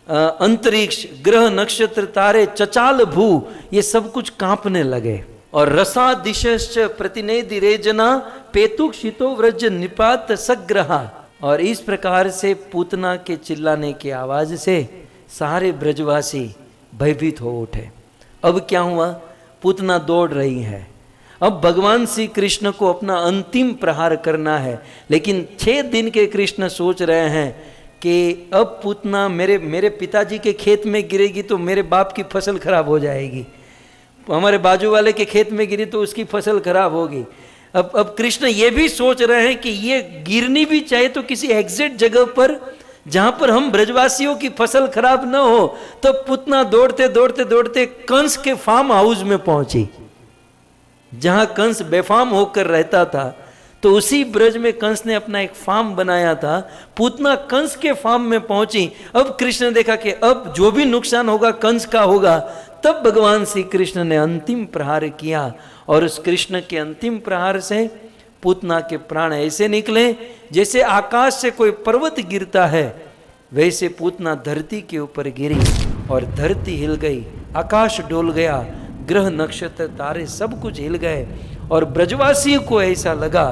अंतरिक्ष, ग्रह, नक्षत्र, तारे, चचाल भू, ये सब कुछ कांपने लगे। और रसा दिशश्च प्रतिनेदिरेजना पेतुक्षितो व्रज निपात सग्रहा, और इस प्रकार से पूतना के चिल्लाने की आवाज से सारे ब्रजवासी भयभीत हो उठे। अब क्या हुआ, पूतना दौड़ रही है, अब भगवान श्री कृष्ण को अपना अंतिम प्रहार करना है, लेकिन 6 दिन के कृष्ण सोच रहे हैं कि अब पूतना मेरे पिताजी के खेत में गिरेगी तो मेरे बाप की फसल खराब हो जाएगी, हमारे बाजू वाले के खेत में गिरी तो उसकी फसल खराब होगी। अब कृष्ण ये भी सोच रहे हैं कि ये गिरनी भी चाहिए तो किसी एग्जैक्ट जगह पर जहां पर हम ब्रजवासियों की फसल खराब न हो। तो पूतना दौड़ते दौड़ते दौड़ते कंस के फार्म हाउस में पहुंची, जहां कंस बेफाम होकर रहता था। तो उसी ब्रज में कंस ने अपना एक फार्म बनाया था। पूतना कंस के फार्म में पहुंची। अब कृष्ण ने देखा कि अब जो भी नुकसान होगा कंस का होगा। तब भगवान श्री कृष्ण ने अंतिम प्रहार किया, और उस कृष्ण के अंतिम प्रहार से पूतना के प्राण ऐसे निकले जैसे आकाश से कोई पर्वत गिरता है, वैसे पूतना धरती के ऊपर गिरी और धरती हिल गई, आकाश डोल गया, ग्रह नक्षत्र तारे सब कुछ हिल गए। और ब्रजवासियों को ऐसा लगा,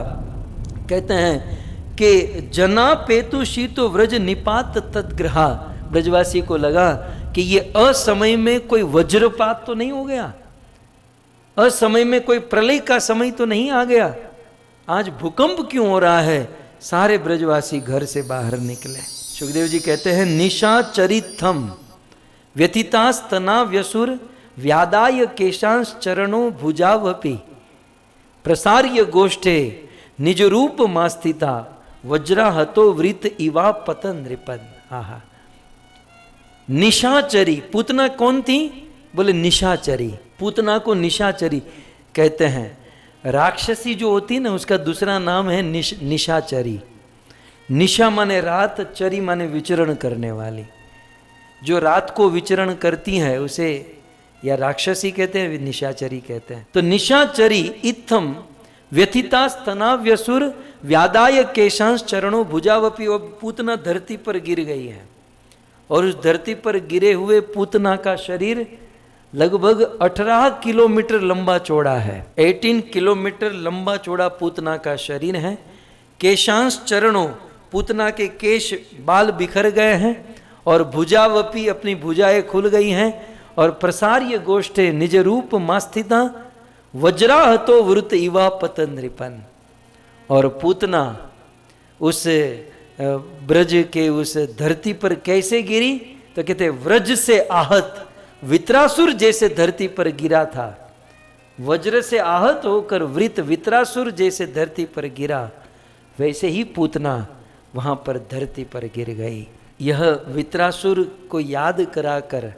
कहते हैं कि जना पेतु शीतो व्रज निपात तद्ग्रहा, ब्रजवासी को लगा कि ये असमय में कोई वज्रपात तो नहीं हो गया, असमय में कोई प्रलय का समय तो नहीं आ गया, आज भूकंप क्यों हो रहा है। सारे ब्रजवासी घर से बाहर निकले। सुखदेव जी कहते हैं निशाचरितम व्यथितास्तना व्यसुर व्यादाय केशांश चरणों भुजावपि प्रसार्य गोष्ठे निज रूप मास्थिता वज्राहतो वृत इवा पतन नृपन। आहा, निशाचरी, पूतना कौन थी, बोले निशाचरी। पूतना को निशाचरी कहते हैं। राक्षसी जो होती ना उसका दूसरा नाम है निशाचरी। निशा माने रात, चरी माने विचरण करने वाली। जो रात को विचरण करती है उसे या राक्षसी कहते हैं, निशाचरी कहते हैं। तो निशाचरी इत्थम व्यथिता स्तनाव्यसुर व्यादाय केशांश चरणों भुजावपी। और पूतना धरती पर गिर गई है, और उस धरती पर गिरे हुए पूतना का शरीर लगभग 18 किलोमीटर लंबा चौड़ा है। 18 किलोमीटर लंबा चौड़ा पूतना का शरीर है। केशांश चरणों, पूतना के केश बाल बिखर गए हैं, और भुजावपी, अपनी भुजाएं खुल गई हैं। और प्रसार्य गोष्ठे निज रूप मास्थिता वज्राहतो वृत इवा पतन नृपन। और पूतना उस ब्रज के उस धरती पर कैसे गिरी, तो कहते व्रज से आहत, वित्रासुर जैसे धरती पर गिरा था। वज्र से आहत होकर वृत वित्रासुर जैसे धरती पर गिरा, वैसे ही पूतना वहां पर धरती पर गिर गई। यह वित्रासुर को याद कराकर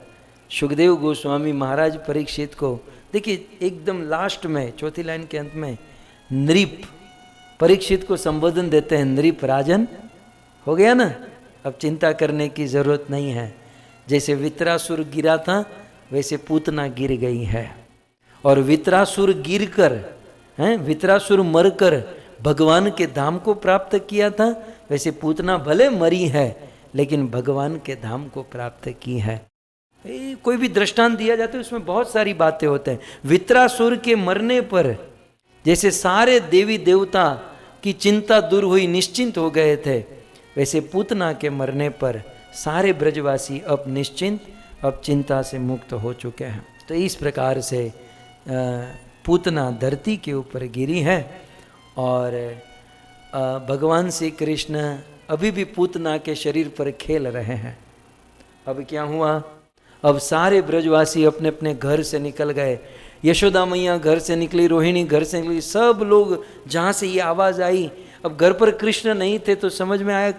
सुखदेव गोस्वामी महाराज परीक्षित को, देखिए एकदम लास्ट में चौथी लाइन के अंत में नृप, परीक्षित को संबोधन देते हैं, नृप राजन, हो गया ना, अब चिंता करने की जरूरत नहीं है। जैसे वित्रासुर गिरा था वैसे पूतना गिर गई है। और वित्रासुर गिरकर, वित्रासुर मरकर भगवान के धाम को प्राप्त किया था, वैसे पूतना भले मरी है लेकिन भगवान के धाम को प्राप्त की है। कोई भी दृष्टांत दिया जाता है उसमें बहुत सारी बातें होते हैं। वित्रासुर के मरने पर जैसे सारे देवी देवता की चिंता दूर हुई, निश्चिंत हो गए थे, वैसे पूतना के मरने पर सारे ब्रजवासी अब निश्चिंत, अब चिंता से मुक्त हो चुके हैं। तो इस प्रकार से पूतना धरती के ऊपर गिरी है। और भगवान श्री कृष्ण अभी भी पूतना के शरीर पर खेल रहे हैं। अब क्या हुआ, अब सारे ब्रजवासी अपने अपने घर से निकल गए। यशोदा मैया घर से निकली, रोहिणी घर से निकली, सब लोग जहाँ से ये आवाज़ आई, अब घर पर कृष्ण नहीं थे तो समझ में आया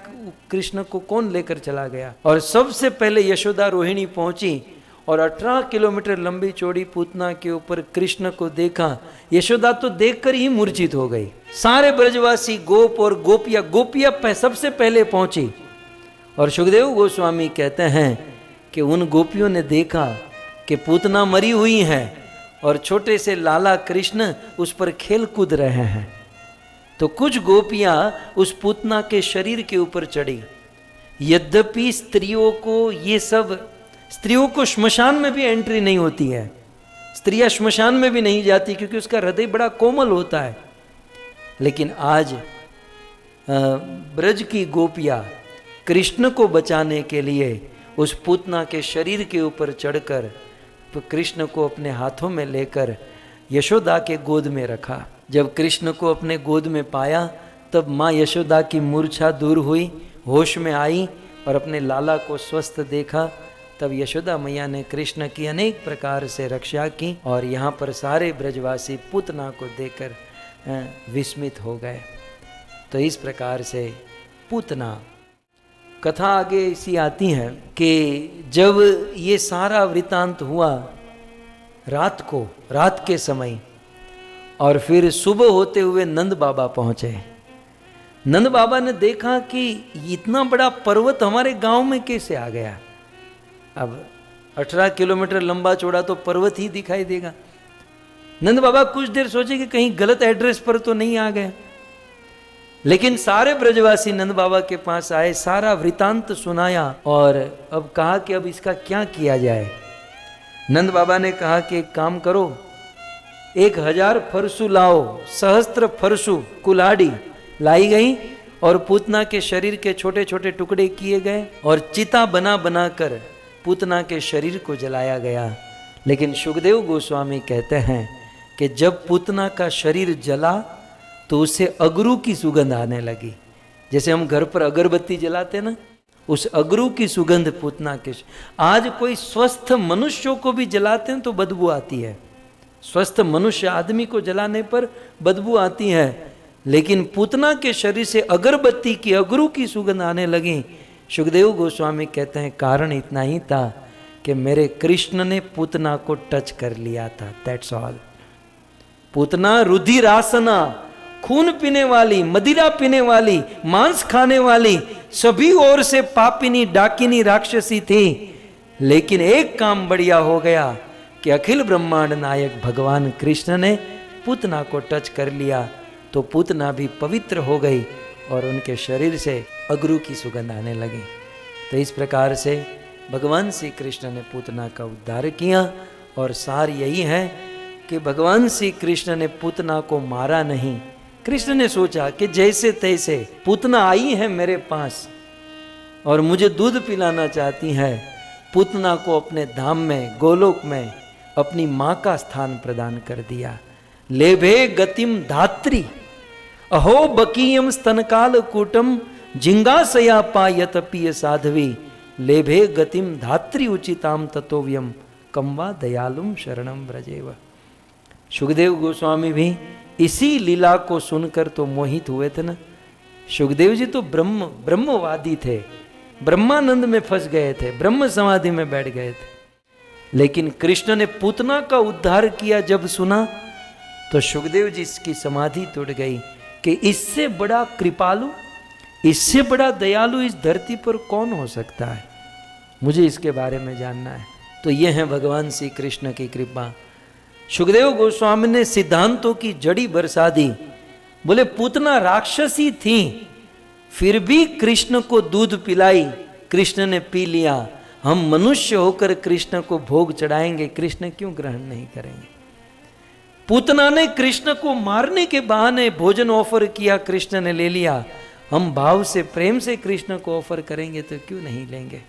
कृष्ण को कौन लेकर चला गया। और सबसे पहले यशोदा रोहिणी पहुंची और 18 किलोमीटर लंबी चौड़ी पूतना के ऊपर कृष्ण को देखा। यशोदा तो देखकर ही मूर्छित हो गई। सारे ब्रजवासी गोप और गोपियां सबसे पहले पहुंची। और सुखदेव गोस्वामी कहते हैं कि उन गोपियों ने देखा कि पूतना मरी हुई है और छोटे से लाला कृष्ण उस पर खेल कूद रहे हैं। तो कुछ गोपियां उस पूतना के शरीर के ऊपर चढ़ी। यद्यपि स्त्रियों को श्मशान में भी एंट्री नहीं होती है, स्त्रियां श्मशान में भी नहीं जाती क्योंकि उसका हृदय बड़ा कोमल होता है। लेकिन आज ब्रज की गोपियां कृष्ण को बचाने के लिए उस पूतना के शरीर के ऊपर चढ़कर कृष्ण को अपने हाथों में लेकर यशोदा के गोद में रखा। जब कृष्ण को अपने गोद में पाया तब माँ यशोदा की मूर्छा दूर हुई, होश में आई और अपने लाला को स्वस्थ देखा। तब यशोदा मैया ने कृष्ण की अनेक प्रकार से रक्षा की और यहाँ पर सारे ब्रजवासी पूतना को देखकर विस्मित हो गए। तो इस प्रकार से पूतना कथा आगे ऐसी आती है कि जब ये सारा वृतांत हुआ रात के समय, और फिर सुबह होते हुए नंद बाबा पहुंचे। नंद बाबा ने देखा कि इतना बड़ा पर्वत हमारे गांव में कैसे आ गया। अब 18 किलोमीटर लंबा चौड़ा तो पर्वत ही दिखाई देगा। नंद बाबा कुछ देर सोचे कि कहीं गलत एड्रेस पर तो नहीं आ गए, लेकिन सारे ब्रजवासी नंद बाबा के पास आए, सारा वृतांत सुनाया और अब कहा कि अब इसका क्या किया जाए। नंद बाबा ने कहा कि एक काम करो, 1000 फरसू लाओ। सहस्त्र फरसू कुल्हाड़ी लाई गई और पूतना के शरीर के छोटे छोटे टुकड़े किए गए और चिता बना बना कर पूतना के शरीर को जलाया गया। लेकिन सुखदेव गोस्वामी कहते हैं कि जब पूतना का शरीर जला तो उससे अगरू की सुगंध आने लगी। जैसे हम घर पर अगरबत्ती जलाते ना, उस अगरू की सुगंध पूतना के। आज कोई स्वस्थ मनुष्यों को भी जलाते हैं तो बदबू आती है, स्वस्थ मनुष्य आदमी को जलाने पर बदबू आती है, लेकिन पूतना के शरीर से अगरबत्ती की अगरू की सुगंध आने लगी। सुखदेव गोस्वामी कहते हैं कारण इतना ही था कि मेरे कृष्ण ने पूतना को टच कर लिया था, दैट्स ऑल। पूतना रुधिरासना, खून पीने वाली, मदिरा पीने वाली, मांस खाने वाली, सभी ओर से पापिनी डाकिनी राक्षसी थी। लेकिन एक काम बढ़िया हो गया कि अखिल ब्रह्मांड नायक भगवान कृष्ण ने पूतना को टच कर लिया तो पूतना भी पवित्र हो गई और उनके शरीर से अगरू की सुगंध आने लगी। तो इस प्रकार से भगवान श्री कृष्ण ने पूतना का उद्धार किया। और सार यही है कि भगवान श्री कृष्ण ने पूतना को मारा नहीं। कृष्ण ने सोचा कि जैसे तैसे पूतना आई है मेरे पास और मुझे दूध पिलाना चाहती है, पूतना को अपने धाम में गोलोक में अपनी माँ का स्थान प्रदान कर दिया। लेभे गतिम धात्री अहो बकीयम स्तनकाल कूटम जिंगासया पायत पिय साध्वी लेभे गतिम धात्री उचिताम ततोव्यम कम्वा दयालुम शरणम ब्रजेव। सुखदेव गोस्वामी भी इसी लीला को सुनकर तो मोहित हुए थे ना। सुखदेव जी तो ब्रह्मवादी थे, ब्रह्मानंद में फंस गए थे, ब्रह्म समाधि में बैठ गए थे। लेकिन कृष्ण ने पूतना का उद्धार किया जब सुना तो सुखदेव जी की समाधि टूट गई कि इससे बड़ा कृपालु, इससे बड़ा दयालु इस धरती पर कौन हो सकता है, मुझे इसके बारे में जानना है। तो ये है भगवान श्री कृष्ण की कृपा। सुखदेव गोस्वामी ने सिद्धांतों की जड़ी बरसा दी। बोले पूतना राक्षसी थी फिर भी कृष्ण को दूध पिलाई, कृष्ण ने पी लिया। हम मनुष्य होकर कृष्ण को भोग चढ़ाएंगे, कृष्ण क्यों ग्रहण नहीं करेंगे। पूतना ने कृष्ण को मारने के बहाने भोजन ऑफर किया, कृष्ण ने ले लिया। हम भाव से प्रेम से कृष्ण को ऑफर करेंगे तो क्यों नहीं लेंगे।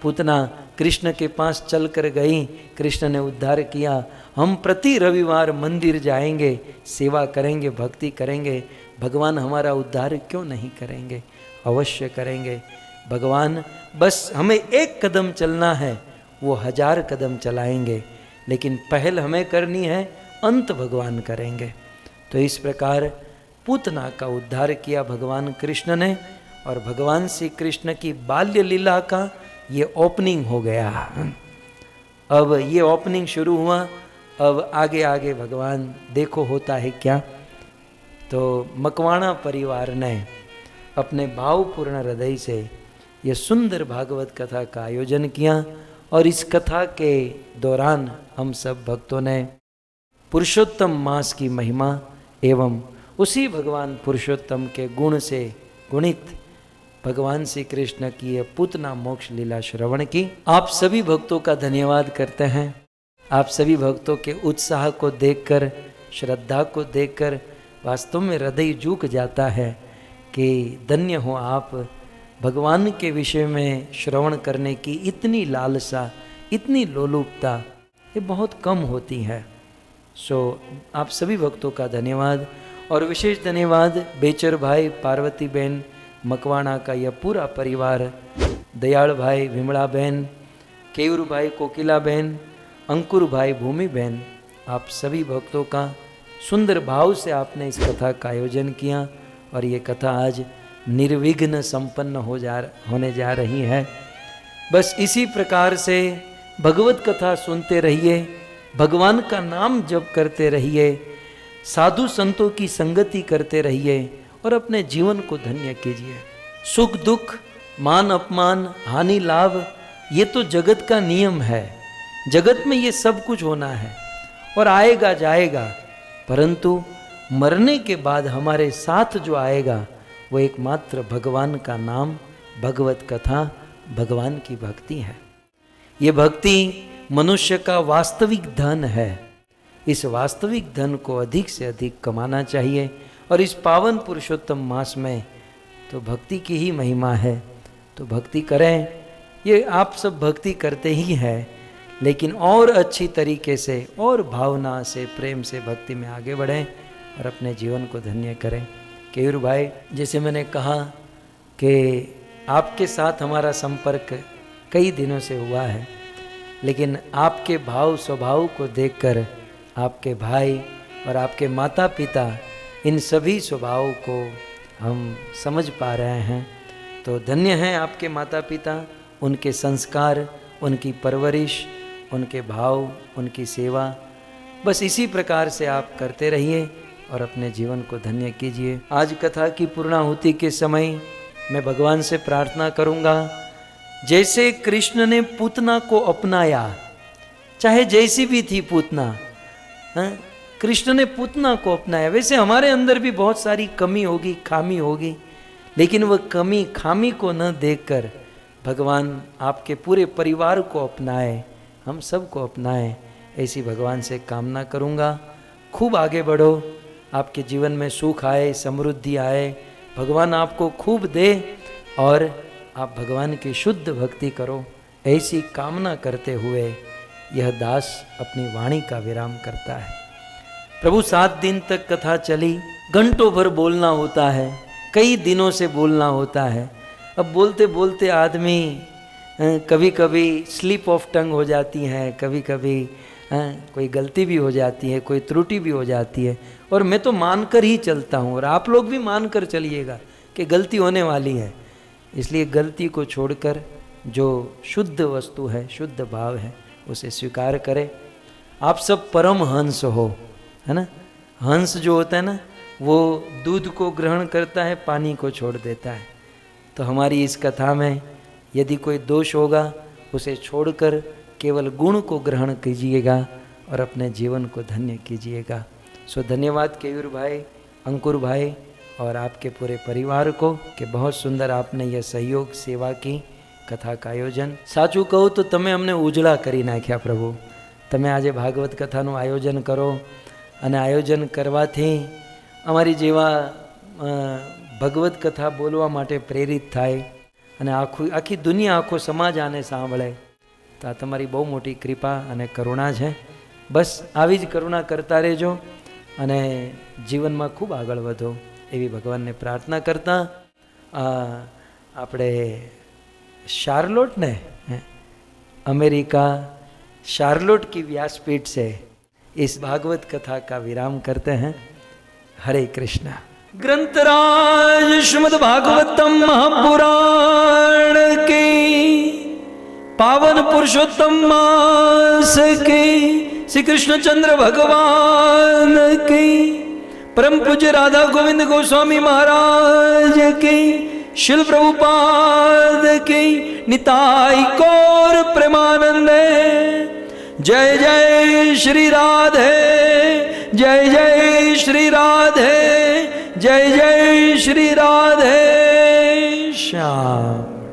पूतना कृष्ण के पास चल कर गई, कृष्ण ने उद्धार किया। हम प्रति रविवार मंदिर जाएंगे, सेवा करेंगे, भक्ति करेंगे, भगवान हमारा उद्धार क्यों नहीं करेंगे, अवश्य करेंगे। भगवान बस हमें एक कदम चलना है, वो 1000 कदम चलाएंगे, लेकिन पहल हमें करनी है, अंत भगवान करेंगे। तो इस प्रकार पूतना का उद्धार किया भगवान कृष्ण ने और भगवान श्री कृष्ण की बाल्य लीला का ये ओपनिंग हो गया। अब ये ओपनिंग शुरू हुआ, अब आगे आगे भगवान देखो होता है क्या। तो मकवाणा परिवार ने अपने भावपूर्ण हृदय से यह सुंदर भागवत कथा का आयोजन किया और इस कथा के दौरान हम सब भक्तों ने पुरुषोत्तम मास की महिमा एवं उसी भगवान पुरुषोत्तम के गुण से गुणित भगवान श्री कृष्ण की यह पूतना मोक्ष लीला श्रवण की। आप सभी भक्तों का धन्यवाद करते हैं। आप सभी भक्तों के उत्साह को देखकर, श्रद्धा को देखकर वास्तव में हृदय झुक जाता है कि धन्य हो आप। भगवान के विषय में श्रवण करने की इतनी लालसा, इतनी लोलुपता ये बहुत कम होती है। आप सभी भक्तों का धन्यवाद और विशेष धन्यवाद बेचर भाई, पार्वती बहन, मकवाणा का यह पूरा परिवार, दयाल भाई, विमला बहन, केयूर भाई, कोकिला बहन, अंकुर भाई, भूमि बहन, आप सभी भक्तों का सुंदर भाव से आपने इस कथा का आयोजन किया और ये कथा आज निर्विघ्न संपन्न होने जा रही है। बस इसी प्रकार से भगवत कथा सुनते रहिए, भगवान का नाम जप करते रहिए, साधु संतों की संगति करते रहिए और अपने जीवन को धन्य कीजिए। सुख दुख, मान अपमान, हानि लाभ, ये तो जगत का नियम है। जगत में ये सब कुछ होना है और आएगा जाएगा, परंतु मरने के बाद हमारे साथ जो आएगा वो एकमात्र भगवान का नाम, भगवत कथा, भगवान की भक्ति है। ये भक्ति मनुष्य का वास्तविक धन है। इस वास्तविक धन को अधिक से अधिक कमाना चाहिए और इस पावन पुरुषोत्तम मास में तो भक्ति की ही महिमा है। तो भक्ति करें, ये आप सब भक्ति करते ही हैं, लेकिन और अच्छी तरीके से और भावना से, प्रेम से भक्ति में आगे बढ़ें और अपने जीवन को धन्य करें। केयूर भाई, जैसे मैंने कहा कि आपके साथ हमारा संपर्क कई दिनों से हुआ है, लेकिन आपके भाव स्वभाव को देखकर आपके भाई और आपके माता पिता, इन सभी स्वभाव को हम समझ पा रहे हैं। तो धन्य हैं आपके माता पिता, उनके संस्कार, उनकी परवरिश, उनके भाव, उनकी सेवा। बस इसी प्रकार से आप करते रहिए और अपने जीवन को धन्य कीजिए। आज कथा की पूर्णाहुति के समय मैं भगवान से प्रार्थना करूंगा, जैसे कृष्ण ने पूतना को अपनाया, चाहे जैसी भी थी पूतना, कृष्ण ने पूतना को अपनाया। वैसे हमारे अंदर भी बहुत सारी कमी होगी, खामी होगी, लेकिन वह कमी खामी को न देखकर भगवान आपके पूरे परिवार को अपनाए, हम सबको अपनाए, ऐसी भगवान से कामना करूंगा। खूब आगे बढ़ो, आपके जीवन में सुख आए, समृद्धि आए, भगवान आपको खूब दे और आप भगवान की शुद्ध भक्ति करो, ऐसी कामना करते हुए यह दास अपनी वाणी का विराम करता है। प्रभु 7 दिन तक कथा चली, घंटों भर बोलना होता है, कई दिनों से बोलना होता है। अब बोलते बोलते आदमी कभी कभी स्लिप ऑफ टंग हो जाती है, कभी कभी कोई गलती भी हो जाती है, कोई त्रुटि भी हो जाती है, और मैं तो मानकर ही चलता हूँ और आप लोग भी मानकर चलिएगा कि गलती होने वाली है। इसलिए गलती को छोड़कर जो शुद्ध वस्तु है, शुद्ध भाव है, उसे स्वीकार करें। आप सब परम हंस हो, है ना। हंस जो होता है ना, वो दूध को ग्रहण करता है, पानी को छोड़ देता है। तो हमारी इस कथा में यदि कोई दोष होगा उसे छोड़कर केवल गुण को ग्रहण कीजिएगा और अपने जीवन को धन्य कीजिएगा। सो धन्यवाद केयूर भाई, अंकुर भाई और आपके पूरे परिवार को कि बहुत सुंदर आपने यह सहयोग सेवा की, कथा का आयोजन। साचું કહું તો તમે અમને ઉજળા કરી નાખ્યા પ્રભુ। તમે આજે ભાગવત કથાનું આયોજન કરો અને આયોજન કરવાથી અમારી જેવા ભગવત કથા બોલવા માટે પ્રેરિત થાય અને આખી દુનિયા, આખો સમાજ આને સાંભળે, તો આ તમારી બહુ મોટી કૃપા અને કરુણા છે। બસ આવી જ કરુણા કરતા રહેજો અને જીવનમાં ખૂબ આગળ વધો એવી ભગવાનને પ્રાર્થના કરતા આપણે शार्लोट ने अमेरिका शार्लोट की व्यासपीठ से इस भागवत कथा का विराम करते हैं। हरे कृष्णा। ग्रंथराज श्रीमद् भागवतम महापुराण की पावन पुरुषोत्तम मास की श्री कृष्णचंद्र भगवान की, परम पूज्य राधा गोविंद गोस्वामी महाराज की, शिल प्रभुपाद की, निताई कौर प्रेमानंदे। जय जय श्री राधे, जय जय श्री राधे, जय जय श्री राधे श्याम।